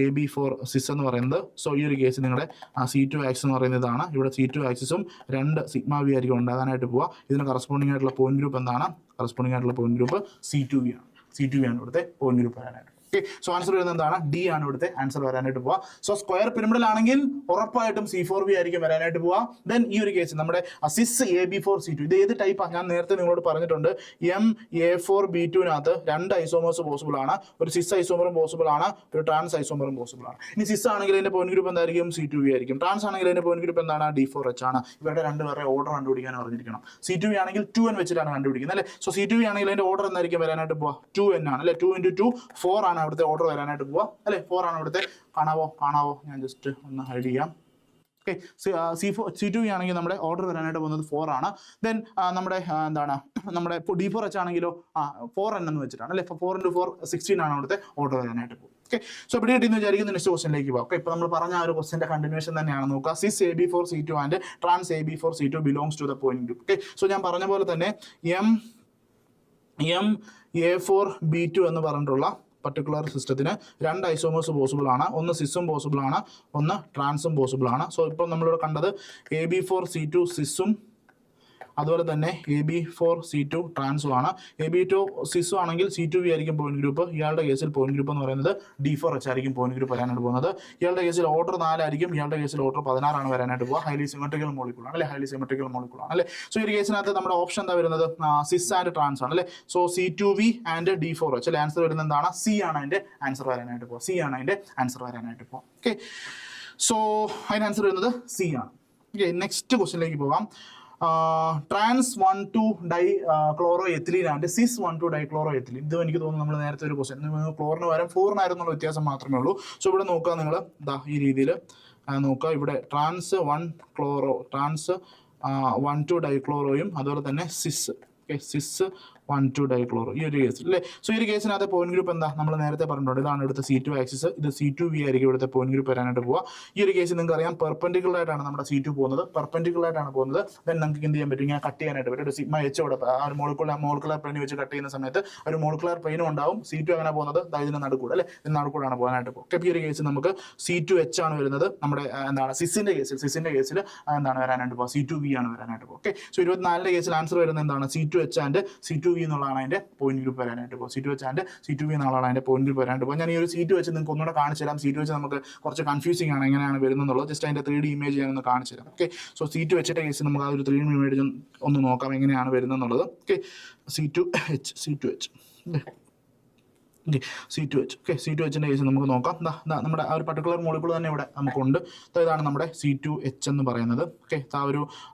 AB4 സിസ് എന്ന് പറയുന്നത്. സോ ഈ ഒരു കേസ് നിങ്ങളുടെ C2 ആക്സിസ് എന്ന് പറയുന്നത് ഇതാണ്. ഇവിടെ C2 ആക്സിസും 2 സിഗ്മ V ആയിരിക്കും ഉണ്ടാകാനായിട്ട് പോവുക. ഇതിന് കറസ്പോണ്ടിങ് ആയിട്ടുള്ള പോയിന്റ് ഗ്രൂപ്പ് എന്താണ്? കറസ്പോണ്ടിങ് ആയിട്ടുള്ള പോയിന്റ് ഗ്രൂപ്പ് C2V ആണ്. C2V ആണ് ഇവിടുത്തെ പോയിന്റ് ഗ്രൂപ്പ് വരാനായിട്ട്. ഓക്കെ, സോ ആൻസർ വരുന്നത് എന്താണ്? D ആണ് ഇവിടുത്തെ ആൻസർ വരാനായിട്ട് പോവുക. സോ സ്ക്വയർ പിരമിഡിലാണെങ്കിൽ ഉറപ്പായിട്ടും C4V ആയിരിക്കും വരാനായിട്ട് പോവുക. ദെൻ ഈ ഒരു കേസ് നമ്മുടെ സിസ് AB4C2 ഇത് ഏത് ടൈപ്പാണ്? ഞാൻ നേരത്തെ നിങ്ങളോട് പറഞ്ഞിട്ടുണ്ട്, MA4B2നകത്ത് 2 ഐസോമേഴ്സ് പോസിബിൾ ആണ്. ഒരു സിസ് ഐസോമറും പോസിബിൾ ആണ്, ഒരു ട്രാൻസ് ഐസോമറും പോസിബിൾ ആണ്. ഇനി സിസ് ആണെങ്കിൽ അതിന്റെ പോയിന്റ് ഗ്രൂപ്പ് എന്തായിരിക്കും? C2V ആയിരിക്കും. ട്രാൻസ് ആണെങ്കിൽ അതിന്റെ പോയിന്റ് ഗ്രൂപ്പ് എന്താണ്? D4H ആണ്. ഇവരുടെ രണ്ടുപേരുടെ ഓർഡർ കണ്ടുപിടിക്കാൻ അറിഞ്ഞിരിക്കണം. C2V ആണെങ്കിൽ 2n വെച്ചിട്ടാണ് കണ്ടുപിടിക്കുന്നത് അല്ലേ. സോ C2V ആണെങ്കിൽ അതിന്റെ ഓർഡർ എന്തായിരിക്കും വരാനായിട്ട് പോവുക? 2n ആണ് അല്ലെ. 2 into 2 4 ആണ് അവിടുത്തെ ഓർഡർ വരാനായിട്ട് പോവുക അല്ലെ. 4 ആണ് ഇവിടുത്തെ. കാണാവോ? ഞാൻ ജസ്റ്റ് ഒന്ന് ഹൈഡ് ചെയ്യാം. ഓക്കെ. C2V ആണെങ്കിൽ നമ്മുടെ ഓർഡർ വരാനായിട്ട് പോകുന്നത് 4 ആണ്. ദെൻ നമ്മുടെ നമ്മുടെ D4H ആണെങ്കിലോ 4N എന്ന് വെച്ചിട്ടാണ് അല്ലെ. 4 × 4 16 ആണ് അവിടുത്തെ ഓർഡർ വരാനായിട്ട് പോകും. ഓക്കെ. സോ ഇവിടെ കിട്ടിയെന്ന് വിചാരിക്കുന്നു. നെക്സ്റ്റ് ക്വസ്റ്റിലേക്ക് പോകാം. ഓക്കെ. ഇപ്പോൾ നമ്മൾ പറഞ്ഞ ആ ഒരു ക്വസ്റ്റിന്റെ കണ്ടിന്യൂഷൻ തന്നെയാണ് നോക്കുക. Cis AB4C2 and Trans AB4C2 belongs to the point group. Okay. So ഞാൻ പറഞ്ഞ പോലെ തന്നെ MA4B2 എന്ന് പറഞ്ഞിട്ടുള്ള പർട്ടിക്കുലർ സിസ്റ്റത്തിന് 2 ഐസോമേഴ്സ് പോസിബിൾ ആണ്. ഒന്ന് സിസും പോസിബിൾ ആണ്, ഒന്ന് ട്രാൻസും പോസിബിൾ ആണ്. സോ ഇപ്പോൾ നമ്മളിവിടെ കണ്ടത് AB4C2 സിസും അതുപോലെ തന്നെ AB4C2 ട്രാൻസും ആണ്. AB2 സിസും ആണെങ്കിൽ C2V ആയിരിക്കും പോയിന്റ് ഗ്രൂപ്പ്. ഇയാളുടെ കേസിൽ പോയിന്റ് ഗ്രൂപ്പ് എന്ന് പറയുന്നത് D4H ആയിരിക്കും പോയിന്റ് ഗ്രൂപ്പ് വരാനായിട്ട് പോകുന്നത്. ഇയാളുടെ കേസിൽ ഓർഡർ 4 ആയിരിക്കും, ഇയാളുടെ കേസിൽ ഓർഡർ 16 ആണ് വരാനായിട്ട് പോകുക. ഹൈലി സിമെട്രിക്കൽ മോളിക്യൂൾ ആണ് അല്ലെ, ഹൈലി സിമെട്രിക്കൽ മോളിക്യൂൾ ആണ് അല്ലെ. സോ ഈ കേസിനകത്ത് നമ്മുടെ ഓപ്ഷൻ എന്താ വരുന്നത്? സിസ് ആൻഡ് ട്രാൻസ് ആണ് അല്ലെ. സോ C2V ആൻഡ് D4H അല്ലെ. ആൻസർ വരുന്നത് എന്താണ്? C ആണ് അതിന്റെ ആൻസർ വരാനായിട്ട് പോകുക. C ആണ് അതിന്റെ ആൻസർ വരാനായിട്ട് പോകുക. ഓക്കെ. സോ അതിന്റെ ആൻസർ വരുന്നത് C ആണ്. ഓക്കെ. നെക്സ്റ്റ് ക്വസ്റ്റിനിലേക്ക് പോകാം. ട്രാൻസ് 1,2-ഡൈക്ലോറോയെത്തിലീൻ ആൻഡ് സിസ് 1,2-ഡൈക്ലോറോയെത്തിലീൻ. ഇത് എനിക്ക് തോന്നുന്നു നമ്മൾ നേരത്തെ ഒരു ക്വസ്റ്റ്യൻ ക്ലോറിന് പകരം 4 വ്യത്യാസം മാത്രമേ ഉള്ളൂ. സോ ഇവിടെ നോക്കുക നിങ്ങൾ ഈ രീതിയിൽ നോക്കുക. ഇവിടെ ട്രാൻസ് 1,2-ഡൈക്ലോറോയും അതുപോലെ തന്നെ സിസ് സിസ് 1,2-ഡൈക്ലോറോ ഈ ഒരു കേസിൽ അല്ലേ. സോ ഈ ഒരു കേസിനകത്ത് പോയിന്റ് ഗ്രൂപ്പ് എന്താ നമ്മൾ നേരത്തെ പറഞ്ഞിട്ടുണ്ട്. ഇതാണ് ഇവിടുത്തെ C2 ആക്സിസ്, ഇത് C2V ആയിരിക്കും ഇവിടുത്തെ പോയിന്റ് ഗ്രൂപ്പ് വരാനായിട്ട് പോവുക. ഈ ഒരു കേസിൽ നിങ്ങൾക്ക് അറിയാം പെർപെൻഡിക്കുലർ ആയിട്ടാണ് നമ്മുടെ C2 പോകുന്നത്, പെർപെൻഡിക്കുലർ ആയിട്ടാണ് പോകുന്നത്. ദെൻ നമുക്ക് എന്ത് ചെയ്യാൻ പറ്റും? ഇങ്ങനെ കട്ട് ചെയ്യാനായിട്ട് പറ്റും. ഒരു സിഗ്മ H ഇവിടെ ആ ഒരു മോളിക്കുലർ പ്ലെയിൻ വെച്ച് കട്ട് ചെയ്യുന്ന സമയത്ത് ഒരു മോളിക്കുലർ പ്ലെയിനും ഉണ്ടാവും. C2 അങ്ങനെ പോകുന്നത് ഇതിന് നടുക്കൂടെ അല്ലെ, ഇതിന് നടുക്കൂടാണ് പോകാനായിട്ട് പോകും. ഈ ഒരു കേസിൽ നമുക്ക് C2H ആണ് വരുന്നത്. നമ്മുടെ സിസിന്റെ കേസിൽ വരാനായിട്ട് പോകുക C2V ആണ് വരാനായിട്ട് പോകും. ഓക്കെ. സോ 24ന്റെ കേസിൽ ആൻസർ വരുന്നത് എന്താണ്? C2H ആൻഡ് C2V എന്നുള്ളതാണ് അതിന്റെ പോയിന്റ് ഗ്രൂപ്പ് വരാനായിട്ട് പോകും. C2H ആൻഡ് C2V എന്നുള്ളതാണ് അതിന്റെ പോയിന്റ് ഗ്രൂപ്പ് വരാനായിട്ട് പോകും. ഞാൻ ഈ ഒരു C2H നിങ്ങൾക്ക് ഒന്നുകൂടെ കാണിച്ചു തരാം. C2H നമുക്ക് കുറച്ച് കൺഫ്യൂസിംഗ് ആണ് എങ്ങനെയാണ് വരുന്നത്. ജസ്റ്റ് അതിന്റെ 3D ഇമേജ് ഞാനൊന്ന് കാണിച്ചു തരാം. ഓക്കെ. സോ C2Hന്റെ കേസിൽ നമുക്ക് ആ ഒരു 3D ഇമേജ് ഒന്ന് നോക്കാം എങ്ങനെയാണ് വരുന്നത്. ഓക്കെ. C2H okay. C2Hന്റെ കേസ് നമുക്ക് നോക്കാം. നമ്മുടെ ആ ഒരു പർട്ടിക്കുലർ മോളിക്യൂൾ തന്നെ ഇവിടെ നമുക്കുണ്ട്. ഇതാണ് നമ്മുടെ C2H എന്ന് പറയുന്നത്. ഓക്കെ.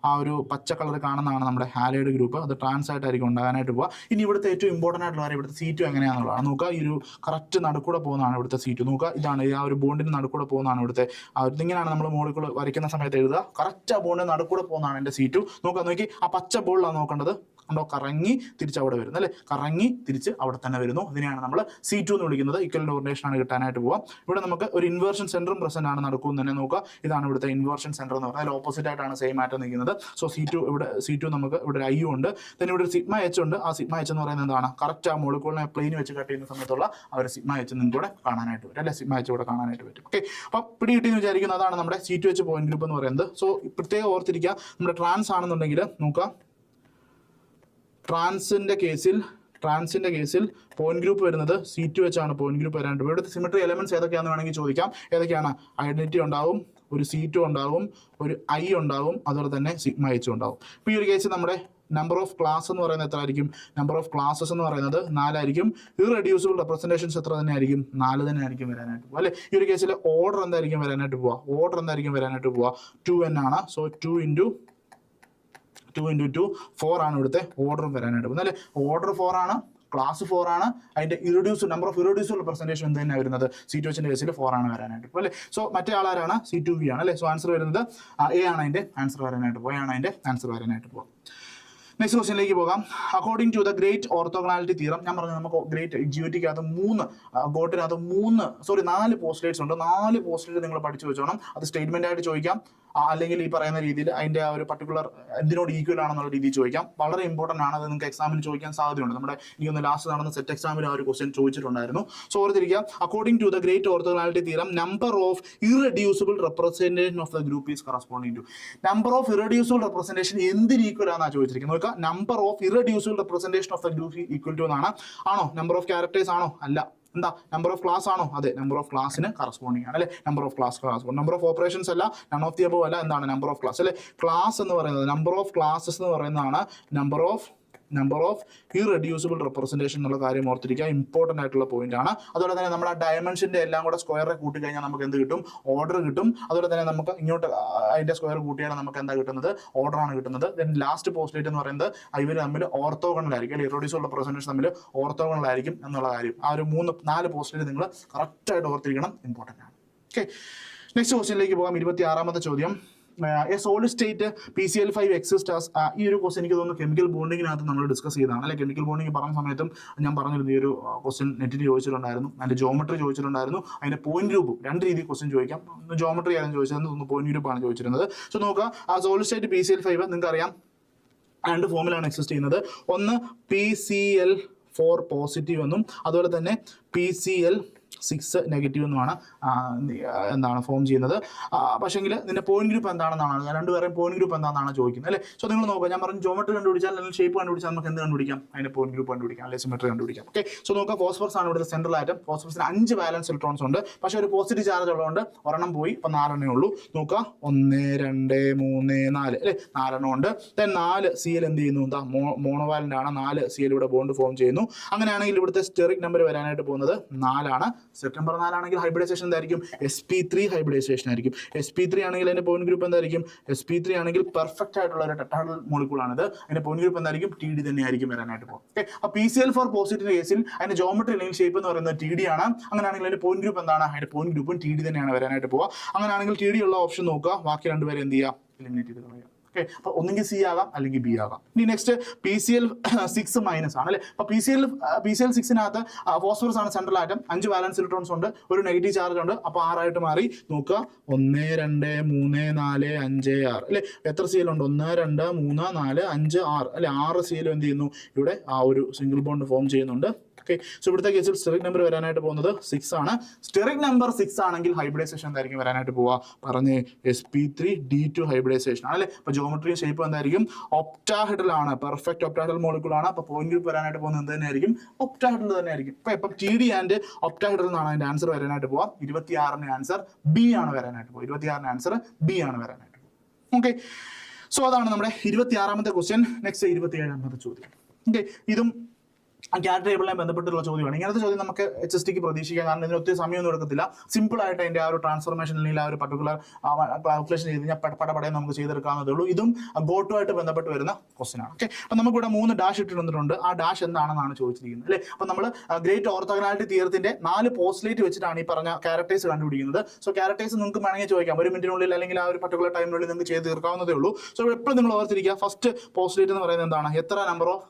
ആ ഒരു പച്ച കളർ കാണുന്നതാണ് നമ്മുടെ ഹാലൈഡ് ഗ്രൂപ്പ്. അത് ട്രാൻസ് ആയിട്ടായിരിക്കും ഉണ്ടാകാനായിട്ട് പോവുക. ഇനി ഇവിടുത്തെ ഏറ്റവും ഇമ്പോർട്ടൻ്റ് ആയിട്ടുള്ള കാര്യം ഇവിടുത്തെ C2 എങ്ങനെയാണെന്നുള്ളതാണ് നോക്കുക. ഈ ഒരു കറക്റ്റ് നടുക്കൂടെ പോകുന്നതാണ് ഇവിടുത്തെ C2. നോക്കുക, ഇതാണ് ആ ഒരു ബോണ്ടിന് നടുക്കൂടെ പോകുന്നതാണ് ഇവിടുത്തെ. ഇതിങ്ങനെയാണ് നമ്മൾ മോളിക്യൂൾ വരയ്ക്കുന്ന സമയത്ത് എഴുതുക. കറക്റ്റ് ആ ബോണ്ടിന് നടുക്കൂടെ പോകുന്നതാണ് എൻ്റെ C2. നോക്കി ആ പച്ച ബോളിലാണ് നോക്കേണ്ടത്. ഉണ്ടോ? കറങ്ങി തിരിച്ച് അവിടെ വരുന്നു അല്ലേ, കറങ്ങി തിരിച്ച് അവിടെ തന്നെ വരുന്നു. ഇതിനെയാണ് നമ്മൾ C2 എന്ന് വിളിക്കുന്നത്. ഈക്വലന്റ് ഓറിയന്റേഷൻ ആണ് കിട്ടാനായിട്ട് പോവാം. ഇവിടെ നമുക്ക് ഒരു ഇൻവേർഷൻ സെന്ററും പ്രസന്റ് ആണ് നടക്കും തന്നെ നോക്കുക. ഇതാണ് ഇവിടുത്തെ ഇൻവേർഷൻ സെന്റർ എന്ന് പറഞ്ഞാൽ ഓപ്പോസിറ്റ് ആയിട്ടാണ് സെയിം ആയിട്ട് നിൽക്കുന്നത്. സോ C2 നമുക്ക് ഇവിടെ ഒരു I ഉണ്ട്. then ഇവിടെ ഒരു സിഗ്മ H ഉണ്ട്. ആ സിഗ്മ H എന്ന് പറയുന്നത് എന്താണ്? കറക്റ്റ് ആ മോളിക്യൂളിനെ പ്ലെയിൻ വെച്ച് കട്ട് ചെയ്യുന്ന സമയത്തുള്ള ആ ഒരു സിഗ്മ H നിങ്ങൾക്ക് ഇവിടെ കാണാനായിട്ട് പറ്റും അല്ലെ, സിഗ്മ H ഇവിടെ കാണാനായിട്ട് പറ്റും. ഓക്കെ. അപ്പം പിടി കിട്ടിയെന്ന് വിചാരിക്കുന്നത് അതാണ് നമ്മുടെ C2H പോയിന്റ് ഗ്രൂപ്പ് എന്ന് പറയുന്നത്. സോ പ്രത്യേകം ഓർത്തിരിക്കുക, നമ്മുടെ ട്രാൻസ് ആണെന്നുണ്ടെങ്കിൽ നോക്കുക, ട്രാൻസിന്റെ കേസിൽ പോയിന്റ് ഗ്രൂപ്പ് വരുന്നത് C2H ആണ് പോയിന്റ് ഗ്രൂപ്പ് വരാനായിട്ട്. ഇവിടുത്തെ സിമെട്രി എലമെന്റ്സ് ഏതൊക്കെയാണെന്ന് വേണമെങ്കിൽ ചോദിക്കാം. ഏതൊക്കെയാണ്? ഐഡന്റിറ്റി ഉണ്ടാവും, ഒരു C2 ഉണ്ടാവും, ഒരു I ഉണ്ടാവും, അതുപോലെ തന്നെ സിഗ്മ H ഉണ്ടാവും. ഇപ്പോൾ ഈ ഒരു കേസിൽ നമ്മുടെ നമ്പർ ഓഫ് ക്ലാസ് എന്ന് പറയുന്നത് എത്ര ആയിരിക്കും? നമ്പർ ഓഫ് ക്ലാസസ് എന്ന് പറയുന്നത് 4 ആയിരിക്കും. ഇറെഡ്യൂസിബിൾ റെപ്രസെന്റേഷൻസ് എത്ര തന്നെ ആയിരിക്കും? 4 തന്നെ ആയിരിക്കും വരാനായിട്ട് പോകുക അല്ലെ. ഈ ഒരു കേസിൽ ഓർഡർ എന്തായിരിക്കും വരാനായിട്ട് പോവുക? 2n ആണ്. സോ 2 into 2 4 ആണ് ഇവിടുത്തെ ഓർഡർ വരാനായിട്ട് പോകുന്നത് അല്ലെ. ഓർഡർ 4 ആണ്, ക്ലാസ് 4 ആണ്, അതിന്റെ നമ്പർ ഓഫ് ഇറെഡ്യൂസിബിൾ റെപ്രസെന്റേഷൻ എന്ത് തന്നെ വരുന്നത്? C2Hന്റെ കേസിൽ 4 ആണ് വരാനായിട്ട് പോകും അല്ലെ. സോ മറ്റേ ആളാരാണ്? C2V ആണ് അല്ലെ. സോ ആൻസർ വരുന്നത് A ആണ് അതിന്റെ ആൻസർ വരാനായിട്ട് പോകുക. നെക്സ്റ്റ് ക്വസ്റ്റ്യനിലേക്ക് പോകാം. According to the great orthogonality theorem, ഞാൻ പറഞ്ഞു നമുക്ക് ഗ്രേറ്റ് GOTക്കകത്ത് 4 പോസ്റ്റ്ലേറ്റ്സ് ഉണ്ട്. 4 പോസ്റ്റ്ലേറ്റ് നിങ്ങൾ പഠിച്ചു വെച്ചോണം. അത് സ്റ്റേറ്റ്മെന്റ് ആയിട്ട് ചോദിക്കാം, അല്ലെങ്കിൽ ഈ പറയുന്ന രീതിയിൽ അതിന്റെ ആ ഒരു പർട്ടിക്കുലർ എന്തിനോട് ഈക്വൽ ആണെന്നുള്ള രീതിയിൽ ചോദിക്കാം. വളരെ ഇമ്പോർട്ടന്റ് ആണ്. അത് നിങ്ങൾക്ക് എക്സാമിന് ചോദിക്കാൻ സാധ്യതയുണ്ട്. നമ്മുടെ എനിക്കൊന്ന് ലാസ്റ്റ് നടന്ന സെറ്റ് എക്സാമിൽ ആ ഒരു ക്വസ്റ്റ്യൻ ചോദിച്ചിട്ടുണ്ടായിരുന്നു. സോ ഓർത്തിരിക്കുക, according to the great orthogonality theorem number of irreducible representation of the group is corresponding to. Number of irreducible representation എന്തിന് ഈക്വൽ ആണെന്നാണ് ചോദിച്ചിരിക്കുന്നത്. നോക്കുക, number of irreducible representation of the group equal to എന്നാണ്. ആണോ? Number of characters ആണോ? അല്ല. എന്താ? Number of class ആണോ? അതെ, നമ്പർ ഓഫ് ക്ലാസ്സിന് കറസ്പോണ്ടിങ് ആണ് അല്ലെ. Number of class number of operations അല്ല, നൺ ഓഫ് ദി അബവ് അല്ല. എന്താണ്? നമ്പർ ഓഫ് ക്ലാസ് അല്ലെ. ക്ലാസ് എന്ന് പറയുന്നത് നമ്പർ ഓഫ് ക്ലാസസ് എന്ന് പറയുന്നതാണ് നമ്പർ ഓഫ് ഇറെഡ്യൂസിബിൾ റെപ്രസെന്റേഷൻ എന്നുള്ള കാര്യം ഓർത്തിരിക്കുക. ഇമ്പോർട്ടന്റ് ആയിട്ടുള്ള പോയിന്റ് ആണ്. അതുപോലെ തന്നെ നമ്മുടെ ഡയമെൻഷന്റെ എല്ലാം കൂടെ സ്ക്വയറെ കൂട്ടി കഴിഞ്ഞാൽ നമുക്ക് എന്ത് കിട്ടും? ഓർഡർ കിട്ടും. അതുപോലെ തന്നെ നമുക്ക് ഇങ്ങോട്ട് അതിന്റെ സ്ക്വയർ കൂട്ടിയാൽ നമുക്ക് എന്താ കിട്ടുന്നത്? ഓർഡർ ആണ് കിട്ടുന്നത്. ദെൻ ലാസ്റ്റ് പോസ്റ്റ്ലേറ്റ് എന്ന് പറയുന്നത് ഇവർ തമ്മിൽ ഓർത്തോഗണൽ ആയിരിക്കും അല്ലെ. ഇറെഡ്യൂസിബിൾ റെപ്രസെന്റേഷൻ തമ്മിൽ ഓർത്തോഗണൽ ആയിരിക്കും എന്നുള്ള കാര്യം. ആ ഒരു 4 പോസ്റ്റ്ലേറ്റ് നിങ്ങൾ കറക്റ്റ് ആയിട്ട് ഓർത്തിരിക്കണം. ഇമ്പോർട്ടന്റ് ആണ്. ഓക്കെ. നെക്സ്റ്റ് ക്വസ്റ്റ്യനിലേക്ക് പോകാം. 26ാമത്തെ ചോദ്യം. A solid state PCl5 exist as, ഈ ഒരു ക്വസ്റ്റൻ എനിക്ക് തോന്നുന്നു കെമിക്കൽ ബോണ്ടിങ്ങിനകത്ത് നമ്മൾ ഡിസ്കസ് ചെയ്തതാണ് അല്ലെ. കെമിക്കൽ ബോണ്ടിങ് പറഞ്ഞ സമയത്തും ഞാൻ പറഞ്ഞിരുന്നു ഈ ഒരു ക്വസ്റ്റൻ നെറ്റിൽ ചോദിച്ചിട്ടുണ്ടായിരുന്നു, അതിന്റെ ജോമെട്രി ചോദിച്ചിട്ടുണ്ടായിരുന്നു, അതിന്റെ പോയിന്റ് ഗ്രൂപ്പ് രണ്ട് രീതിയിൽ ക്വസ്റ്റൻ ചോദിക്കാം. ജോമെട്രി ആയിരുന്നു ചോദിച്ചത്, പോയിന്റ് ഗ്രൂപ്പ് ആണ് ചോദിച്ചിരുന്നത്. സോ നോക്കുക, ആ സോളിഡ് സ്റ്റേറ്റ് PCl5 നിങ്ങൾക്ക് അറിയാം രണ്ട് ഫോമിലാണ് എക്സിസ്റ്റ് ചെയ്യുന്നത്. ഒന്ന് PCl4 പോസിറ്റീവ് എന്നും അതുപോലെ തന്നെ PCl6 നെഗറ്റീവ് എന്നുമാണ് എന്താണ് ഫോം ചെയ്യുന്നത്. പക്ഷേങ്കിൽ ഇതിന്റെ പോയിന്റ് ഗ്രൂപ്പ് എന്താണെന്നാണ് രണ്ടുപേരെയും പോയിന്റ് ഗ്രൂപ്പ് എന്താണെന്നാണ് ചോദിക്കുന്നത് അല്ലേ. സോ നിങ്ങൾ നോക്കുക, ഞാൻ പറഞ്ഞു ജോമെട്രി കണ്ടുപിടിച്ചാൽ അല്ലെങ്കിൽ ഷേപ്പ് കണ്ടുപിടിച്ചാൽ നമുക്ക് എന്ത് കണ്ടുപിടിക്കാം, അതിന്റെ പോയിന്റ് ഗ്രൂപ്പ് കണ്ടുപിടിക്കാം അല്ലെങ്കിൽ സിമെട്രി കണ്ടുപിടിക്കാം. ഓക്കെ, സോ നോക്കുക, ഫോസ്ഫറസ് ആണ് ഇവിടുത്തെ സെൻട്രൽ ആറ്റം. ഫോസ്ഫറസിന് 5 വാലൻസ് ഇലക്ട്രോൺസ് ഉണ്ട്, പക്ഷേ ഒരു പോസിറ്റീവ് ചാർജ് ഉള്ളതുകൊണ്ട് ഒരെണ്ണം പോയി, ഇപ്പം 4 എണ്ണേ ഉള്ളൂ. നോക്കുക, 1 2 3 4 അല്ലേ, 4 എണ്ണം ഉണ്ട്. ദെൻ 4 Cl എന്ത് ചെയ്യുന്നു, എന്താ മോണോവാലന്റ് ആണ്, 4 Cl ഇവിടെ ബോണ്ട് ഫോം ചെയ്യുന്നു. അങ്ങനെയാണെങ്കിൽ ഇവിടുത്തെ സ്റ്റെറിക് നമ്പർ വരാനായിട്ട് പോകുന്നത് 4 ആണ്. സെറ്റ് നമ്പർ 4 ആണെങ്കിൽ ഹൈബ്രിഡൈസേഷൻ എന്തായിരിക്കും, sp3 ഹൈബ്രിഡൈസേഷൻ ആയിരിക്കും. sp3 ആണെങ്കിൽ അതിന്റെ പോയിന്റ് ഗ്രൂപ്പ് എന്തായിരിക്കും, sp3 ആണെങ്കിൽ പെർഫെക്റ്റ് ആയിട്ടുള്ള ഒരു ടെട്രാഹെഡ്രൽ മോളിക്യൂൾ ആണിത്. അതിന്റെ പോയിന്റ് ഗ്രൂപ്പ് എന്തായിരിക്കും, TD തന്നെയായിരിക്കും വരാനായിട്ട് പോകും. ഓക്കെ, അപ്പോൾ PCl4 പോസിറ്റീവ് കേസിൽ അതിന്റെ ജോമെട്രി അല്ലെങ്കിൽ ഷേപ്പ് എന്ന് പറയുന്നത് TD ആണ്. അങ്ങനെയാണെങ്കിൽ അതിന്റെ പോയിന്റ് ഗ്രൂപ്പ് എന്താണ്, അതിന്റെ പോയിന്റ് ഗ്രൂപ്പും TD തന്നെയാണ് വരാനായിട്ട് പോകുക. അങ്ങനെയാണെങ്കിൽ TD ഉള്ള ഓപ്ഷൻ നോക്കുക, ബാക്കി രണ്ടുപേരെ എന്ത് ചെയ്യുക, എലിമിനേറ്റ് ചെയ്ത് കളയുക. ഓക്കെ, അപ്പൊ ഒന്നെങ്കിൽ C ആകാം അല്ലെങ്കിൽ B ആകാം. ഇനി നെക്സ്റ്റ് PCl6 മൈനസ് ആണ് അല്ലെ. അപ്പൊ PCl6നകത്ത് ഫോസ്ഫറസ് ആണ് സെൻട്രൽ ആറ്റം, 5 വാലൻസ് ഇലക്ട്രോൺസ് ഉണ്ട്, ഒരു നെഗറ്റീവ് ചാർജ് ഉണ്ട്. അപ്പൊ 6 ആയിട്ട് മാറി. നോക്കുക, 1 2 3 4 5 6 അല്ലെ. എത്ര Cl ഉണ്ട്, 1 2 3 4 5 6 അല്ലെ. 6 Cl എന്ത് ചെയ്യുന്നു, ഇവിടെ ആ ഒരു സിംഗിൾ ബോണ്ട് ഫോം ചെയ്യുന്നുണ്ട്. ഓക്കെ, സോ ഇവിടുത്തെ കേസിൽ സ്റ്റെറിക് നമ്പർ വരാനായിട്ട് പോകുന്നത് 6 ആണ്. സ്റ്റെറിക് നമ്പർ 6 ആണെങ്കിൽ ഹൈബ്രിഡൈസേഷൻ എന്തായിരിക്കും വരാനായിട്ട് പോവുക, പറഞ്ഞ് sp3d2 ഹൈബ്രിഡൈസേഷൻ ആണ് അല്ലെ. അപ്പൊ ജോമെട്രിയും ഷേപ്പ് എന്തായിരിക്കും, ഒക്ടാഹെഡ്രൽ ആണ്, പെർഫെക്റ്റ് ഒക്ടാഹെഡ്രൽ മോളിക്യൂൾ ആണ്. അപ്പൊ പോയിന്റ് ഗ്രൂപ്പ് വരാനായിട്ട് പോകുന്നത് എന്ത് തന്നെയായിരിക്കും, ഒക്ടാഹെഡ്രൽ തന്നെയായിരിക്കും. ഇപ്പം TD ആൻഡ് ഒക്ടാഹെഡ്രൽ എന്നാണ് അതിന്റെ ആൻസർ വരാനായിട്ട് പോവുക. 26ന്റെ ആൻസർ B ആണ് വരാനായിട്ട് പോകുക. 26ന്റെ ആൻസർ B ആണ് വരാനായിട്ട് പോകുക. ഓക്കെ, സോ അതാണ് നമ്മുടെ 26ാമത്തെ ക്വസ്റ്റ്യൻ. നെക്സ്റ്റ് 27ാമത്തെ ചോദ്യം. ഓക്കെ, ഇതും ക്യാറ്റ് ടേബിളിനെ ബന്ധപ്പെട്ടുള്ള ചോദ്യമാണ്. ഇങ്ങനത്തെ ചോദ്യം നമുക്ക് HSTക്ക് പ്രതീക്ഷിക്കാം, കാരണം ഇതിന് ഒത്തിരി സമയമൊന്നും എടുക്കത്തില്ല. സിമ്പിൾ ആയിട്ട് അതിന്റെ ആ ഒരു ട്രാൻസ്ഫോർമേഷൻ അല്ലെങ്കിൽ ആ ഒരു പർട്ടിക്കുലർ കാൽക്കുലേഷൻ ചെയ്ത് കഴിഞ്ഞാൽ പടപടയെ നമുക്ക് ചെയ്തെടുക്കാവുന്നതേ ഉള്ളൂ. ഇതും ഗോട്ടുമായിട്ട് ബന്ധപ്പെട്ട് വരുന്ന ക്വസ്റ്റ്യൻ ആണ്. ഓക്കെ, അപ്പൊ നമുക്കിവിടെ 3 ഡാഷ് ഇട്ട് തന്നിട്ടുണ്ട്. ആ ഡാഷ് എന്താണെന്നാണ് ചോദിച്ചിരിക്കുന്നത് അല്ലെ. അപ്പൊ നമ്മൾ ഗ്രേറ്റ് ഓർത്തോഗണാലിറ്റി തിയറത്തിന്റെ 4 പോസ്റ്റ്ലേറ്റ് വെച്ചിട്ടാണ് ഈ പറഞ്ഞ ക്യാരക്ടേഴ്സ് കണ്ടുപിടിക്കുന്നത്. സോ ക്യാരക്ടേഴ്സ് നിങ്ങൾക്ക് വേണമെങ്കിൽ ചോദിക്കാം, 1 മിനിറ്റിനുള്ളിൽ അല്ലെങ്കിൽ ആ ഒരു പർട്ടിക്കുലർ ടൈമിനുള്ളിൽ നിങ്ങൾക്ക് ചെയ്ത് തീർക്കാവുന്നതേ ഉള്ളൂ. സോ എപ്പോഴും നിങ്ങൾ ഓർത്തിരിക്കുക, ഫസ്റ്റ് പോസ്റ്റ്ലേറ്റ് എന്ന് പറയുന്നത് എന്താണ്, എത്ര നമ്പർ ഓഫ്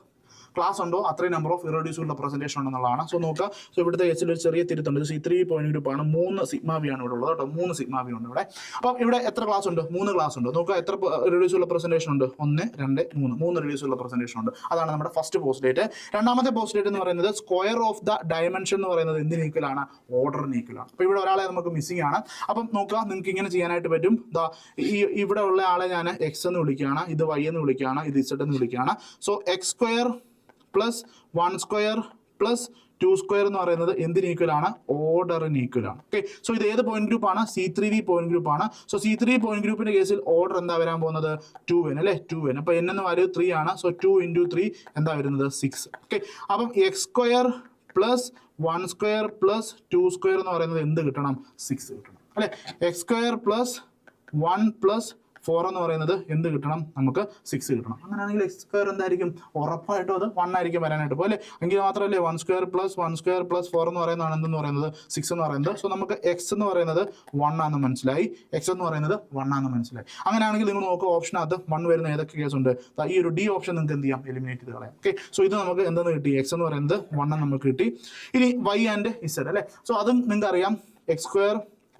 ക്ലാസ് ഉണ്ടോ അത്രയും നമ്പർ ഓഫ് ഇറഡ്യൂസിബിൾ റെപ്രസെന്റേഷൻ ഉണ്ടെന്നുള്ളതാണ്. സോ നോക്കുക, സോ ഇവിടുത്തെ എച്ചിൽ ഒരു ചെറിയ തിരുത്തുണ്ട്. C3 പോയിന്റ് ഗ്രൂപ്പ് ആണ്, 3 സിഗ്മ V ആണ് ഇവിടെ ഉള്ളത് കേട്ടോ, 3 സിഗ്മ V ഉണ്ട് ഇവിടെ. അപ്പം ഇവിടെ എത്ര ക്ലാസ് ഉണ്ട്, 3 ക്ലാസ് ഉണ്ട്. നോക്കുക, എത്ര ഇറഡ്യൂസിബിൾ റെപ്രസെന്റേഷൻ ഉണ്ട്, 1 2 3 ഇറഡ്യൂസിബിൾ റെപ്രസെന്റേഷൻ ഉണ്ട്. അതാണ് നമ്മുടെ ഫസ്റ്റ് പോസ്റ്റ്ലേറ്റ്. രണ്ടാമത്തെ പോസ്റ്റ്ലേറ്റ് എന്ന് പറയുന്നത് സ്ക്വയർ ഓഫ് ദ ഡയമെൻഷൻ എന്ന് പറയുന്നത് എന്തിന് ഈക്വൽ ആണ്, ഓർഡറിന് ഈക്വൽ ആണ്. അപ്പൊ ഇവിടെ ഒരാളെ നമുക്ക് മിസ്സിംഗ് ആണ്. അപ്പം നോക്കുക, നിങ്ങൾക്ക് ഇങ്ങനെ ചെയ്യാനായിട്ട് പറ്റും. ഇവിടെ ഉള്ള ആളെ ഞാൻ X എന്ന് വിളിക്കുകയാണ്, ഇത് Y എന്ന് വിളിക്കുകയാണ്, ഇത് Z എന്ന് വിളിക്കുകയാണ്. So X² plus 1 square plus 2 square എന്ന് പറയുന്നത് എന്തിന് ഈക്വൽ ആണ്, ഓർഡറിന് ഈക്വൽ ആണ്. ഓക്കെ, സോ ഇത് ഏത് പോയിന്റ് ഗ്രൂപ്പ് ആണ്, C3V പോയിന്റ് ഗ്രൂപ്പ് ആണ്. സോ C3 പോയിന്റ് ഗ്രൂപ്പിന്റെ കേസിൽ ഓർഡർ എന്താ വരാൻ പോകുന്നത്, 2n അല്ലെ, 2n. അപ്പൊ n എന്ന് വാല്യൂ 3 ആണ്. സോ 2 × 3 എന്താ വരുന്നത്, 6. ഓക്കെ, അപ്പം X² plus 1 square plus 2 square എന്ന് പറയുന്നത് എന്ത് കിട്ടണം, 6 കിട്ടണം അല്ലെ. X² പ്ലസ് 1 പ്ലസ് 4 എന്ന് പറയുന്നത് എന്ത് കിട്ടണം, നമുക്ക് 6 കിട്ടണം. അങ്ങനെയാണെങ്കിൽ X² എന്തായിരിക്കും, ഉറപ്പായിട്ടും അത് 1 ആയിരിക്കും വരാനായിട്ട് പോകും അല്ലെ. എങ്കിൽ മാത്രമല്ലേ 1² പ്ലസ് 1² പ്ലസ് 4 എന്ന് പറയുന്നതാണ് എന്തെന്ന് പറയുന്നത്, 6 എന്ന് പറയുന്നത്. സോ നമുക്ക് X എന്ന് പറയുന്നത് 1 ആണെന്ന് മനസ്സിലായി, X എന്ന് പറയുന്നത് 1 ആണെന്ന് മനസ്സിലായി. അങ്ങനെയാണെങ്കിൽ നിങ്ങൾ നോക്കുക, ഓപ്ഷനകത്ത് 1 വരുന്ന ഏതൊക്കെ കേസ് ഉണ്ട്, ഈ ഒരു D ഓപ്ഷൻ നിങ്ങൾക്ക് എന്ത് ചെയ്യാം, എലിമിനേറ്റ് ചെയ്ത് കളയാം. ഓക്കെ, സോ ഇത് നമുക്ക് എന്തെന്ന് കിട്ടി, X എന്ന് പറയുന്നത് 1 നമുക്ക് കിട്ടി. ഇനി Y ആൻഡ് Z അല്ലെ. സോ അതും നിങ്ങൾക്ക് അറിയാം, X²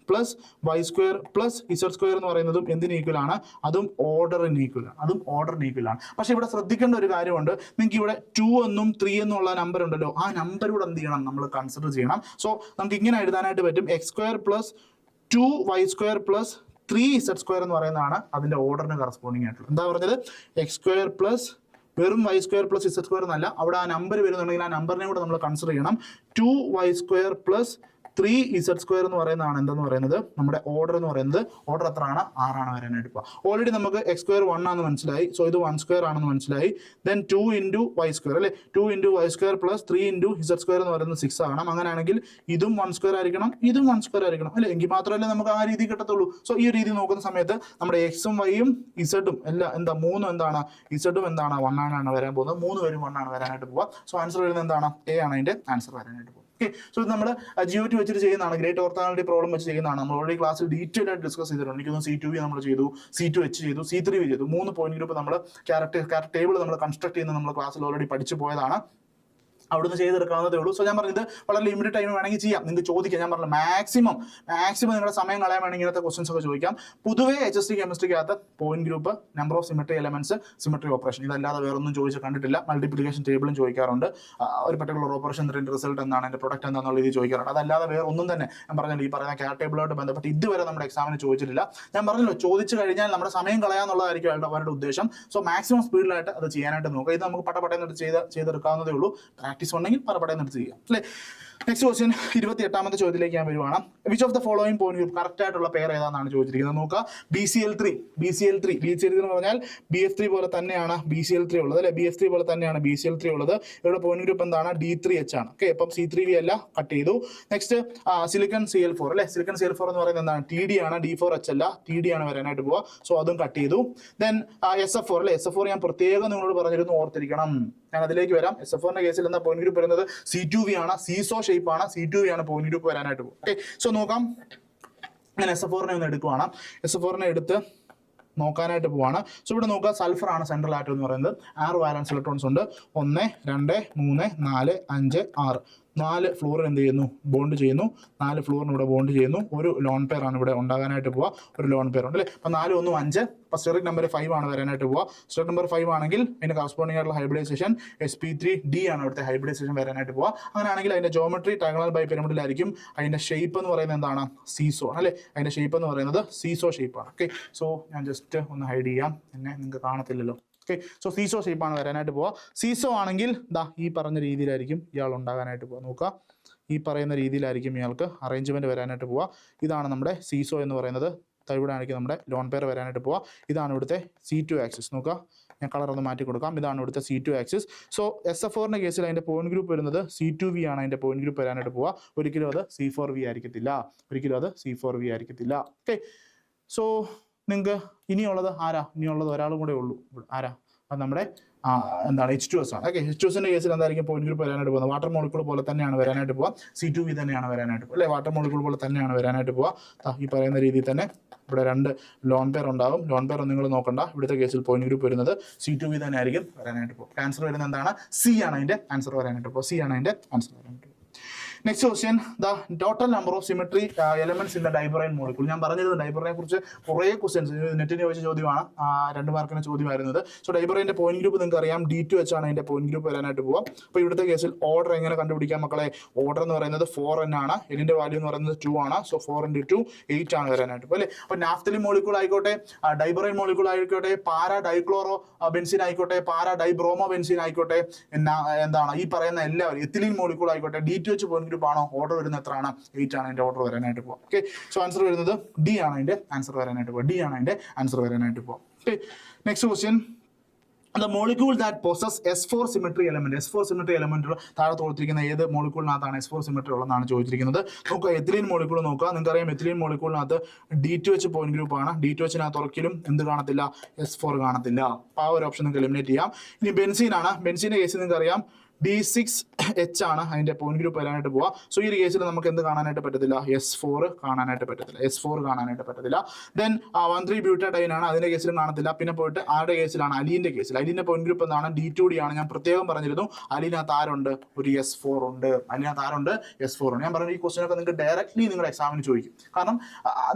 plus Y² plus Z² എന്ന് പറയുന്നതും എന്തിന് ഈക്വൽ ആണ്, അതും ഓർഡറിന് ഈക്വൽ ആണ്, അതും ഓർഡറിന് ഈക്വൽ ആണ്. പക്ഷെ ഇവിടെ ശ്രദ്ധിക്കേണ്ട ഒരു കാര്യമുണ്ട്, നിങ്ങൾക്ക് ഇവിടെ 2 എന്നും 3 എന്നുള്ള നമ്പർ ഉണ്ടല്ലോ, ആ നമ്പർ ഇവിടെ എന്ത് ചെയ്യണം, നമ്മൾ കൺസിഡർ ചെയ്യണം. സോ നമുക്ക് ഇങ്ങനെ എഴുതാനായിട്ട് പറ്റും, X² plus 2Y² plus 3Z² എന്ന് പറയുന്നതാണ് അതിന്റെ ഓർഡറിന് കറസ്പോണ്ടിങ് ആയിട്ടുള്ളത്. എന്താ പറഞ്ഞത്, X² പ്ലസ് വെറും Y² പ്ലസ് Z² എന്നല്ല, അവിടെ ആ നമ്പർ വരുന്നുണ്ടെങ്കിൽ ആ നമ്പറിനെ കൂടെ നമ്മൾ കൺസിഡർ ചെയ്യണം. 2Y² പ്ലസ് 3Z² എന്ന് പറയുന്നതാണ് എന്തെന്ന് പറയുന്നത്, നമ്മുടെ ഓർഡർ എന്ന് പറയുന്നത്. ഓർഡർ എത്രയാണ്, 6 ആണ് വരാനായിട്ട് പോകുക. ഓൾറെഡി നമുക്ക് X² 1 ആണെന്ന് മനസ്സിലായി. സോ ഇത് 1² ആണെന്ന് മനസ്സിലായി. ദെൻ 2 × Y² അല്ലെ, 2 × Y² പ്ലസ് 3 × Z² എന്ന് പറയുന്നത് 6 ആകണം. അങ്ങനെയാണെങ്കിൽ ഇതും 1² ആയിരിക്കണം, ഇതും 1² ആയിരിക്കണം അല്ലെ, എങ്കിൽ മാത്രമല്ലേ നമുക്ക് ആ രീതി കിട്ടത്തുള്ളൂ. സോ ഈ രീതി നോക്കുന്ന സമയത്ത് നമ്മുടെ X ഉം Y ഉം Z ഉം എല്ലാം എന്താ, 3 എന്താണ്, Z ഉം എന്താണ്, 1 ആണ് വരാൻ പോകുന്നത്. 3 പേരും 1 ആണ് വരാനായിട്ട് പോവുക. സോ ആൻസർ വരുന്നത് എന്താണ്, A ആണ് അതിന്റെ ആൻസർ വരാനായിട്ട് പോകുക. ഓക്കെ, സോ ഇത് നമ്മൾ GOT വെച്ചിട്ട് ചെയ്യുന്നതാണ്, ഗ്രേറ്റ് ഓർത്തോഗണാലിറ്റി പ്രോബ്ലം വെച്ച് ചെയ്യുന്നതാണ്. നമ്മൾ ഓൾറെഡി ക്ലാസ്സിൽ ഡീറ്റെയിൽ ആയിട്ട് ഡിസ്കസ് ചെയ്തിട്ടുണ്ട്. എനിക്ക് തോന്നുന്നു C2V നമ്മൾ ചെയ്തു, C2H ചെയ്തു, C3V ചെയ്തു. 3 പോയിന്റ് ഗ്രൂപ്പ് നമ്മൾ ക്യാരക്ടർ ടേബിൾ നമ്മൾ കൺസ്ട്രക്ട് ചെയ്യുന്നത് നമ്മൾ ക്ലാസ്സിൽ ഓൾറെഡി പഠിച്ചു പോയതാണ്. അവിടുന്ന് ചെയ്തെടുക്കാവുന്നതേ ഉള്ളൂ. സോ ഞാൻ പറഞ്ഞത് വളരെ ലിമിറ്റഡ് ടൈം വേണമെങ്കിൽ ചെയ്യാം, നിങ്ങൾക്ക് ചോദിക്കാം. ഞാൻ പറഞ്ഞത് മാക്സിമം നിങ്ങളുടെ സമയം കളയാൻ വേണമെങ്കിൽ ഇങ്ങനത്തെ ക്വസ്റ്റൻസ് ഒക്കെ ചോദിക്കാം. പൊതുവേ HST കെമിസ്ട്രിക്കകത്ത് point group, number of symmetry elements, symmetry operation, ഇതല്ലാതെ വേറൊന്നും ചോദിച്ച് കണ്ടിട്ടില്ല. മൾട്ടിപ്ലിക്കേഷൻ ടേബിളും ചോദിക്കാറുണ്ട്, ഒരു പർട്ടിക്കുലർ ഓപ്പറേഷൻ റിസൾട്ട് എന്താണ്, എൻ്റെ പ്രൊഡക്റ്റ് എന്താണെന്നുള്ള രീതി ചോദിക്കാറുണ്ട്. അതല്ലാതെ വേറെ ഒന്നും തന്നെ ഞാൻ പറഞ്ഞല്ലോ ഈ പറയുന്ന ക്യാറ്റ് ടേബിളോട്ട് ബന്ധപ്പെട്ട് ഇതുവരെ നമ്മുടെ എക്സാമിന് ചോദിച്ചിട്ടില്ല. ഞാൻ പറഞ്ഞല്ലോ ചോദിച്ചു കഴിഞ്ഞാൽ നമ്മുടെ സമയം കളയാന്നുള്ളതായിരിക്കും അവരുടെ ഉദ്ദേശം. സോ മാക്സിമം സ്പീഡിലായിട്ട് അത് ചെയ്യാനായിട്ട് നോക്കുക. ഇത് നമുക്ക് പടപടയെന്നിട്ട് ചെയ്തെടുക്കാവുന്നതേ ഉള്ളൂ. പ്രാക്ടീസ് ഉണ്ടെങ്കിൽ പടപടയെന്നിട്ട് ചെയ്യാം അല്ലേ. നെക്സ്റ്റ് ക്വസ്റ്റ്യൻ 28ാമത്തെ ചോദ്യത്തിലേക്ക് ഞാൻ വരുവാണ്. Which of the following point group correct ആയിട്ടുള്ള പേർ ഏതാണെന്നാണ് ചോദിച്ചിരിക്കുന്നത്. നോക്കുക, BCl3 എന്ന് പറഞ്ഞാൽ BF3 പോലെ തന്നെയാണ് BCl3 ഉള്ളത് അല്ലെ. BF3 പോലെ തന്നെയാണ് BCl3 ഉള്ളത്. ഇവരുടെ പോയിന്റ് ഗ്രൂപ്പ് എന്താണ്? D3H ആണ്. ഓക്കെ, അപ്പം C3V അല്ല, കട്ട് ചെയ്തു. നെക്സ്റ്റ് സിലിക്കൺ Cl4 അല്ലെ. സിലിക്കൺ Cl4 എന്ന് പറയുന്നത് എന്താണ്? TD ആണ്, D4H അല്ല, TD ആണ് വരാനായിട്ട് പോവുക. സോ അതും കട്ട് ചെയ്തു. ദെൻ SF4 അല്ലെ. SF4 ഞാൻ പ്രത്യേകം നിങ്ങളോട് പറഞ്ഞിരുന്നു, ഓർത്തിരിക്കണം. ഞാൻ അതിലേക്ക് വരാം. SF4ന്റെ കേസിൽ എന്താ പോയിന്റ് ഗ്രൂപ്പ് വരുന്നത്? C2V ആണ്, സീസോ ഷേപ്പ് ആണ്. C2V ആണ് പോയിന്റ് ഗ്രൂപ്പ് വരാനായിട്ട് പോകും. ഓക്കെ, സോ നോക്കാം. ഞാൻ SF4നെ ഒന്ന് എടുക്കുവാണ്. SF4നെ എടുത്ത് നോക്കാനായിട്ട് പോവാണ്. സോ ഇവിടെ നോക്കുക, സൾഫർ ആണ് സെൻട്രൽ ആറ്റം എന്ന് പറയുന്നത്. 6 വാലൻസ് ഇലക്ട്രോൺസ് ഉണ്ട്. 1 2 3 4 5 6. 4 ഫ്ലൂറിന് എന്ത് ചെയ്യുന്നു? ബോണ്ട് ചെയ്യുന്നു. 4 ഫ്ലൂറിന് ഇവിടെ ബോണ്ട് ചെയ്യുന്നു. ഒരു ലോൺ പെയർ ആണ് ഇവിടെ ഉണ്ടാകാനായിട്ട് പോവുക. ഒരു ലോൺ പെയർ ഉണ്ട് അല്ലേ. അപ്പം 4 1 5. അപ്പോൾ സ്റ്റെറിക് നമ്പർ 5 ആണ് വരാനായിട്ട് പോവുക. സ്റ്റെറിക് നമ്പർ 5 ആണെങ്കിൽ അതിന്റെ കറസ്പോണ്ടിങ് ആയിട്ടുള്ള ഹൈബ്രിഡൈസേഷൻ sp3d ആണ് ഇവിടുത്തെ ഹൈബ്രിഡൈസേഷൻ വരാനായിട്ട് പോവുക. അങ്ങനെയാണെങ്കിൽ അതിന്റെ ജോമെട്രി ട്രയാഗണൽ ബൈ പിരമിഡിലായിരിക്കും. അതിന്റെ ഷേപ്പ് എന്ന് പറയുന്നത് എന്താണ്? സീസോ ആണ് അല്ലേ. അതിന്റെ ഷേപ്പ് എന്ന് പറയുന്നത് സീസോ ഷേപ്പ് ആണ്. ഓക്കെ, സോ ഞാൻ ജസ്റ്റ് ഒന്ന് ഹൈഡ് ചെയ്യാം, എന്നെ നിങ്ങൾക്ക് കാണത്തില്ലല്ലോ. ഓക്കെ, സോ സീസോ ഷേപ്പാണ് വരാനായിട്ട് പോവുക. സീസോ ആണെങ്കിൽ ദാ ഈ പറഞ്ഞ രീതിയിലായിരിക്കും ഇയാൾ ഉണ്ടാകാനായിട്ട് പോവുക. നോക്കുക, ഈ പറയുന്ന രീതിയിലായിരിക്കും ഇയാൾക്ക് അറേഞ്ച്മെന്റ് വരാനായിട്ട് പോവുക. ഇതാണ് നമ്മുടെ സീസോ എന്ന് പറയുന്നത്. ഇവിടെ ആയിരിക്കും നമ്മുടെ ലോൺ പെയർ വരാനായിട്ട് പോവുക. ഇതാണ് ഇവിടുത്തെ C2 ആക്സിസ്. നോക്കുക, ഞാൻ കളർ ഒന്ന് മാറ്റി കൊടുക്കാം. ഇതാണ് ഇവിടുത്തെ C2 ആക്സിസ്. സോ SF4ന്റെ കേസിൽ അതിന്റെ പോയിന്റ് ഗ്രൂപ്പ് വരുന്നത് C2V ആണ്. അതിന്റെ പോയിന്റ് ഗ്രൂപ്പ് വരാനായിട്ട് പോവുക. ഒരിക്കലും അത് C4V ആയിരിക്കത്തില്ല. ഓക്കെ, സോ നിങ്ങൾക്ക് ഇനിയുള്ളത് ആരാ? ഇനിയുള്ളത് ഒരാളും കൂടെ ഉള്ളൂ. ആരാ? അത് നമ്മുടെ എന്താണ് H2S ആണ്. ഓക്കെ, H2Sന്റെ കേസിൽ എന്തായിരിക്കും പോയിന്റ് ഗ്രൂപ്പ് വരാനായിട്ട് പോകുന്നത്? വാട്ടർ മോളിക്യൂൾ പോലെ തന്നെയാണ് വരാനായിട്ട് പോവുക. C2V തന്നെയാണ് വരാനായിട്ട് പോകുക അല്ലെ. വാട്ടർ മോളിക്യൂൾ പോലെ തന്നെയാണ് വരാനായിട്ട് പോവുക. ഈ പറയുന്ന രീതിയിൽ തന്നെ ഇവിടെ 2 ലോൺ പെയർ ഉണ്ടാകും. ലോൺ പെയർ നിങ്ങൾ നോക്കണ്ട. ഇവിടുത്തെ കേസിൽ പോയിന്റ് ഗ്രൂപ്പ് വരുന്നത് C2V തന്നെ ആയിരിക്കും വരാനായിട്ട് പോകും. ആൻസർ വരുന്നത് എന്താണ്? C ആണ് അതിന്റെ ആൻസർ വരാനായിട്ട് പോകുക. C ആണ് അതിന്റെ ആൻസർ വരാനായിട്ട്. Next question, the total number of symmetry elements in the ഡൈബറൈൻ molecule. ഞാൻ പറഞ്ഞത് ഡൈബറൈനെ കുറിച്ച് കുറേ ക്വസ്റ്റ്യൻസ് നെറ്റിന് ചോദിച്ച ചോദ്യമാണ്. 2 മാർക്കിന് ചോദ്യമായിരുന്നത്. സോ ഡൈബറൈന്റെ പോയിന്റ് ഗ്രൂപ്പ് നിങ്ങൾക്ക് അറിയാം, D2H ആണ് അതിന്റെ പോയിന്റ് ഗ്രൂപ്പ് വരാനായിട്ട് പോവാം. അപ്പോൾ ഇവിടുത്തെ കേസിൽ ഓർഡർ എങ്ങനെ കണ്ടുപിടിക്കാം മക്കളെ? ഓർഡർ എന്ന് പറയുന്നത് 4n ആണ്. ഇതിന്റെ വാല്യൂ എന്ന് പറയുന്നത് 2 ആണ്. സോ 4 × 2 8 ആണ് വരാനായിട്ട് പോകും അല്ലേ. അപ്പോൾ നാഫ്തലിൻ മോളിക്യൂൾ ആയിക്കോട്ടെ, ഡൈബറൈൻ മോളിക്യൂൾ ആയിക്കോട്ടെ, പാരാ ഡൈക്ലോറോ ബെൻസിൻ ആയിക്കോട്ടെ, പാരാ ഡൈബ്രോമോ ബെൻസിൻ ആയിക്കോട്ടെ, എന്താണ് ഈ പറയുന്ന എല്ലാവരും എത്തിലീൻ മോളിക്യൂൾ ആയിക്കോട്ടെ, D2H പോയിന്റ് ഗ്രൂപ്പ് ആണോ? ഓർഡർ വരുന്നത് എത്രയാണ്? 8 ആണ് അതിന്റെ ഓർഡർ വരാനായിട്ട് പോകും. ഓക്കെ, സോ ആൻസർ വരുന്നത് D ആണ് അതിന്റെ ആൻസർ വരാനായിട്ട് പോകും. D ആണ് അതിന്റെ ആൻസർ വരാനായിട്ട് പോകും. Okay, next question, the molecule that possess S4 symmetry element. S4 symmetry element താഴെ കൊടുത്തിരിക്കുന്ന ഏത് മോളിക്യൂളിനകത്താണ് S4 symmetry ഉള്ളതെന്നാണ് ചോദിച്ചിരിക്കുന്നത്. നോക്കുക, എത്തിലീൻ മോളിക്യൂൾ നോക്കുക. നിങ്ങൾക്കറിയാം എത്തിലീൻ മോളിക്യൂളിനകത്ത് D2H പോയിന്റ് ഗ്രൂപ്പ് ആണ്. D2Hനകത്ത് ഒരിക്കലും എന്ത് കാണത്തില്ല? S4 കാണത്തില്ല. അപ്പോൾ ആ ഒരു ഓപ്ഷൻ നിങ്ങൾക്ക് എലിമിനേറ്റ് ചെയ്യാം. ഇനി ബെൻസീൻ ആണ്. ബെൻസീൻ്റെ കേസിൽ നിങ്ങൾക്കറിയാം D6H ആണ് അതിന്റെ പോയിന്റ് ഗ്രൂപ്പ് വരാനായിട്ട് പോവുക. സോ ഈ ഒരു കേസിൽ നമുക്ക് എന്ത് കാണാനായിട്ട് പറ്റത്തില്ല? S4 കാണാനായിട്ട് പറ്റത്തില്ല. ദെൻ 1,3-ബ്യൂട്ടാഡൈൻ ആണ്. അതിന്റെ കേസിലും കാണത്തില്ല. പിന്നെ പോയിട്ട് ആരുടെ കേസിലാണ്? അലീന്റെ കേസിൽ. അലീന്റെ പോയിന്റ് ഗ്രൂപ്പ് എന്താണ്? D2D ആണ്. ഞാൻ പ്രത്യേകം പറഞ്ഞിരുന്നു അലീനകത്ത് ആരുണ്ട്? ഒരു S4 ഉണ്ട്. ഞാൻ പറഞ്ഞു ഈ ക്വസ്റ്റ്യൻ ഒക്കെ നിങ്ങൾക്ക് ഡയറക്ട്ലി നിങ്ങളുടെ എക്സാമിന് ചോദിക്കും. കാരണം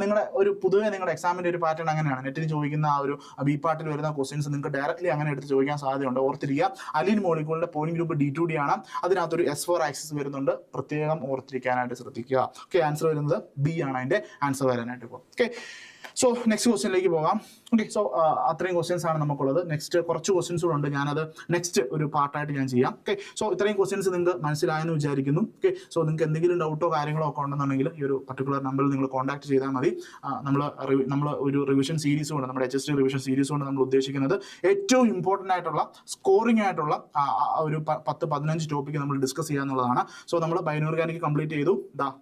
നിങ്ങളുടെ ഒരു പൊതുവെ നിങ്ങളുടെ എക്സാമിന്റെ ഒരു പാറ്റേൺ അങ്ങനെയാണ്. നെറ്റിന് ചോദിക്കുന്ന ആ ഒരു ബി പാർട്ടിൽ വരുന്ന ക്വസ്റ്റ്യൻസ് നിങ്ങൾക്ക് ഡയറക്ട്ലി അങ്ങനെ എടുത്ത് ചോദിക്കാൻ സാധ്യതയുണ്ട്. ഓർത്തിരിക്കുക, അലീൻ മോളിക്യൂളിന്റെ പോയിന്റ് ഗ്രൂപ്പ് D2D ആണ്. അതിനകത്തൊരു S4 ആക്സിസ് വരുന്നുണ്ട്. പ്രത്യേകം ഓർത്തിരിക്കാനായിട്ട് ശ്രദ്ധിക്കുക. ഓക്കെ, ആൻസർ വരുന്നത് B ആണ് അതിന്റെ ആൻസർ വരാനായിട്ട് പോകും. ഓക്കെ, സോ നെക്സ്റ്റ് ക്വസ്റ്റ്യനിലേക്ക് പോകാം. ഓക്കെ, സോ അത്രയും ക്വസ്റ്റ്യൻസ് ആണ് നമുക്കുള്ളത്. നെക്സ്റ്റ് കുറച്ച് ക്വസ്റ്റ്യൻസ് കൂടെ ഉണ്ട്. ഞാനത് നെക്സ്റ്റ് ഒരു പാർട്ടായിട്ട് ഞാൻ ചെയ്യാം. ഓക്കെ, സോ ഇത്രയും ക്വസ്റ്റ്യൻസ് നിങ്ങൾക്ക് മനസ്സിലായെന്ന് വിചാരിക്കുന്നു. ഓക്കെ, സോ നിങ്ങൾക്ക് എന്തെങ്കിലും ഡൗട്ടോ കാര്യങ്ങളോ ഒക്കെ ഉണ്ടെന്നുണ്ടെങ്കിൽ ഈ ഒരു പർട്ടിക്കുലർ നമ്പറിൽ നിങ്ങൾ കോൺടാക്ട് ചെയ്താൽ മതി. നമ്മൾ ഒരു റിവിഷൻ സീരീസ് കൊണ്ട്, നമ്മുടെ HST റിവിഷൻ സീരീസ് കൊണ്ട് നമ്മൾ ഉദ്ദേശിക്കുന്നത് ഏറ്റവും ഇമ്പോർട്ടൻ്റ് ആയിട്ടുള്ള സ്കോറിംഗ് ആയിട്ടുള്ള ഒരു 10-15 ടോപ്പിക്ക് നമ്മൾ ഡിസ്കസ് ചെയ്യുക എന്നുള്ളതാണ്. സോ നമ്മൾ ബയോർഗാനിക് കംപ്ലീറ്റ് ചെയ്തു.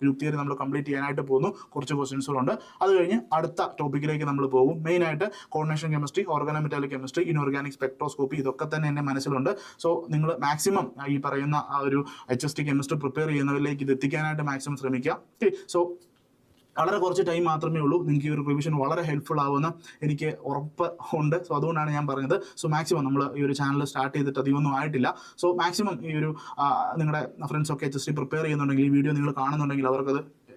ഗ്രൂപ്പ് തിയറി നമ്മൾ കംപ്ലീറ്റ് ചെയ്യാനായിട്ട് പോകുന്നു. കുറച്ച് ക്വസ്റ്റ്യൻസുകളുണ്ട്. അത് കഴിഞ്ഞ് അടുത്ത ടോപ്പിക്കിലേക്ക് നമ്മൾ പോകും. മെയിനായിട്ട് coordination chemistry, organometallic chemistry, inorganic spectroscopy, ഇതൊക്കെ തന്നെ എൻ്റെ മനസ്സിലുണ്ട്. സോ നിങ്ങൾ മാക്സിമം ഈ പറയുന്ന ആ ഒരു HST കെമിസ്ട്രി പ്രിപ്പയർ ചെയ്യുന്നവരിലേക്ക് ഇത് എത്തിക്കാനായിട്ട് മാക്സിമം ശ്രമിക്കുക. ഓക്കെ, സോ വളരെ കുറച്ച് ടൈം മാത്രമേ ഉള്ളൂ. നിങ്ങൾക്ക് ഈ ഒരു റിവിഷൻ വളരെ ഹെൽപ്ഫുൾ ആവുമെന്ന് എനിക്ക് ഉറപ്പ് ഉണ്ട്. സോ അതുകൊണ്ടാണ് ഞാൻ പറഞ്ഞത്. സോ മാക്സിമം നമ്മൾ ഈ ഒരു ചാനൽ സ്റ്റാർട്ട് ചെയ്തിട്ട് അധികമൊന്നും ആയിട്ടില്ല. സോ മാക്സിമം ഈ ഒരു നിങ്ങളുടെ ഫ്രണ്ട്സൊക്കെ HST പ്രിപ്പയർ ചെയ്യുന്നുണ്ടെങ്കിൽ, ഈ വീഡിയോ നിങ്ങൾ കാണുന്നുണ്ടെങ്കിൽ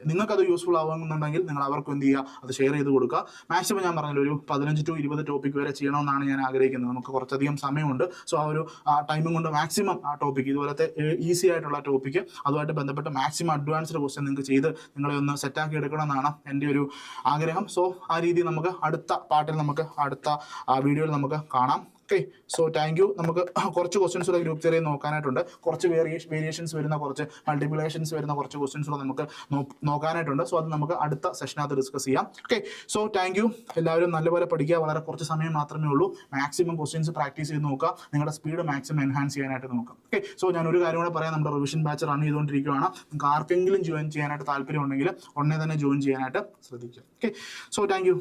നിങ്ങൾക്കത് യൂസ്ഫുൾ ആവുന്നുണ്ടെങ്കിൽ നിങ്ങൾ അവർക്ക് എന്ത് ചെയ്യുക, അത് ഷെയർ ചെയ്ത് കൊടുക്കുക. മാക്സിമം ഞാൻ പറഞ്ഞല്ലോ ഒരു 15 to 20 ടോപ്പിക് വരെ ചെയ്യണമെന്നാണ് ഞാൻ ആഗ്രഹിക്കുന്നത്. നമുക്ക് കുറച്ചധികം സമയമുണ്ട്. സോ ആ ഒരു ടൈമും കൊണ്ട് മാക്സിമം ആ ടോപ്പിക്ക്, ഇതുപോലത്തെ ഈസി ആയിട്ടുള്ള ടോപ്പിക്ക്, അതുമായിട്ട് ബന്ധപ്പെട്ട് മാക്സിമം അഡ്വാൻസ്ഡ് ക്വസ്റ്റ്യൻ നിങ്ങൾക്ക് ചെയ്ത് നിങ്ങളെ ഒന്ന് സെറ്റാക്കി എടുക്കണം എന്നാണ് എൻ്റെ ഒരു ആഗ്രഹം. സോ ആ രീതി നമുക്ക് അടുത്ത പാർട്ടിൽ, നമുക്ക് അടുത്ത വീഡിയോയിൽ നമുക്ക് കാണാം. Okay, so thank you. നമുക്ക് കുറച്ച് ക്വസ്റ്റ്യൻസ് കൂടെ ഗ്രൂപ്പ് തിയറി നോക്കാനായിട്ടുണ്ട്. കുറച്ച് വേരിയേഷൻസ് വരുന്ന, കുറച്ച് മൾട്ടിപ്ലിക്കേഷൻസ് വരുന്ന കുറച്ച് ക്വസ്റ്റ്യൻസ് കൂടെ നമുക്ക് നോക്കാനായിട്ടുണ്ട്. സോ അത് നമുക്ക് അടുത്ത സെഷനകത്ത് ഡിസ്കസ് ചെയ്യാം. Okay, so thank you. എല്ലാവരും നല്ലപോലെ പഠിക്കുക. വളരെ കുറച്ച് സമയം മാത്രമേ ഉള്ളൂ. മാക്സിമം ക്വസ്റ്റ്യൻസ് പ്രാക്ടീസ് ചെയ്ത് നോക്കുക. നിങ്ങളുടെ സ്പീഡ് മാക്സിമം എൻഹാൻസ് ചെയ്യാനായിട്ട് നോക്കുക. ഓക്കെ, സോ ഞാൻ ഒരു കാര്യം കൂടെ പറയാം. നമ്മുടെ റിവിഷൻ ബാച്ച് റൺ ചെയ്തുകൊണ്ടിരിക്കുകയാണ്. നിങ്ങൾക്ക് ആർക്കെങ്കിലും ജോയിൻ ചെയ്യാനായിട്ട് താല്പര്യം ഉണ്ടെങ്കിൽ ഉടനെ തന്നെ ജോയിൻ ചെയ്യാനായിട്ട് ശ്രദ്ധിക്കുക. Okay, so thank you.